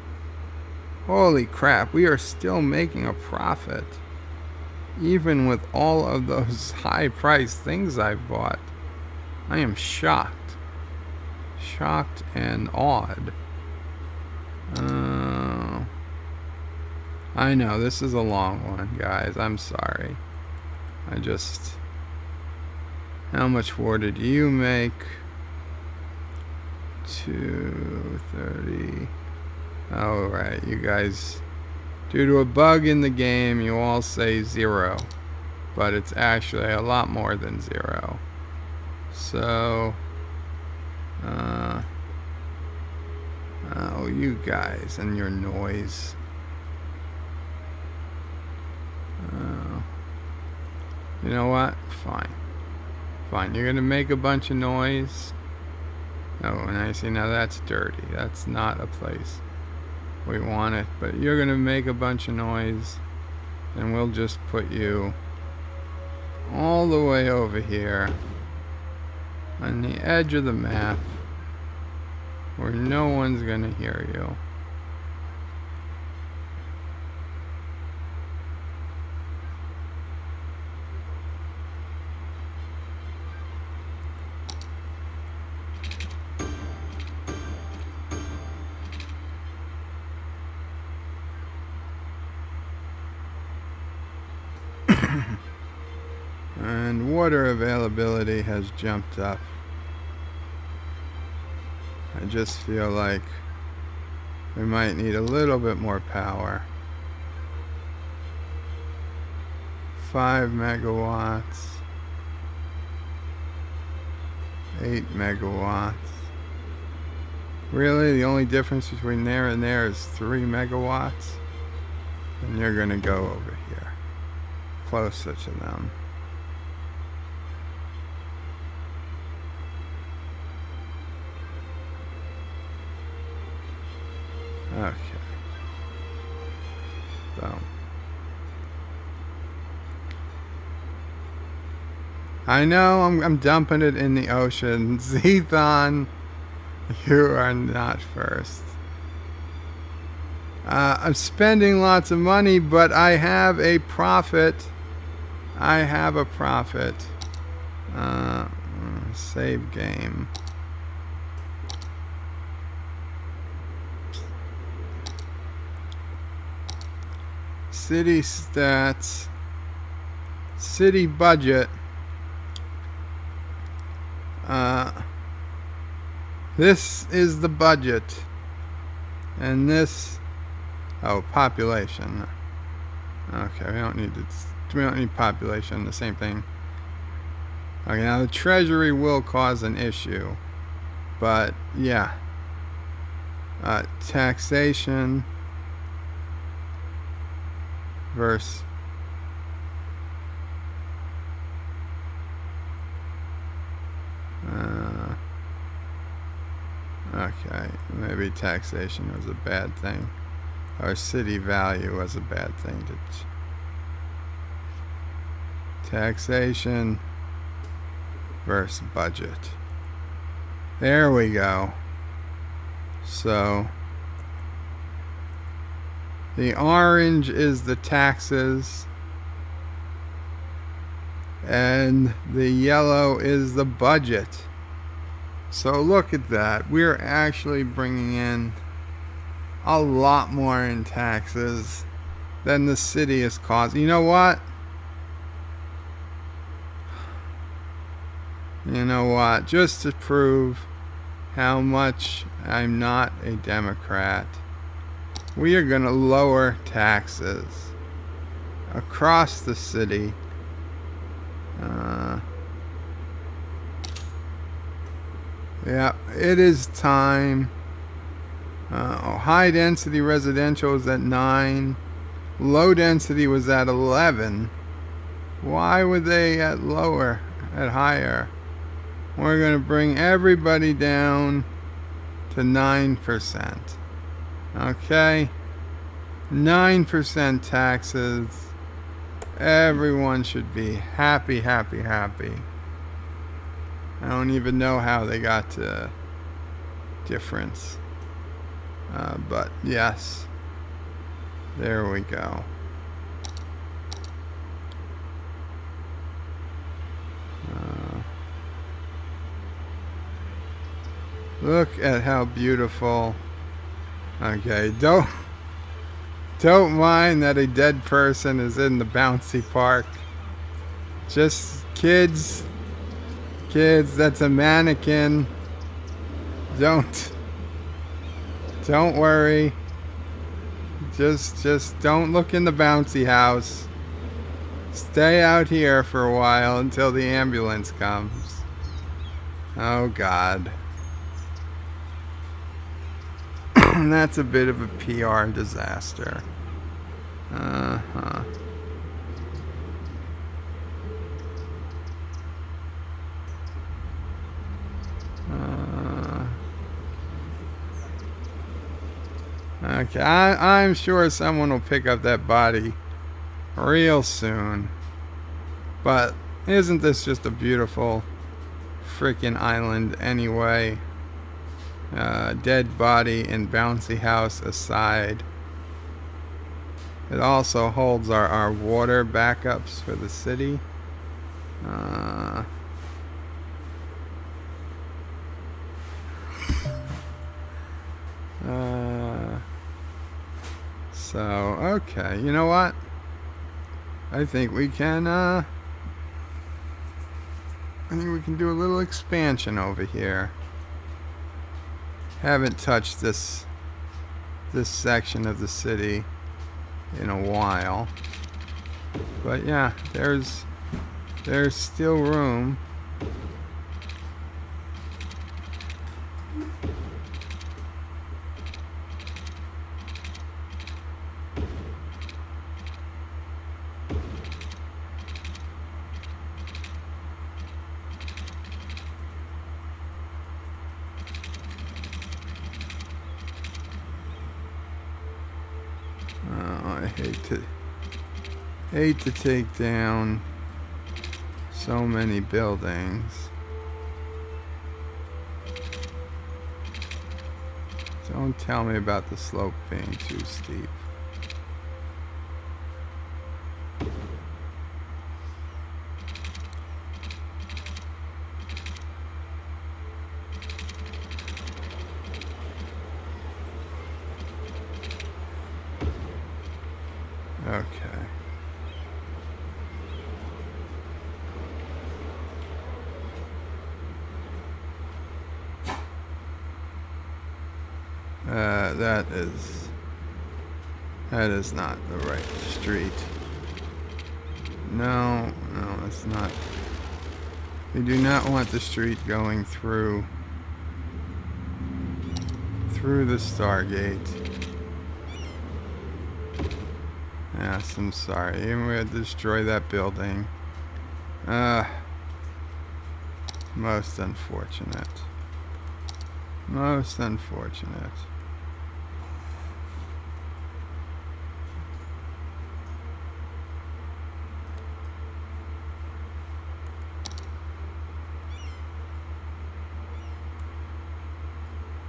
Holy crap, we are still making a profit even with all of those high priced things I've bought. I am shocked and awed. I know this is a long one, guys. I'm sorry. How much water do you make? 230. Oh, right. You guys, due to a bug in the game, you all say 0. But it's actually a lot more than 0. So, oh, you guys and your noise. You know what? Fine. You're gonna make a bunch of noise. Oh, and I see now that's dirty. That's not a place we want it. But you're gonna make a bunch of noise, and we'll just put you all the way over here on the edge of the map where no one's gonna hear you. And water availability has jumped up. I just feel like we might need a little bit more power. 5 megawatts. 8 megawatts. Really? The only difference between there and there is 3 megawatts? And you're gonna go over here, closer to them. Okay. Boom. I know I'm dumping it in the ocean. Zethon, you are not first. I'm spending lots of money, but I have a profit. Save game. City stats. City budget. This is the budget. And this... Oh, population. Okay, we don't need population, the same thing. Okay, now the treasury will cause an issue. But, yeah. Taxation versus okay, maybe taxation was a bad thing, or city value was a bad thing to taxation versus budget. There we go. So the orange is the taxes, and the yellow is the budget. So look at that. We're actually bringing in a lot more in taxes than the city is causing. You know what? Just to prove how much I'm not a Democrat, we are going to lower taxes across the city. Yeah, it is time. High density residential is at 9. Low density was at 11. Why were they at lower? at higher. We're going to bring everybody down to 9%. Okay? 9% taxes. Everyone should be happy, happy, happy. I don't even know how they got to difference. But yes. There we go. Look at how beautiful. Okay, don't mind that a dead person is in the bouncy park. Just kids, that's a mannequin. Don't worry. Just don't look in the bouncy house. Stay out here for a while until the ambulance comes. Oh God. That's a bit of a PR disaster. Uh-huh. Okay, I'm sure someone will pick up that body real soon. But isn't this just a beautiful freaking island anyway? Dead body and bouncy house aside. It also holds our water backups for the city. So, okay, you know what? I think we can do a little expansion over here. Haven't touched this section of the city in a while. But yeah, there's still room. I hate to take down so many buildings. Don't tell me about the slope being too steep. Okay. That is not the right street. No, it's not. We do not want the street going through the Stargate. Yes, I'm sorry. Even we had to destroy that building. Most unfortunate. Most unfortunate.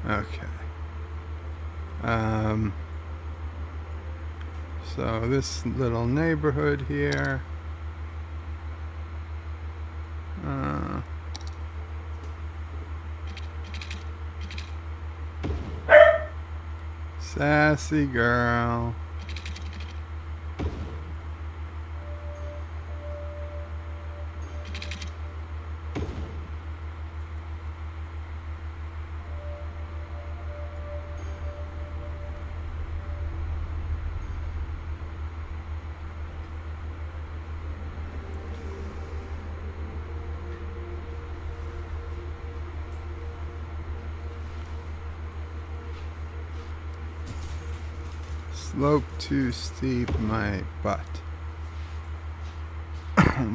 Okay. So this little neighborhood here. Sassy girl. Slope too steep, my butt.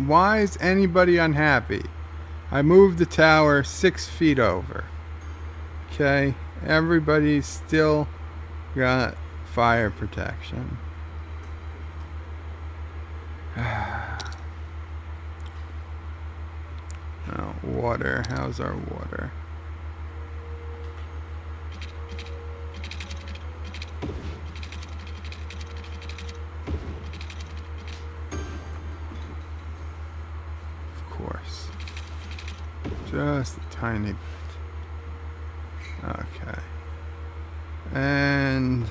Why is anybody unhappy? I moved the tower 6 feet over. Okay, everybody's still got fire protection. Oh, water. How's our water? Of course. Just a tiny bit. Okay. And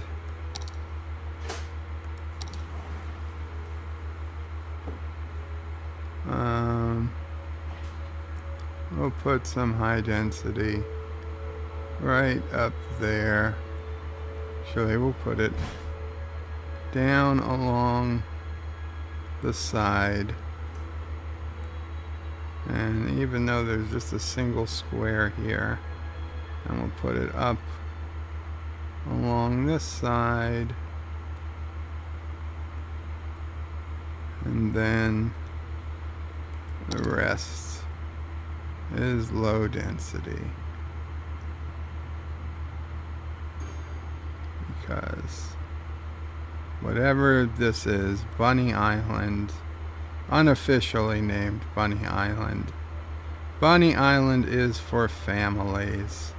we'll put some high density right up there. Actually, we'll put it down along the side. And even though there's just a single square here, and we'll put it up along this side. And then the rest is low density. Because whatever this is, Bunny Island, unofficially named Bunny Island. Bunny Island is for families.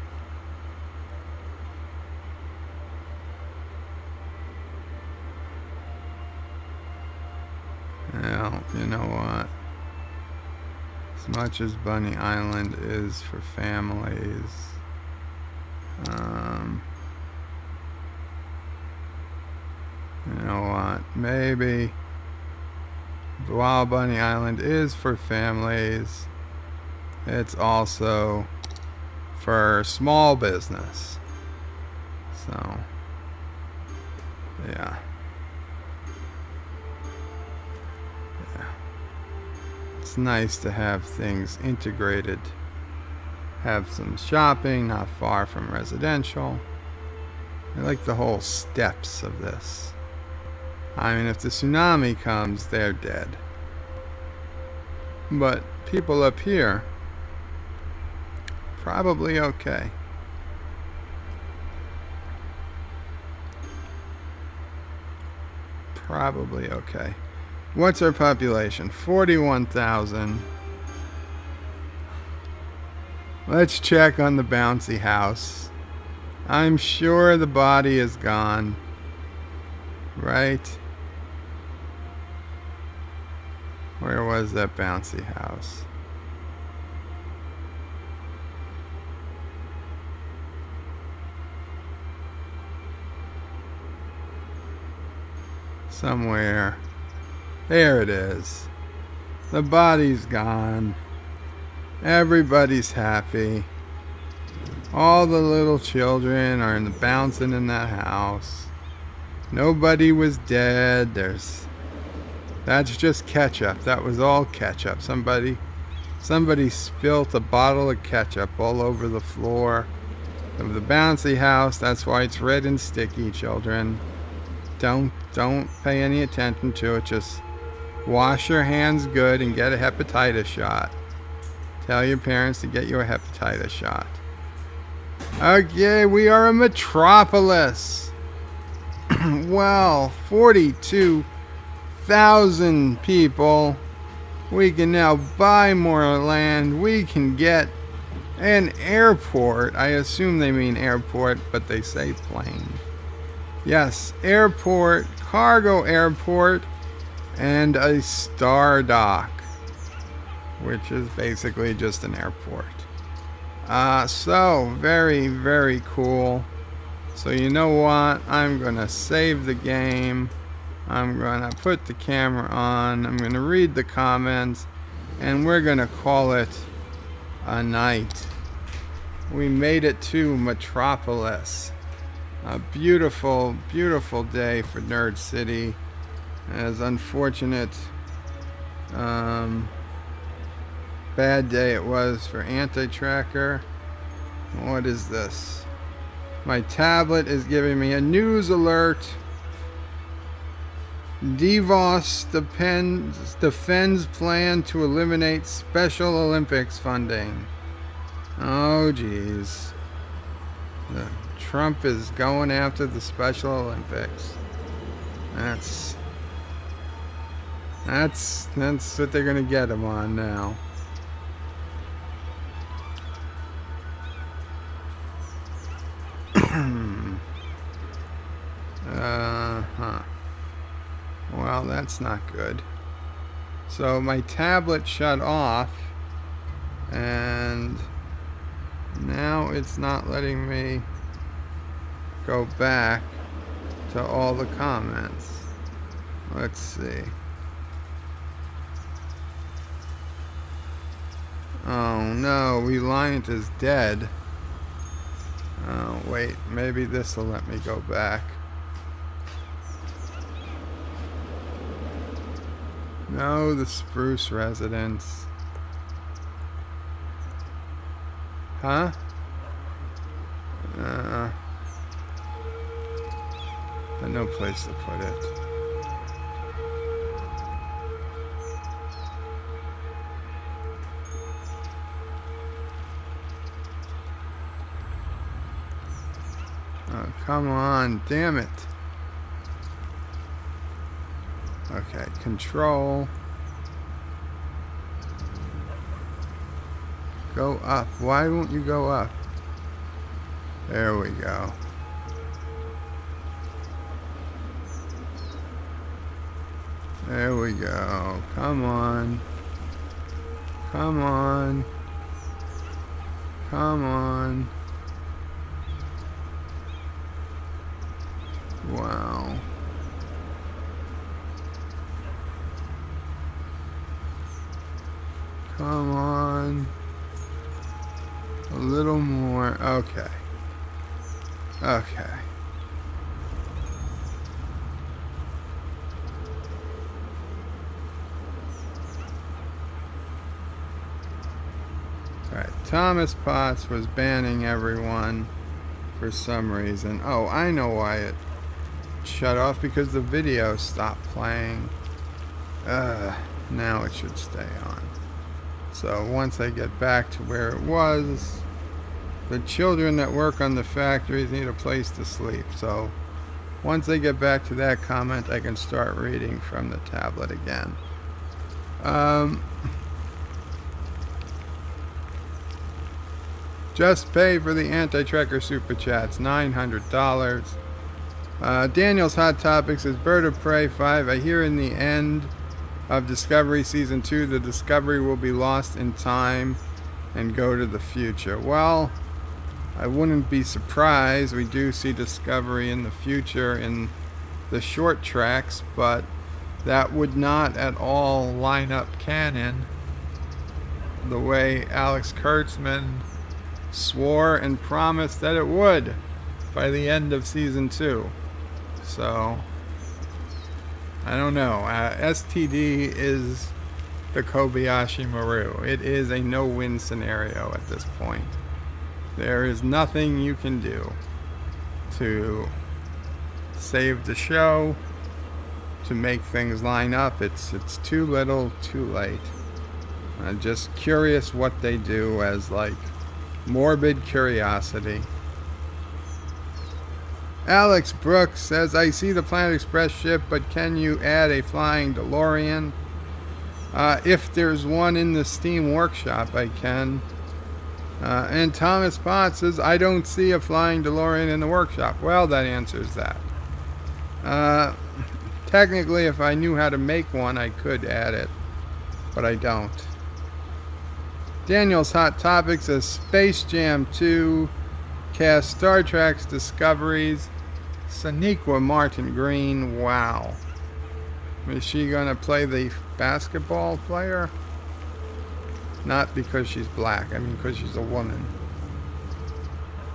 Well, you know what? As much as Bunny Island is for families, you know what? Maybe while Bunny Island is for families, it's also for small business. So, yeah. It's nice to have things integrated. Have some shopping not far from residential. I like the whole steps of this. I mean, if the tsunami comes, they're dead. But people up here, probably okay. Probably okay. What's our population? 41,000. Let's check on the bouncy house. I'm sure the body is gone. Right? Where was that bouncy house? Somewhere. There it is. The body's gone. Everybody's happy. All the little children are bouncing in that house. Nobody was dead. That's just ketchup. That was all ketchup. Somebody spilt a bottle of ketchup all over the floor of the bouncy house. That's why it's red and sticky, children. Don't pay any attention to it. Just wash your hands good and get a hepatitis shot. Tell your parents to get you a hepatitis shot. Okay, we are a metropolis. Well, 42,000 people. We can now buy more land. We can get an airport. I assume they mean airport, but they say plane. Yes, airport, cargo airport, and a star dock, which is basically just an airport. So very, very cool. So you know what? I'm gonna save the game. I'm gonna put the camera on. I'm gonna read the comments, and we're gonna call it a night. We made it to Metropolis. A beautiful, beautiful day for Nerd City. As unfortunate, bad day it was for Anti-Tracker. What is this? My tablet is giving me a news alert. DeVos defends plan to eliminate Special Olympics funding. Oh, geez. Trump is going after the Special Olympics. That's what they're gonna get him on now. Well, that's not good. So my tablet shut off, and now it's not letting me go back to all the comments. Let's see. Oh no, Reliant is dead. Oh wait, maybe this will let me go back. No, the Spruce residence. Huh? No place to put it. Oh, come on, damn it. Okay, control. Go up. Why won't you go up? There we go. There we go. Come on. Come on. Come on. Wow. Come on. A little more. Okay. Okay. Alright, Thomas Potts was banning everyone for some reason. Oh, I know why it shut off, because the video stopped playing. Now it should stay on. So once I get back to where it was, the children that work on the factories need a place to sleep. So once I get back to that comment, I can start reading from the tablet again. Just pay for the anti-tracker super chats, $900. Daniel's Hot Topics is Bird of Prey 5. I hear in the end of Discovery Season 2, the Discovery will be lost in time and go to the future. Well, I wouldn't be surprised. We do see Discovery in the future in the short tracks, but that would not at all line up canon the way Alex Kurtzman swore and promised that it would by the end of Season 2. So I don't know. STD is the Kobayashi Maru. It is a no-win scenario at this point. There is nothing you can do to save the show, to make things line up. It's too little, too late. I'm just curious what they do as like morbid curiosity. Alex Brooks says, I see the Planet Express ship, but can you add a flying DeLorean? If there's one in the Steam Workshop, I can. And Thomas Potts says, I don't see a flying DeLorean in the workshop. Well, that answers that. Technically, if I knew how to make one, I could add it, but I don't. Daniel's Hot Topics says, Space Jam 2 cast Star Trek's Discoveries, Sonequa Martin Green. Wow. Is she gonna play the basketball player? Not because she's black, I mean because she's a woman.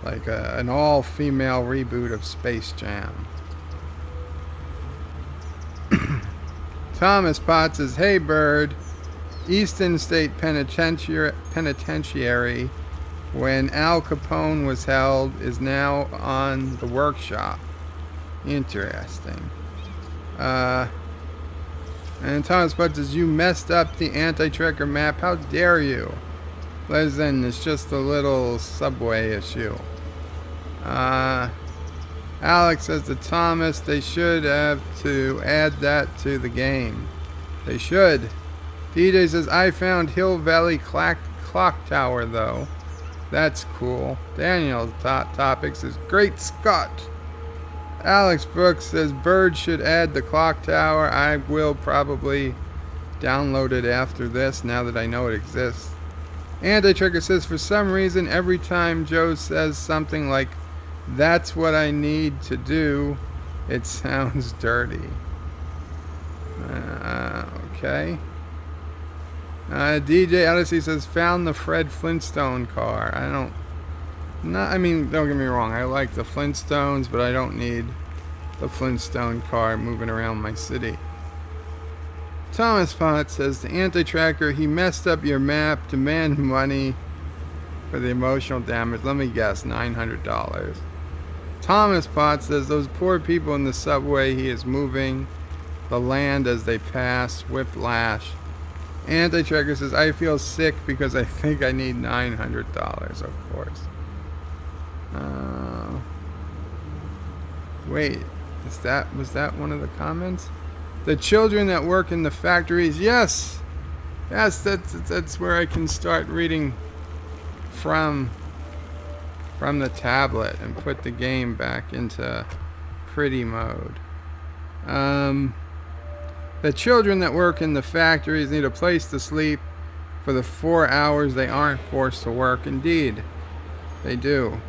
Like an all-female reboot of Space Jam. Thomas Potts says, hey Bird, Easton State Penitentiary, when Al Capone was held, is now on the workshop. Interesting. And Thomas Potts says, you messed up the anti-tracker map. How dare you? Listen, it's just a little subway issue. Alex says to Thomas, they should have to add that to the game. They should. DJ says, I found Hill Valley Clock Tower, though. That's cool. Daniel's topic says, Great Scott. Alex Brooks says, Bird should add the clock tower. I will probably download it after this, now that I know it exists. Anti-Tracker says, for some reason, every time Joe says something like, that's what I need to do, it sounds dirty. Okay. DJ Odyssey says, found the Fred Flintstone car. I mean, don't get me wrong, I like the Flintstones, but I don't need the Flintstone car moving around my city. Thomas Potts says, the anti-tracker, he messed up your map, demand money for the emotional damage. Let me guess, $900. Thomas Potts says, those poor people in the subway, he is moving the land as they pass, whiplash. Anti-tracker says, I feel sick because I think I need $900, of course. Wait, was that one of the comments? The children that work in the factories, yes, that's where I can start reading from the tablet and put the game back into pretty mode. The children that work in the factories need a place to sleep for the 4 hours they aren't forced to work. Indeed, they do.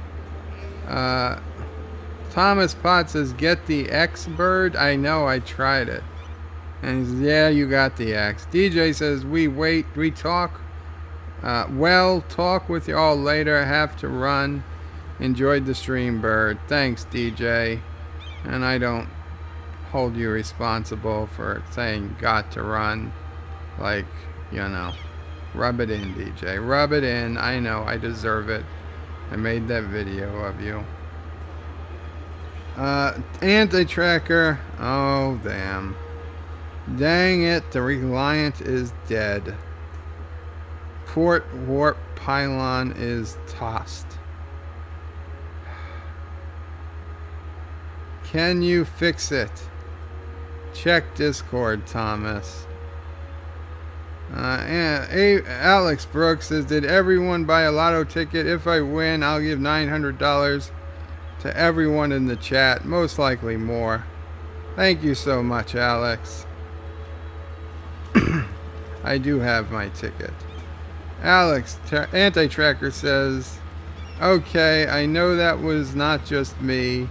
Thomas Potts says, get the X bird. I know, I tried it. And he says, yeah, you got the X. DJ says, we talk. Talk with you all later. Have to run. Enjoyed the stream, bird. Thanks, DJ. And I don't hold you responsible for saying got to run. Like, rub it in, DJ. Rub it in. I know, I deserve it. I made that video of you. Anti-tracker. Oh, damn. Dang it, the Reliant is dead. Port warp pylon is tossed. Can you fix it? Check Discord, Thomas. Alex Brooks says, did everyone buy a lotto ticket? If I win, I'll give $900 to everyone in the chat. Most likely more. Thank you so much, Alex. I do have my ticket. Alex, Anti-Tracker says, okay, I know that was not just me.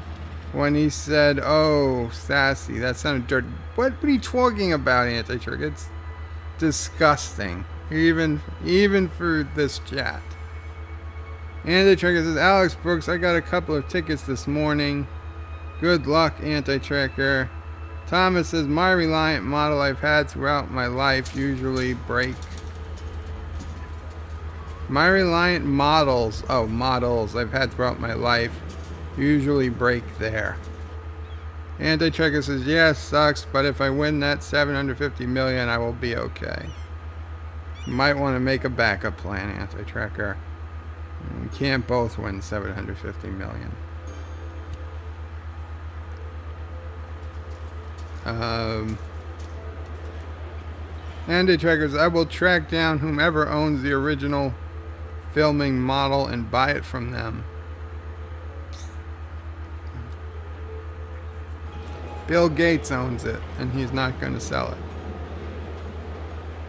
When he said, oh, sassy, that sounded dirty. What are you talking about, Anti-Tracker? It's disgusting. Even for this chat. Anti-Tracker says, Alex Brooks, I got a couple of tickets this morning. Good luck, Anti-Tracker. Thomas says, my Reliant model I've had throughout my life usually break. My Reliant models I've had throughout my life usually break there. Anti-Tracker says, yeah, sucks, but if I win that $750 million, I will be okay. You might want to make a backup plan, Anti-Tracker. We can't both win $750 million. Anti-Tracker says, I will track down whomever owns the original filming model and buy it from them. Bill Gates owns it, and he's not going to sell it.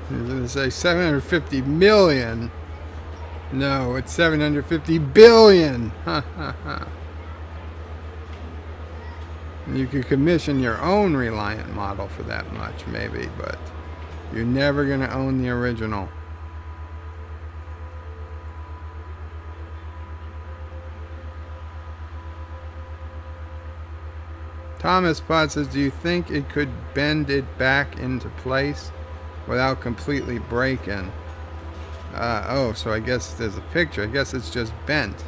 He's going to say 750 million. No, it's 750 billion. Ha ha ha. You could commission your own Reliant model for that much, maybe, but you're never going to own the original. Thomas Potts says, do you think it could bend it back into place without completely breaking? Oh, so I guess there's a picture. I guess it's just bent.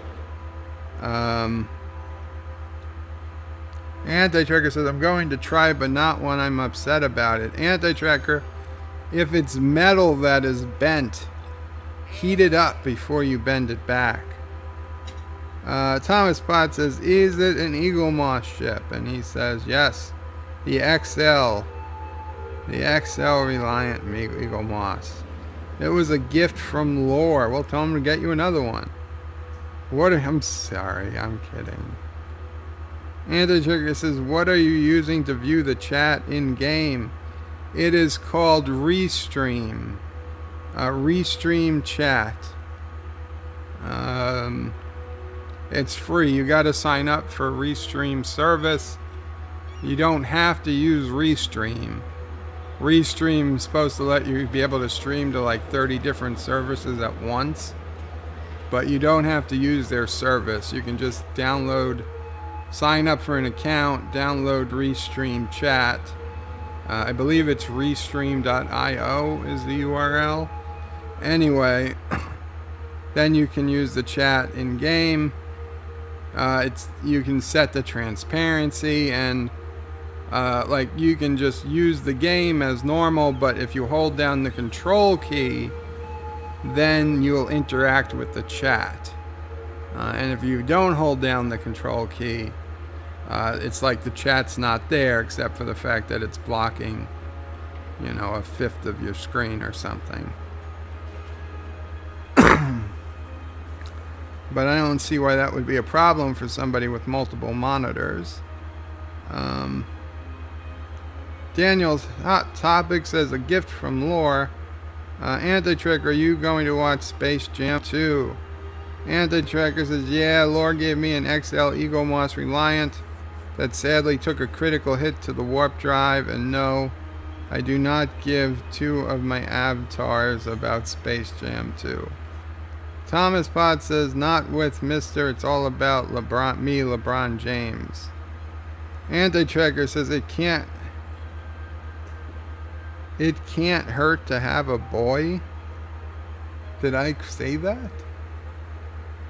Anti-Tracker says, I'm going to try, but not when I'm upset about it. Anti-Tracker, if it's metal that is bent, heat it up before you bend it back. Thomas Potts says, is it an Eagle Moss ship? And he says, yes. The XL. The XL Reliant Eagle Moss. It was a gift from Lore. We'll tell him to get you another one. I'm sorry, I'm kidding. Anti-Trigger says, what are you using to view the chat in-game? It is called Restream. Restream chat. It's free. You got to sign up for Restream service. You don't have to use Restream. Restream is supposed to let you be able to stream to like 30 different services at once. But you don't have to use their service. You can just sign up for an account, download Restream chat. I believe it's restream.io is the URL. Anyway, then you can use the chat in game. You can set the transparency and you can just use the game as normal, but if you hold down the control key, then you'll interact with the chat. And if you don't hold down the control key, it's like the chat's not there, except for the fact that it's blocking, a fifth of your screen or something. But I don't see why that would be a problem for somebody with multiple monitors. Daniel's Hot Topic says, a gift from Lore. Anti-Trick, are you going to watch Space Jam 2? Anti-Tracker says, yeah, Lore gave me an XL Eagle Moss Reliant that sadly took a critical hit to the warp drive, and no, I do not give two of my avatars about Space Jam 2. Thomas Potts says, not with Mr. It's all about LeBron James. Anti-Tracker says, it can't hurt to have a boy. Did I say that?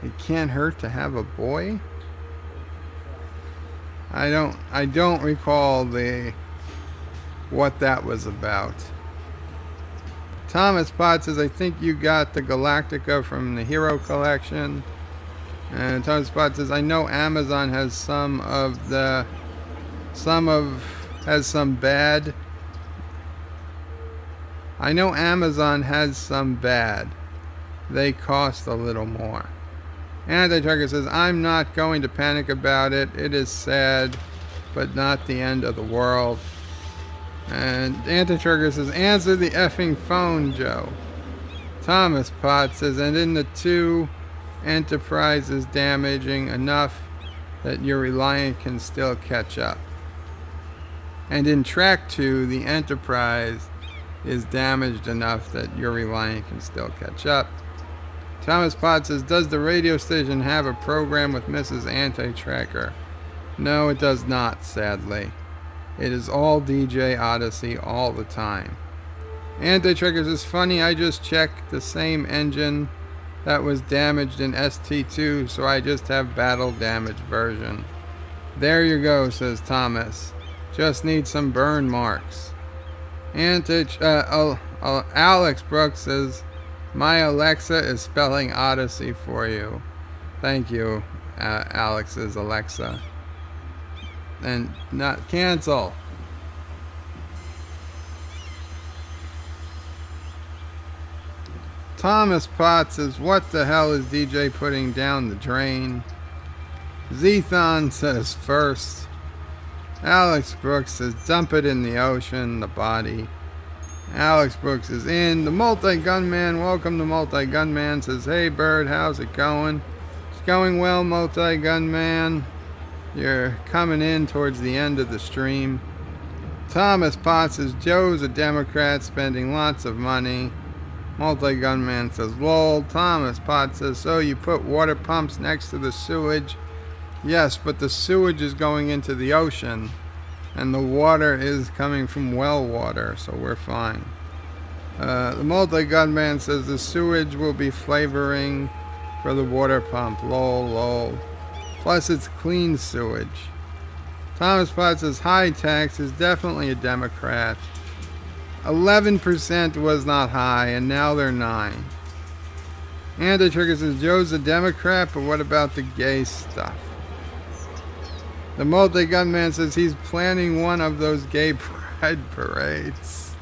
It can't hurt to have a boy? I don't recall what that was about. Thomas Potts says, I think you got the Galactica from the Hero Collection. And Thomas Potts says, I know Amazon has some bad. I know Amazon has some bad. They cost a little more. Anti-Tracker says, I'm not going to panic about it. It is sad, but not the end of the world. And Anti-Tracker says, answer the effing phone, Joe. Thomas Potts says, and in the 2, Enterprise is damaging enough that your Reliant can still catch up. And in Track 2, the Enterprise is damaged enough that your Reliant can still catch up. Thomas Potts says, does the radio station have a program with Mrs. Anti-Tracker? No, it does not, sadly. It is all DJ Odyssey all the time. Anti-Tracker says, funny, I just checked the same engine that was damaged in ST2, so I just have battle damage version. There you go, says Thomas. Just need some burn marks. Alex Brooks says, my Alexa is spelling Odyssey for you. Thank you, Alex's Alexa. And not cancel. Thomas Potts says, what the hell is DJ putting down the drain? Zethon says first. Alex Brooks says, dump it in the ocean, the body. Alex Brooks is in. The Multi-Gunman, welcome to Multi-Gunman, says, hey Bird, how's it going? It's going well, Multi-Gunman. You're coming in towards the end of the stream. Thomas Potts says, Joe's a Democrat spending lots of money. Multi-Gunman says, lol. Thomas Potts says, so you put water pumps next to the sewage? Yes, but the sewage is going into the ocean, and the water is coming from well water, so we're fine. The Multi-Gunman says, the sewage will be flavoring for the water pump. Lol, lol. Plus, it's clean sewage. Thomas Potts says high tax is definitely a Democrat. 11% was not high, and now they're 9. Anti-Trigger says Joe's a Democrat, but what about the gay stuff? The multi-gun man says he's planning one of those gay pride parades.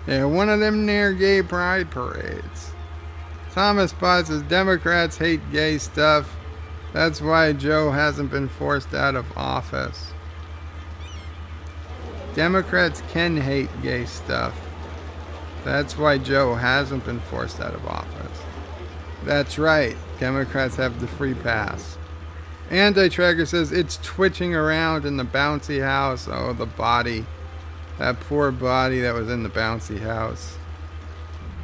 Yeah, one of them near gay pride parades. Thomas Potts says Democrats hate gay stuff. That's why Joe hasn't been forced out of office. Democrats can hate gay stuff. That's why Joe hasn't been forced out of office. That's right. Democrats have the free pass. Anti-Tracker says it's twitching around in the bouncy house. Oh, the body. That poor body that was in the bouncy house.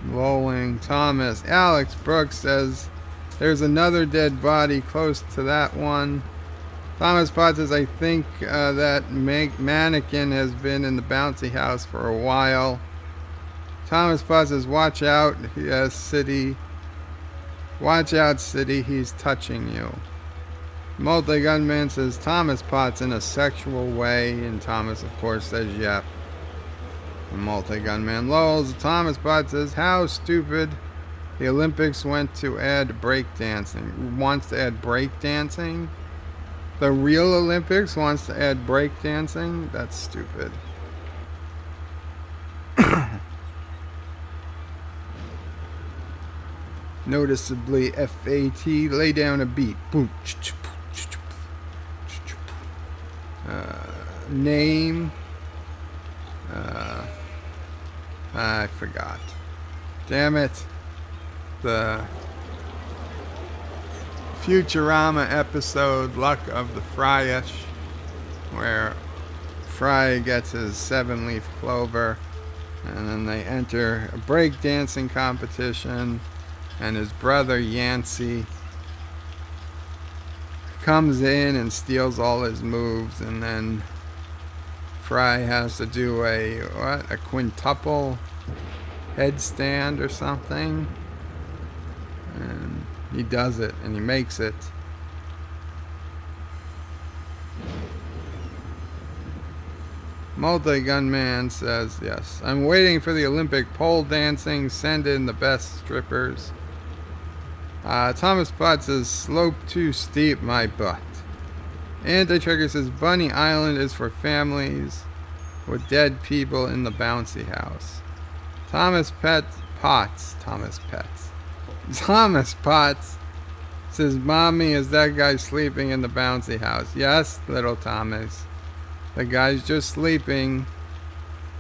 Rolling. Thomas. Alex Brooks says there's another dead body close to that one. Thomas Potts says, I think that mannequin has been in the bouncy house for a while. Thomas Potts says, watch out, yes, City. Watch out, City, he's touching you. Multi-Gunman says, Thomas Potts in a sexual way. And Thomas, of course, says, yep. Multi-Gunman lulls. Thomas Potts says, how stupid. The Olympics went to add breakdancing. Wants to add breakdancing? The real Olympics wants to add breakdancing? That's stupid. Noticeably FAT, lay down a beat. Boom. Name. I forgot. Damn it. The Futurama episode, Luck of the Fryish, where Fry gets his 7-leaf clover, and then they enter a breakdancing competition, and his brother Yancey comes in and steals all his moves, and then Fry has to do a quintuple headstand or something, and he does it, and he makes it. Multi-Gunman says, yes, I'm waiting for the Olympic pole dancing, send in the best strippers. Thomas Potts says, slope too steep, my butt. Anti-Trigger says, Bunny Island is for families with dead people in the bouncy house. Thomas Potts says, Mommy, is that guy sleeping in the bouncy house? Yes, little Thomas. The guy's just sleeping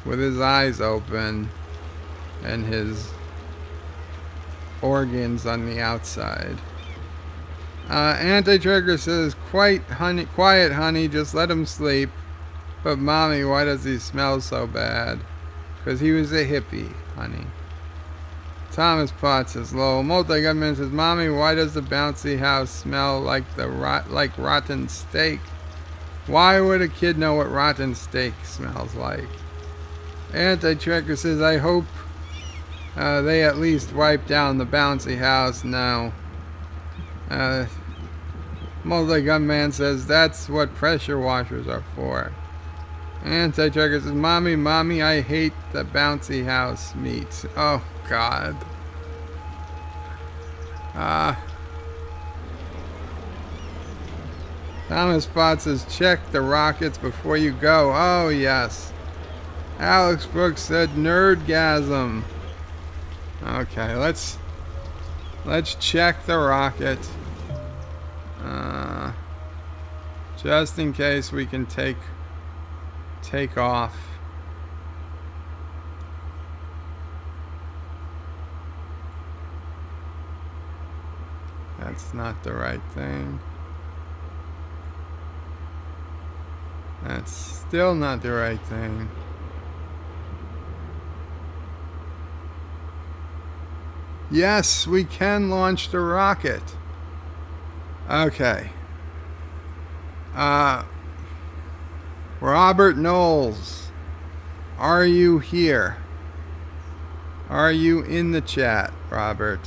with his eyes open and his organs on the outside. Anti-Trigger says, quiet, honey, just let him sleep. But Mommy, why does he smell so bad? Because he was a hippie, honey. Thomas Potts says, lol. Multi-Gunman says, Mommy, why does the bouncy house smell like rotten steak? Why would a kid know what rotten steak smells like? Anti-Trigger says, I hope they at least wipe down the bouncy house. No. Multi-Gunman says, that's what pressure washers are for. Anti-Trigger says, Mommy, I hate the bouncy house meat. Oh, God. Thomas Potts says, check the rockets before you go. Oh, yes. Alex Brooks said, nerdgasm. Okay, let's check the rocket. Just in case we can take off. That's not the right thing. That's still not the right thing. Yes, we can launch the rocket. Okay. Robert Knowles, are you here? Are you in the chat, Robert?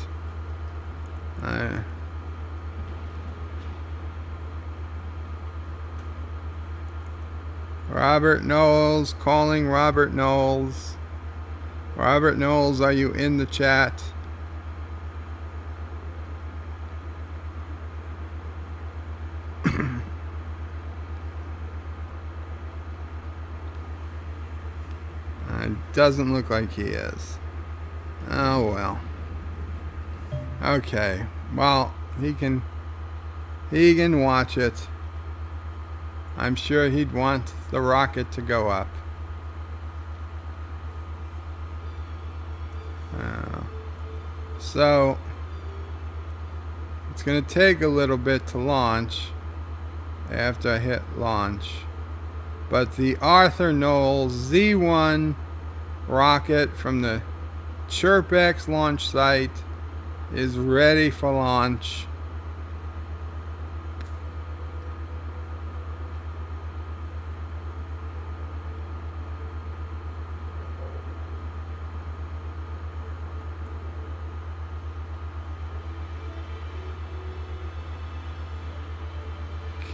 Robert Knowles, calling Robert Knowles. Robert Knowles, are you in the chat? It doesn't look like he is. Oh well. Okay. Well, he can watch it. I'm sure he'd want the rocket to go up. So it's going to take a little bit to launch after I hit launch. But the Arthur Knowles Z1 rocket from the ChirpX launch site is ready for launch.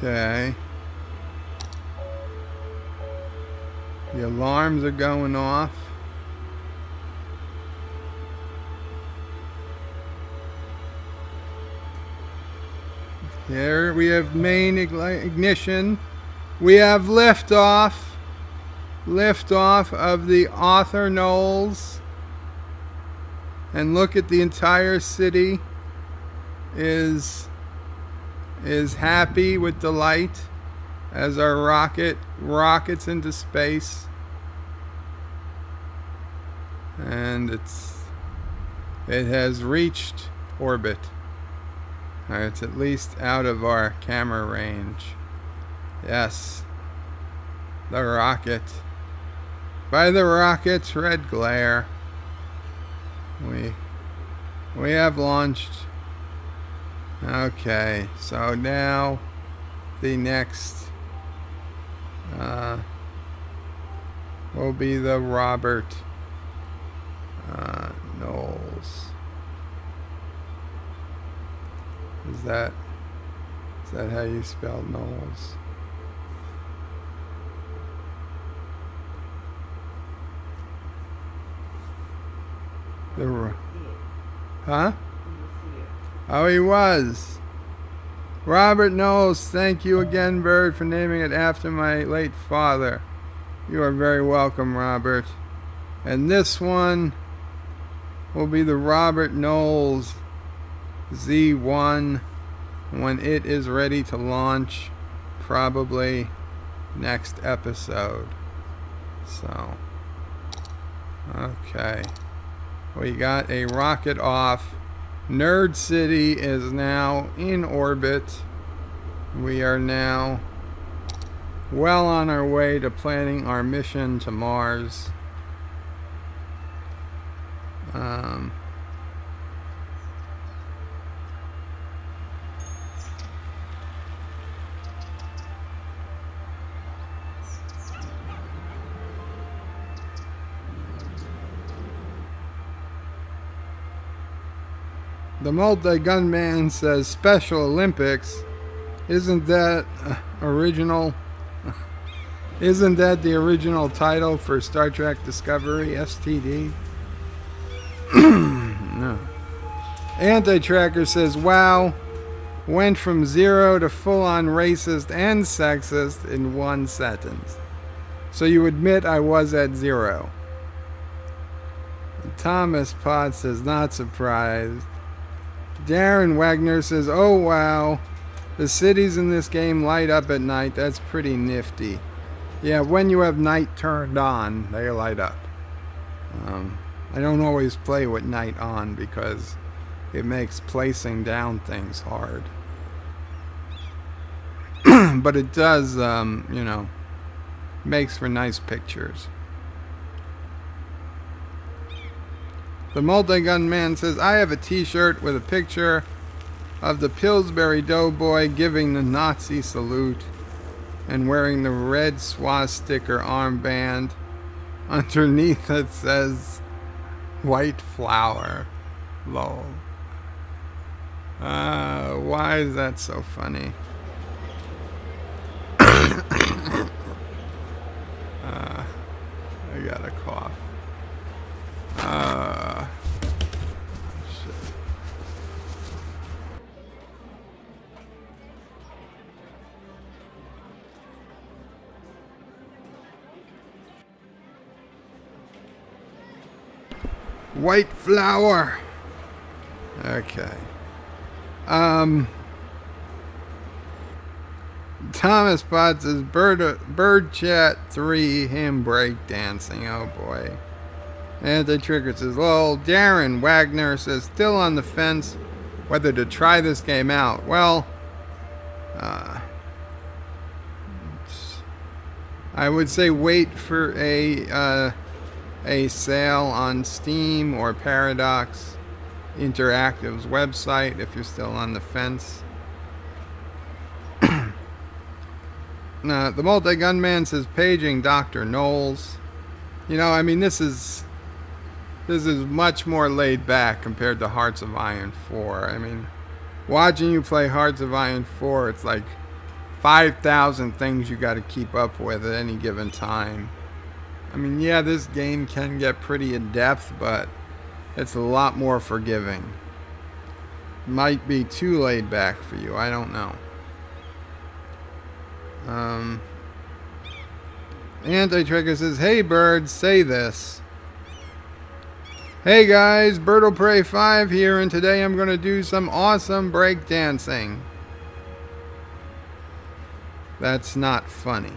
Okay. The alarms are going off. Here we have main ignition. We have liftoff. Liftoff of the Arthur Knowles. And look at the entire city is happy with the light as our rocket rockets into space. And it has reached orbit. It's at least out of our camera range. Yes. The rocket. By the rocket's red glare. We have launched. Okay, so now the next will be the Robert Knowles. Is that how you spell Knowles? Huh? Oh, he was. Robert Knowles, thank you again, Bird, for naming it after my late father. You are very welcome, Robert. And this one will be the Robert Knowles Z1 when it is ready to launch, probably next episode. So, okay. We got a rocket off. Nerd City is now in orbit. We are now well on our way to planning our mission to Mars. The multi-gun man says Special Olympics. Isn't that original? Isn't that the original title for Star Trek Discovery, STD? No. Anti-Tracker says, wow, went from 0 to full-on racist and sexist in one sentence. So you admit I was at 0. Thomas Potts says, not surprised. Darren Wagner says, oh wow, the cities in this game light up at night. That's pretty nifty. Yeah, when you have night turned on, they light up. I don't always play with night on because it makes placing down things hard. But it does, makes for nice pictures. The multi-gun man says, I have a t-shirt with a picture of the Pillsbury Doughboy giving the Nazi salute and wearing the red swastika armband. Underneath it says, white flower. Lol. Why is that so funny? White flower. Okay. Thomas Potts is Bird Chat 3 him break dancing. Oh boy. Anti-Trigger says, lol. Darren Wagner says, still on the fence whether to try this game out. Well, I would say wait for a sale on Steam or Paradox Interactive's website if you're still on the fence. The multi-gunman says paging Dr. Knowles. You know, I mean, this is much more laid back compared to Hearts of Iron 4. I mean, watching you play Hearts of Iron 4, it's like 5,000 things you got to keep up with at any given time. I mean, yeah, this game can get pretty in depth, but it's a lot more forgiving. Might be too laid back for you, I don't know. Anti-Trigger says, hey birds, say this. Hey guys, Birdo Prey 5 here, and today I'm going to do some awesome breakdancing. That's not funny.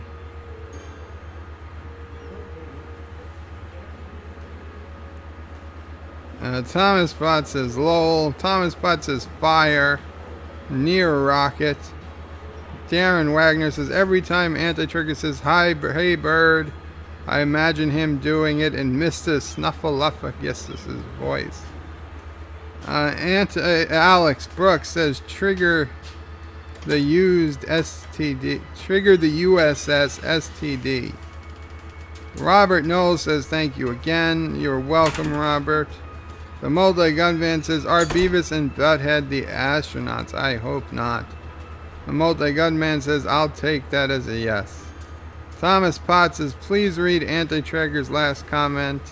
Thomas Potts says lol. Thomas Potts says fire. Near rocket. Darren Wagner says every time Anti-Trigger says hi, hey bird, I imagine him doing it in Mr. Snuffleupagus. Yes, this is his voice. Alex Brooks says trigger the used STD. Trigger the USS STD. Robert Knowles says thank you again. You're welcome, Robert. The multi-gunman says, are Beavis and Butthead the astronauts? I hope not. The multi-gunman says, I'll take that as a yes. Thomas Potts says, please read Anti-Trigger's last comment.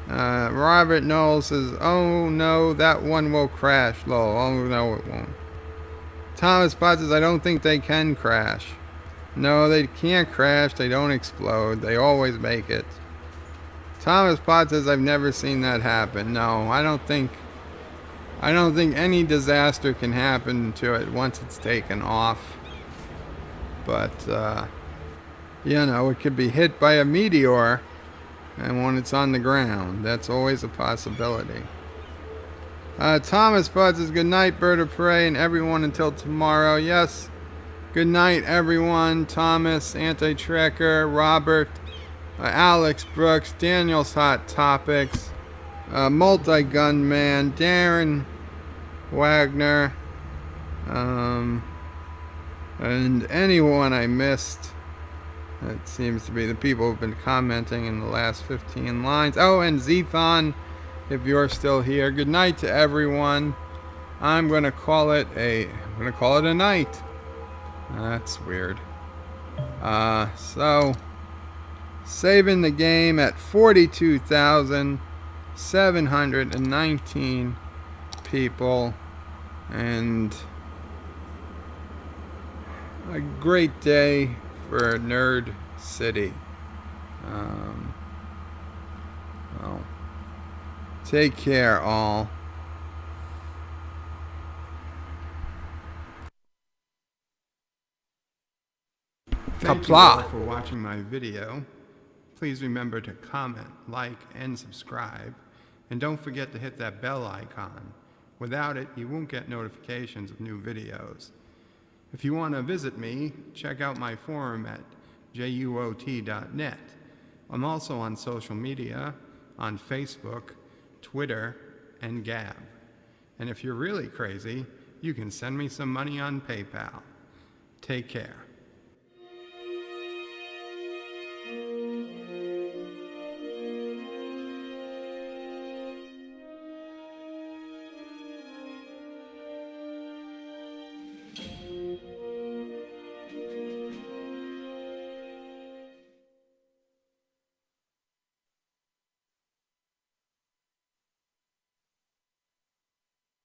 Robert Knowles says, oh no, that one will crash. Lol. Oh no, it won't. Thomas Potts says, I don't think they can crash. No, they can't crash. They don't explode. They always make it. Thomas Potts says, I've never seen that happen. No, I don't think any disaster can happen to it once it's taken off. But, you know, it could be hit by a meteor, and when it's on the ground, that's always a possibility. Thomas Potts says, good night, Bird of Prey, and everyone until tomorrow. Yes, good night, everyone. Thomas, Anti-Tracker, Robert, Alex Brooks, Daniel's Hot Topics, Multi-Gunman, Darren Wagner, and anyone I missed. It seems to be the people who've been commenting in the last 15 lines. Oh, and Zethon, if you're still here. Good night to everyone. I'm gonna call it a night. That's weird. So saving the game at 42,719 people, and a great day for Nerd City. Well, take care, all. Thank you all for watching my video. Please remember to comment, like, and subscribe. And don't forget to hit that bell icon. Without it, you won't get notifications of new videos. If you want to visit me, check out my forum at juot.net. I'm also on social media, on Facebook, Twitter, and Gab. And if you're really crazy, you can send me some money on PayPal. Take care.